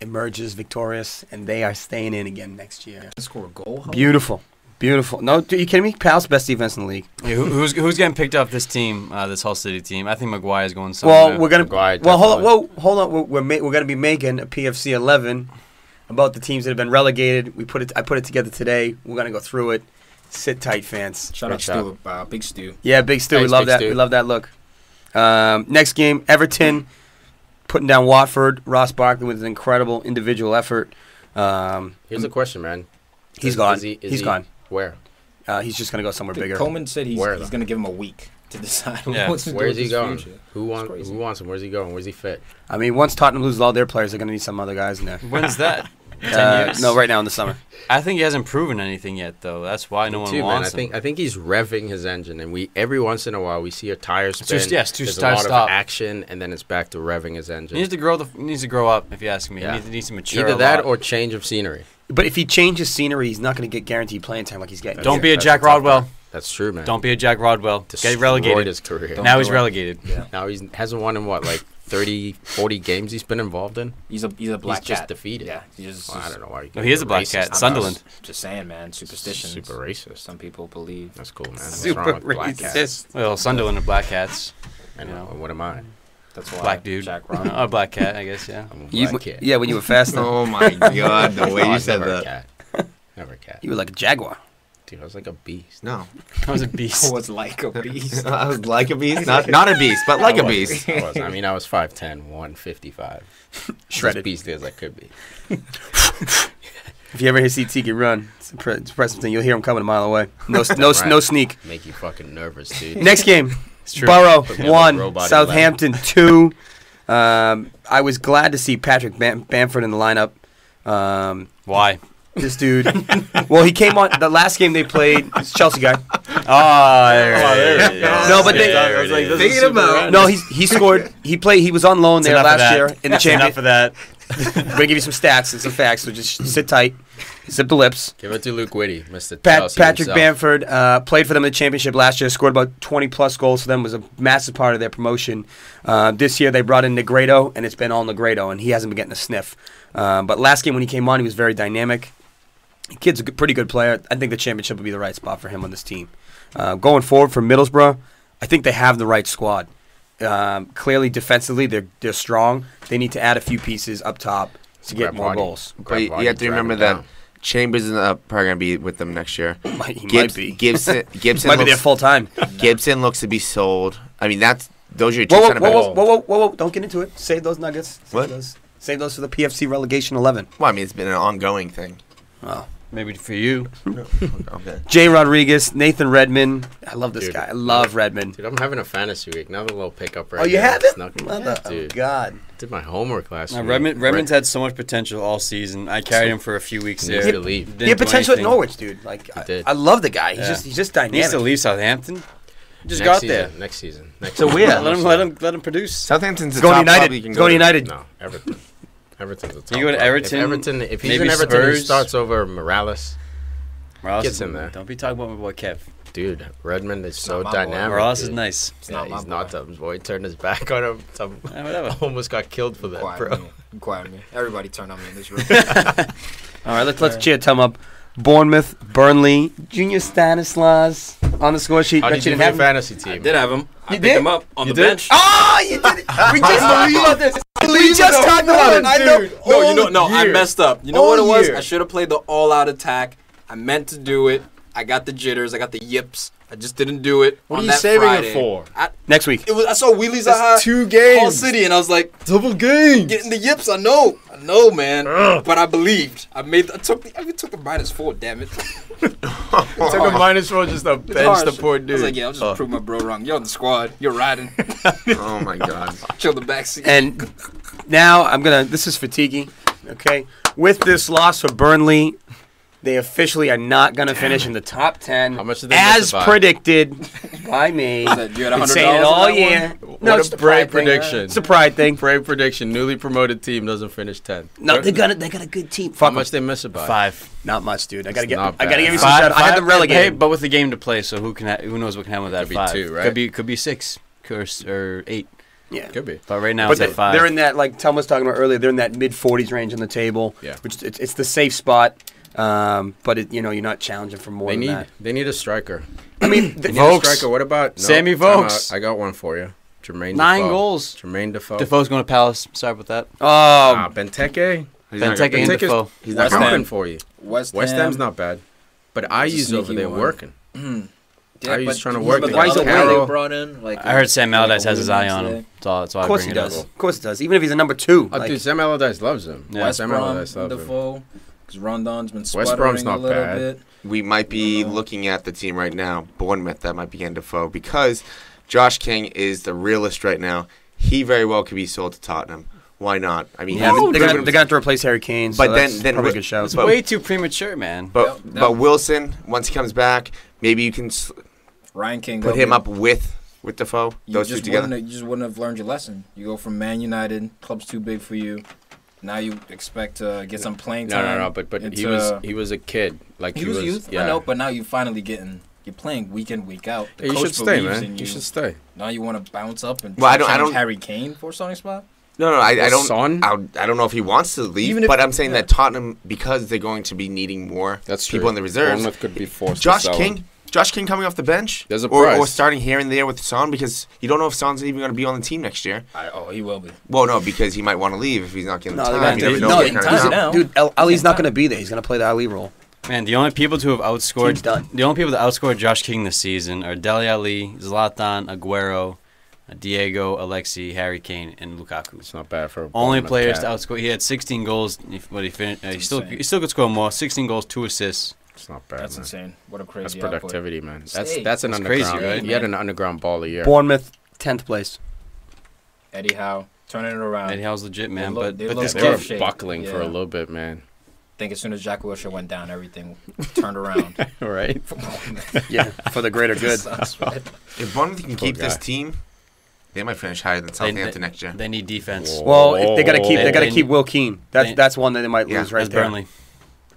emerges victorious, and they are staying in again next year. Score a goal. Beautiful. Beautiful. No, are you kidding me? Pal's best defense in the league. Yeah, who's getting picked up this team, this Hull City team? I think Maguire's going somewhere. Well, we're gonna. Maguire, Well, hold on. definitely. Whoa, hold on. We're gonna be making a PFC 11 about the teams that have been relegated. I put it together today. We're gonna go through it. Sit tight, fans. Shout out Good job. Stu, Big Stu. Yeah, Big Stu. We Thanks, love Big that. Stu. We love that look. Next game, Everton putting down Watford. Ross Barkley with an incredible individual effort. Here's a question, man. He's gone. Is He's gone. Where? He's just gonna go somewhere bigger. Coleman said he's Where, going though? to give him a week to decide Yeah. what to do Where with is he his going? future. Who crazy. wants him? Where's he going? Where's he fit? I mean, once Tottenham loses all their players, they're gonna need some other guys in there. When's that? 10 years? No, right now in the summer. I think he hasn't proven anything yet, though. That's why no one Too, man. wants him. I think he's revving his engine, and we every once in a while we see a tire spin. It's just There's a start, lot stop. of action, and then it's back to revving his engine. He needs to grow. He needs to grow up. If you ask me, Yeah. he needs to mature. Either a that lot. or change of scenery. But if he changes scenery, he's not going to get guaranteed playing time like he's getting. Don't here. be a That's Jack the tough Rodwell. part. That's true, man. Don't be a Jack Rodwell. Get Destroyed relegated. his career. Don't Now do he's it. relegated. Yeah. Now he hasn't won in what, like 30, 40 games he's been involved in. He's a black just cat. defeated. Yeah. He's just, Well, I don't know why. No, he is a black cat. Sunderland. Just saying, man. Superstitions. Super racist. Some people believe. That's cool, man. What's Super wrong with black racist. cats? Well, Sunderland are black cats. I know. What am I? That's why. Black dude. Jack A Robb. black cat, I guess. Yeah. I'm a You, black cat. yeah, when you were fasting, Oh my god, the way I you was said never a that. cat. Never a cat. you were like a jaguar. Dude, I was like a beast. No, I was a beast. was like a beast. I was like a beast, not a beast, but like a beast. I was. I mean, I was 5'10", 155. Shredded. As beastly as I could be. If you ever see Tiki run, it's an impressive thing. You'll hear him coming a mile away. No, Right. no sneak. Make you fucking nervous, dude. Next game, true. Borough Put me on the 1, robot Southampton 2. I was glad to see Patrick Bamford in the lineup. Why? This dude. Well, he came on the last game they played. It's a Chelsea guy. There it is. No, but they- There it is. Thinking about No, he scored. He played. He was on loan there Enough of last that. year in the That's enough championship. of that. We're gonna give you some stats and some facts. So just sit tight, zip the lips. Give it to Luke Whitty, Mr. Patrick Chelsea himself. Bamford played for them in the championship last year. Scored about 20-plus goals for them. Was a massive part of their promotion. This year they brought in Negredo, and it's been all Negredo, and he hasn't been getting a sniff. But last game when he came on, he was very dynamic. Kid's a pretty good player. I think the championship would be the right spot for him on this team. Going forward for Middlesbrough, I think they have the right squad. Clearly, defensively, they're strong. They need to add a few pieces up top to get Grab more Vardy. goals. But Grab you Vardy, have to drag remember him that down. Chambers is probably gonna be with them next year. He might be. Gibson Might be there looks, full time. Gibson looks to be sold. I mean, those are your two Whoa, whoa, center whoa, backs. whoa, whoa, whoa! Don't get into it. Save those nuggets. What? Save those for the PFC relegation 11. Well, I mean, it's been an ongoing thing. Oh. Maybe for you. Okay. Jay Rodriguez, Nathan Redmond. I love this Dude. guy. I love Redmond. Dude, I'm having a fantasy week. Another little pickup right Oh, you here. have it? Snuck in. Mother Dude, of God. did my homework last week. Redmond's had so much potential all season. I carried him for a few weeks He there. needs to leave. Didn't He had do potential at anything. Norwich, dude. Like did. I love the guy. He's Yeah. just He dynamic. needs to leave Southampton. Just Next got season, there. Next season. Next So season. weird. Let him produce. Southampton's He's the going top to club you United. can He's going to to. United. No, Everton. Everton's the top. You go to club. Everton, If he's maybe in Everton, he Spurs. starts over Morales. Morales Gets is- him there. Don't be talking about my boy Kev. Dude, Redmond is so not my boy. dynamic. Morales is dude. nice. Yeah, not my he's boy. not Tubs. Boy, he turned his back on him. Whatever. Almost got killed for that, Quiet bro. me. Quiet me. Everybody turn on me in this room. All right, let's cheer Tom up. Bournemouth, Burnley, Junior Stanislas on the score sheet. How Bet did you you didn't do your have him. fantasy team? Did have him. I You picked did? him up on You the did? bench. Oh, you did it. We just talked about this. We just talked about it. I know. No, I year. messed up. You know All what it was? year. I should have played the all-out attack. I meant to do it. I got the jitters. I got the yips. I just didn't do it. What on are you that saving Friday. it for? Next week. I saw Wheelies Zaha, 2 Hull City, and I was like, Double games. getting the yips. I know, man. But I believed. I took the -4. Damn it. Took a -4 just to bench Harsh. the poor dude. I was like, yeah, I'll just prove my bro wrong. You're on the squad. You're riding. Oh my god. Chill the backseat. And now this is for Tiki, okay? With this loss for Burnley, they officially are not going to finish in the top 10. How much did they miss as it by? predicted by me. that, you had Been $100 saying it on all that year. What it's a the brave pride thing. prediction. It's a pride thing. Brave prediction. Newly promoted team doesn't finish 10. No, they got a good team. How Fuck much they miss it by? 5. Not much, dude. I gotta It's not give bad. you some shout. I had them Hey, relegated. but with the game to play, so who knows what can happen with that? Could be 5. 2, right? Could be 6 or 8. Yeah. Could be. But right now But it's at 5. they're in that, like Tom was talking about earlier, they're in that mid-40s range on the table. Yeah. Which it's the safe spot. But you're not challenging for more than that. They need a striker. I mean, They need a Vokes. striker. What about Sammy time Vokes. out. I got one for you. Jermaine 9 Defoe. goals. Jermaine Defoe. Defoe's going to Palace. Sorry about that. Benteke. Benteke and Defoe. He's That's not Ham. coming for you. West West Ham. Ham's not bad. But IU's over sneaky there one. working. Yeah, Ayu's but trying to you work remember the the Why is other it player Willow? they brought in? Like, I heard Sam Allardyce has his eye Williams on him. today. That's all Of I course bring he it up. does. Of course he does. Even if he's a number 2. Oh, like, dude, Sam Allardyce loves him. Yeah. West Sam Brom, Allardyce loves him. Defoe, because Rondon's been West Brom's sputtering not a little bad. bit. We might be looking at the team right now, Bournemouth, that might be getting Defoe, because Josh King is the realist right now. He very well could be sold to Tottenham. Why not? I mean, yeah, having- they're going to have to replace Harry Kane, so But that's then probably a good shout. It's But- way too premature, man. but Yep. Wilson, once he comes back, maybe you can Ryan King put him up with Defoe. Those two together. You just wouldn't have learned your lesson. You go from Man United, club's too big for you. Now you expect to get some playing time. No. But he into- was a kid. Like He was youth. Yeah. I know, but now you finally you're playing week in, week out. The Yeah, you coach should stay, believes man. in You should stay. Now you want to bounce up and Well, I change don't- Harry Kane for a starting spot? No, I don't. Son? I don't know if he wants to leave, Even if- but I'm saying yeah. that Tottenham, because they're going to be needing more That's people true. in the reserves. Bournemouth could be forced Josh to sell him. King coming off the bench, There's a or price. starting here and there with Son, because you don't know if Son's even going to be on the team next year. He will be. Well, no, because he might want to leave if he's not getting No, the they're time. You gonna never do- know no, what getting kind of time time. now. Dude, Ali's not going to be there. He's going to play the Ali role. Man, the only people to have outscored Team's done. the only people that outscored Josh King this season are Dele Alli, Zlatan, Aguero, Diego, Alexi, Harry Kane, and Lukaku. It's not bad for a Only Bournemouth players cat. to outscore. He had 16 goals, but he finished. He still insane. could score more. 16 goals, 2 assists. It's not bad, That's man. insane. What a crazy That's output. productivity, man. That's Stay. that's an That's underground. crazy, right? He had an underground ball a year. Bournemouth, 10th place. Eddie Howe turning it around. Eddie Howe's legit, man. look- But they but look this They were rough kid, shape. buckling for a Yeah. little bit, man. I think as soon as Jack Wilshere went down, everything turned around. Right? Yeah, for the greater good. If Bournemouth can keep this guy. team, they might finish higher than Southampton next year. they need defense. Whoa. Well, if they got to keep, They- they got to they- keep Will Keane. they- That's one that they might Yeah, lose right That's there. Burnley.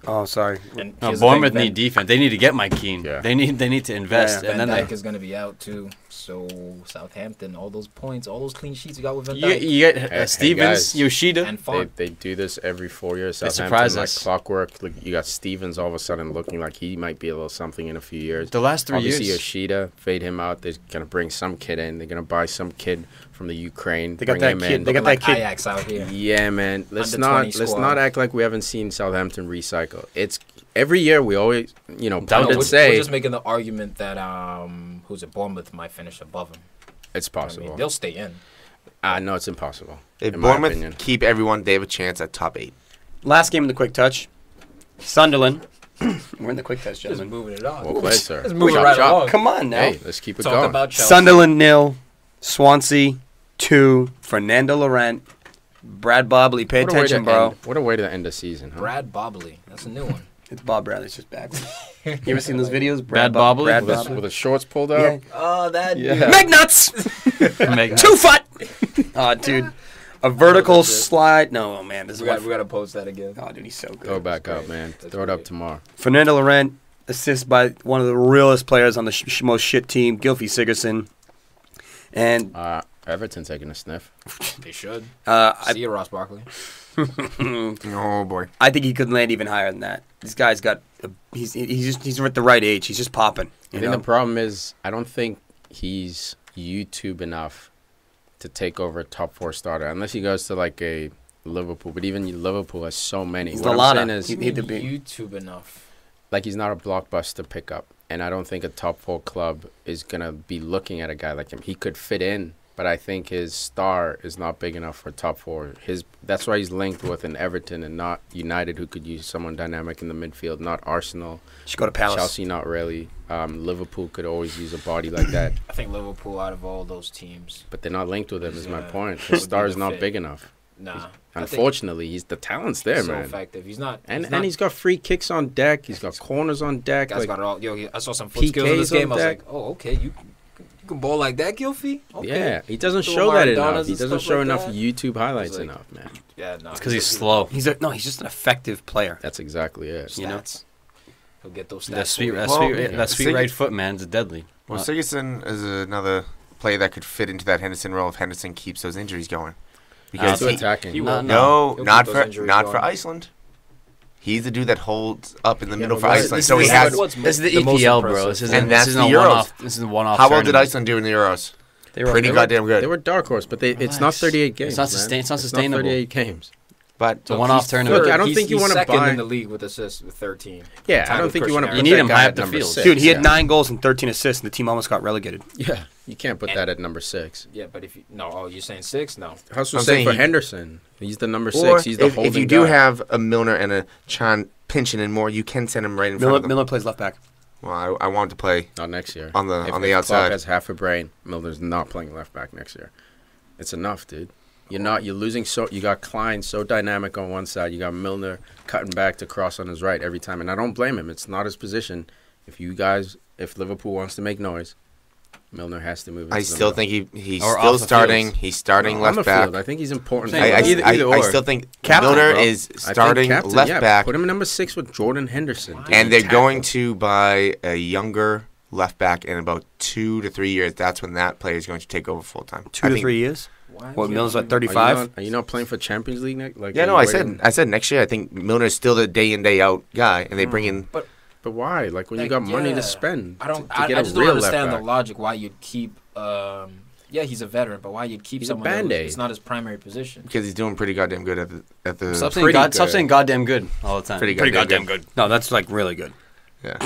Oh, sorry. And No, here's the Bournemouth thing, need defense. They need to get Mike Keane. Yeah. They need to invest, Yeah, and Van then Dijk is going to be out too. So Southampton, all those points, all those clean sheets you got with Van you, Dijk. you get Hey, Stevens, guys. Yoshida. and They, Font. they do this every 4 years. They Southampton, surprise like us. clockwork. Like, you got Stevens all of a sudden looking like he might be a little something in a few years. The last 3 Obviously, years. Yoshida, fade him out. They're gonna bring some kid in. They're gonna buy some kid from the Ukraine. They got bring that him kid- in. they got Looking that like kid- Ajax out here. Yeah, man. Let's Under not 20 let's squad. not act like we haven't seen Southampton recycle. It's every year we always Doubt pundits we're say just making the argument that who's it, Bournemouth might finish above him. it's I possible. mean, they'll stay in. No, it's impossible. If in my Bournemouth opinion. keep everyone, they have a chance at top 8. Last game in the quick touch. Sunderland. We're in the quick touch, Just gentlemen. moving it on. Well played, sir. Let's move it Chop, right chop. along. Come on now. Hey, let's keep it Talk going. about Chelsea. Sunderland 0, Swansea 2, Fernando Laurent, Brad Bobley. Pay What a way to attention, bro. end- What a way to end the season, huh? Brad Bobley. That's a new one. It's Bob Bradley's just back. You ever seen those videos? Brad Bob- Bobley? Brad With, Bobley. with the shorts pulled out. Yeah. Oh, that Yeah. McNuts! Make- 2 foot! Oh, dude. A vertical slide. No, oh, man. This is We what. got to post that again. Oh, dude, he's so good. Go back up, man. That's Throw it up great. tomorrow. Fernando Laurent, assist by one of the realest players on the most shit team, Gylfi Sigurdsson. And Everton taking a sniff. They should. I See you, Ross Barkley. Oh boy. I think he could land even higher than that. This guy's got, he's at the right age. He's just popping. I You think know? the problem is I don't think he's YouTube enough to take over a top 4 starter unless he goes to like a Liverpool. But even Liverpool has so many. He's What I'm Lallana. saying is He need to be. YouTube enough. like he's not a blockbuster pickup, and I don't think a top 4 club is gonna be looking at a guy like him. He could fit in, but I think his star is not big enough for top 4. That's why he's linked with an Everton and not United, who could use someone dynamic in the midfield. Not Arsenal, Should go to Palace. Chelsea, not really. Liverpool could always use a body like that, I think Liverpool, out of all those teams, but they're not linked with him. Is my Yeah. point. Would His be star is the not fit. big enough. nah. I think Unfortunately, the talent's there, he's so man. effective. He's not. And not, he's got free kicks on deck. He's got corners on deck. Guy's Like, got it all. Yo, I saw some foot skills in PKs this game. I on was deck. like, oh, okay, you can ball like that, Gylfi? Okay. yeah, he doesn't Throw show that Maradonas enough. and He doesn't stuff show like enough that. YouTube highlights like- enough, man. Yeah, no. It's because he's slow. He's just an effective player. That's exactly it. You know? Stats. He'll get those stats. That sweet, for you. Well, that sweet Sig- right foot, man, is deadly. Well, Sigurdsson is another player that could fit into that Henderson role if Henderson keeps those injuries going. Because Because attacking. He will. no, He'll not keep for those injuries not for going. Iceland. He's the dude that holds up in the middle but for what- Iceland. this So he is has. what- This is the most EPL, bro. impressive. This isn't, And that's this isn't the a Euros. one-off. This is a one-off. How well did tournament. Iceland do in the Euros? They were Pretty goddamn good. They were dark horse, but it's not 38 games. It's not man. it's not sustainable. 38 games. But It's a one-off tournament. Look, I don't He's- think you he's want to second buy. in the league with assists with 13. Yeah, I Tied don't with think you want to Christian put You need that him guy high at up the number field. 6. Dude, he had Yeah. 9 goals and 13 assists, and the team almost got relegated. Yeah, you can't put that at number 6. Yeah, but if you you're saying 6? No. Huss I'm was saying saying for he- Henderson. He's the number 6. Or He's the holding if you do guy. have a Milner and a Chan pinching in more, you can send him right in front Miller, of them. Miller plays left back. Well, I want him to play. Not next year. On the- If on the Klopp outside. has half a brain, Milner's not playing left back next year. It's enough, dude. You're losing you got Klein so dynamic on one side. You got Milner cutting back to cross on his right every time. And I don't blame him. It's not his position. If Liverpool wants to make noise, Milner has to move. I into the still middle. think he's Or still off the starting. fields. He's starting No, on left the back. field. I think he's important. Same. I Either or. still think Captain, Milner bro. is I think starting captain, left yeah, back, Put him in number 6 with Jordan Henderson. dude. and they're Tackle. going to buy a younger left back in about 2 to 3 years. That's when that player is going to take over full time. 2 to 3 years. What, Miller's at 35? Are you not playing for Champions League next? Like, Yeah, are no, you I waiting- said next year. I think Milner is still the day in day out guy, and they bring in. But why? Like when you Like, got money yeah. to spend. I don't. to I get a just don't real understand the left back. logic why you'd keep. Yeah, he's a veteran, but why you'd keep He's a someone that Band-Aid. it's not his primary position? Because he's doing pretty goddamn good at the. Stop Pretty stop good. saying goddamn good all the time. Pretty goddamn good. No, that's like really good. Yeah,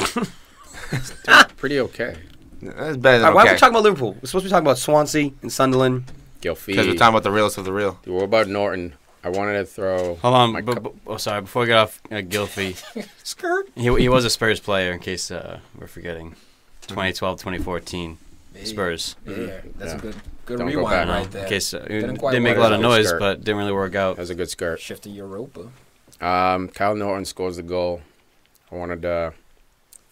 Pretty okay. that's better All than right, why are we okay. talking about Liverpool? We're supposed to be talking about Swansea and Sunderland. Gilfie. Because we're talking about the realest of the real. What about Norton? I wanted to throw. Hold on. my cup- Sorry. Before we get off Gilfie, Skirt. he was a Spurs player. In case we're forgetting, 2012, 2014 Spurs. Yeah, that's Yeah. a good Don't go rewind back. right In there. case Didn't didn't quite make a work. lot of Good noise, skirt. but didn't really work out. That was a good skirt. Shift to Europa. Kyle Norton scores the goal. I wanted to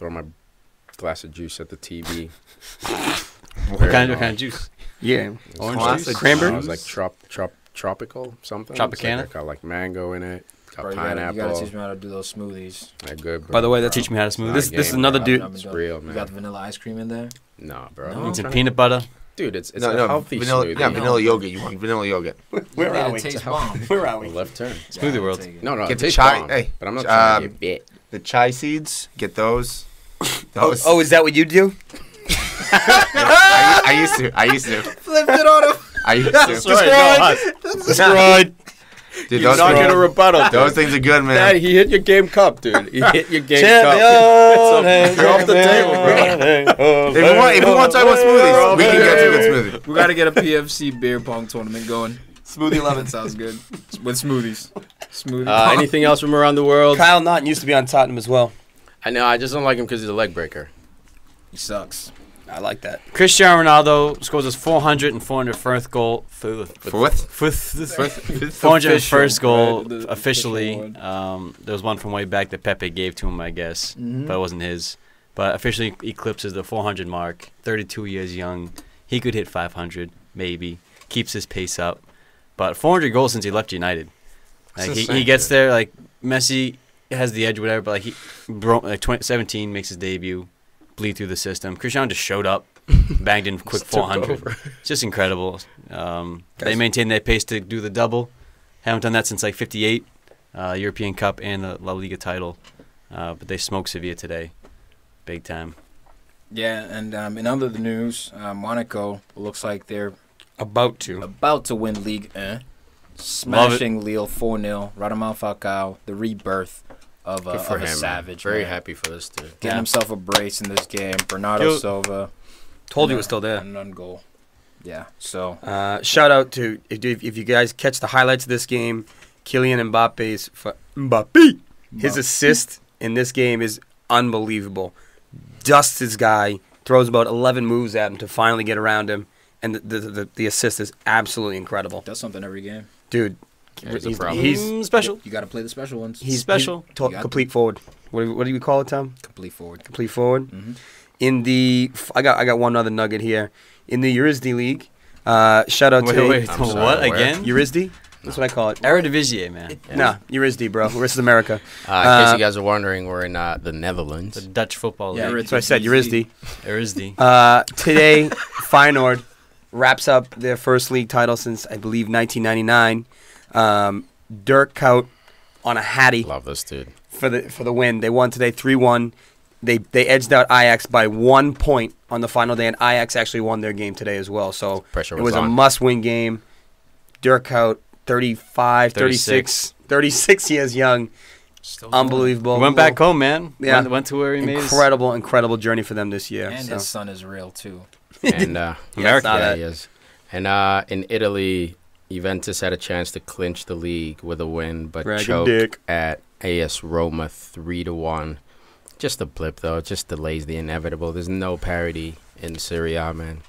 throw my glass of juice at the TV. What kind of juice? Yeah. Orange Classic juice? Cranberry? It was like tropical something. Tropicana? It's got like mango in it. Got Bro, you pineapple. gotta teach me how to do those smoothies. They're good, bro. By the way, that's Teach me how to smooth this. it. This is game, another I've dude. been It's doing- real, You man. got the vanilla ice cream in there? Nah, bro. No? I'm Need some trying- peanut butter. Dude, it's No, a no, healthy vanilla. smoothie. Yeah, vanilla yogurt. You want vanilla yogurt? Where Yeah, are it we? tastes bomb. Where are we? Left turn. Smoothie World. No, Get it the tastes chai- bomb, hey, but I'm not trying to get bit. The chai seeds. Get those. Oh, Those. oh, is that what you do? I used to. Flipped it on him. I used to. That's right. Dude, You're those not things, gonna rebuttal. dude. those things are good, man. Dad, he hit your game cup, dude. He hit your game cup. You're off the table, bro. If we want to talk about smoothies, we can get to a good smoothie. We gotta get a PFC beer pong tournament going. Smoothie 11. Sounds good. With smoothies. Smoothie pong. Anything else from around the world? Kyle Naughton used to be on Tottenham as well. I know. I just don't like him because he's a leg breaker. He sucks. I like that. Cristiano Ronaldo scores his 400 and 401st goal. For what? 401st goal right, the officially. official There was one from way back that Pepe gave to him, I guess, but it wasn't his. But officially eclipses the 400 mark. 32 years young. He could hit 500, maybe. Keeps his pace up. But 400 goals since he left United. Like That's he insane, gets dude. there, like Messi has the edge, whatever. But like 2017 makes his debut. Bleed through the system. Cristiano just showed up, banged in quick Just took 400. over. It's just incredible. They maintain their pace to do the double. Haven't done that since like 58, European Cup and the La Liga title. But they smoked Sevilla today, big time. Yeah, and in other news, Monaco looks like they're About to. about to win League 1. Smashing Lille 4-0. Radamel Falcao, the rebirth of Good a for him, man. savage. Very man. happy for this dude. Getting Yeah. himself a brace in this game. Bernardo Yo. Silva. Told you it was still there. And an goal. Yeah, so. Shout out to, if you guys catch the highlights of this game, Kylian Mbappe's his assist in this game is unbelievable. Dusts his guy, throws about 11 moves at him to finally get around him, and the assist is absolutely incredible. Does something every game. Dude, There's a problem. he's Special. You got to play the special ones. Special. he's complete forward. What do you call it, Tom? Complete forward. Complete forward. Mm-hmm. In the, I got one other nugget here. In the Eurisdi League, shout out to Wait, I'm sorry, what where? again? Eurisdi. That's what I call it. Eredivisie, man. Nah, Eurisdi, bro. Versus America. In case you guys are wondering, we're in the The Netherlands. Dutch football Yeah, league. That's what I said. Eurisdi. Eredivisie. Today, Feyenoord wraps up their first league title since, I believe, 1999. Dirk Kuyt on a hattie. Love this dude. For the win. They won today 3-1. They edged out Ajax by 1 point on the final day, and Ajax actually won their game today as well. So Pressure it was a on. must-win game. Dirk Kuyt, 35, 36 years young. Still Unbelievable. Went back home, man. Yeah. Went to where he made his... Incredible journey for them this year. And so. his son is real too. And America. yeah, he is. And in Italy, Juventus had a chance to clinch the league with a win, but Dragon choked dick. at AS Roma 3-1. Just a blip, though. It just delays the inevitable. There's no parity in Serie A, man.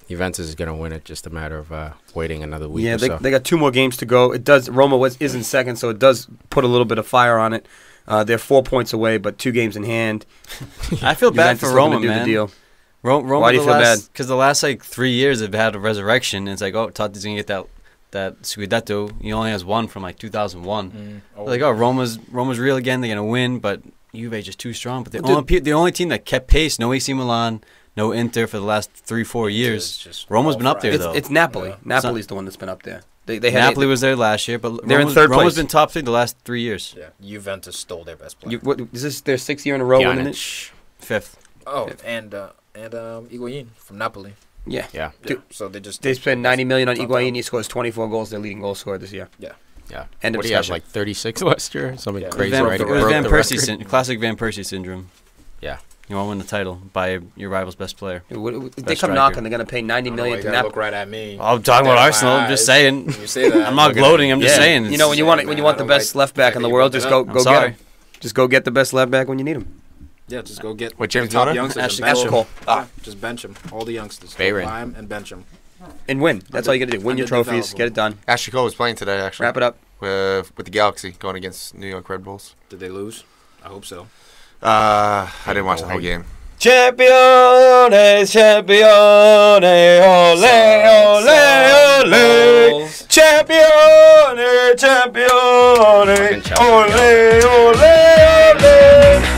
Juventus is going to win it. Just a matter of waiting another week. Yeah, or so. they got 2 more games to go. It does. Roma is in second, so it does put a little bit of fire on it. They're 4 points away, but 2 games in hand. I feel bad Juventus for looking Roma, to do man. the deal. Roma, Why do you feel bad? Because the last 3 years they've had a resurrection. And it's like, oh, Totti's gonna get that Scudetto. He only has one from 2001. Roma's real again. They're gonna win, but Juve just too strong. But the only team that kept pace. No AC Milan, no Inter for the last 3-4 years. Roma's been up there though. It's Napoli. Yeah. Napoli's the one that's been up there. They had Napoli was there last year, but they're in third place. Roma's been top 3 the last 3 years. Yeah, Juventus stole their best player. Is this their 6th year in a row winning it? Pjanic. 5th. And Higuain from Napoli. Yeah. Yeah. Dude, So they spent $90 million on Top Higuain. out. He scores 24 goals. Their leading goal scorer this year. Yeah. End of What do you have, discussion. 36 last year? Something Yeah. crazy, Van, right? it He was broke Van the Persie, record. classic Van Persie syndrome. Yeah. You want to win the title by your rival's best player. If they Best come striker. knocking, they're going to pay $90 million You to gotta look Napoli. right at me. I'm talking about Dead in my Arsenal. I'm just eyes. saying. You say that. I'm not looking gloating. at I'm me. just Yeah. saying. You know, when you want Man, the I don't best like left back in the world, just go I'm get sorry. him. Just go get the best left back when you need him. Yeah, just go get What, James the top Milner? youngsters Ashley and bench Cole. them. Ah. Just bench them. All the youngsters. Bayern. Buy 'em and bench them. And win. That's all you got to do. Win your trophies. Get it done. Ashley Cole was playing today, actually. Wrap it up. With the Galaxy going against New York Red Bulls. Did they lose? I hope so. I didn't watch the whole game. Champions, champions, ole, ole, ole. Champions, champions, Fucking champions. ole, ole, ole.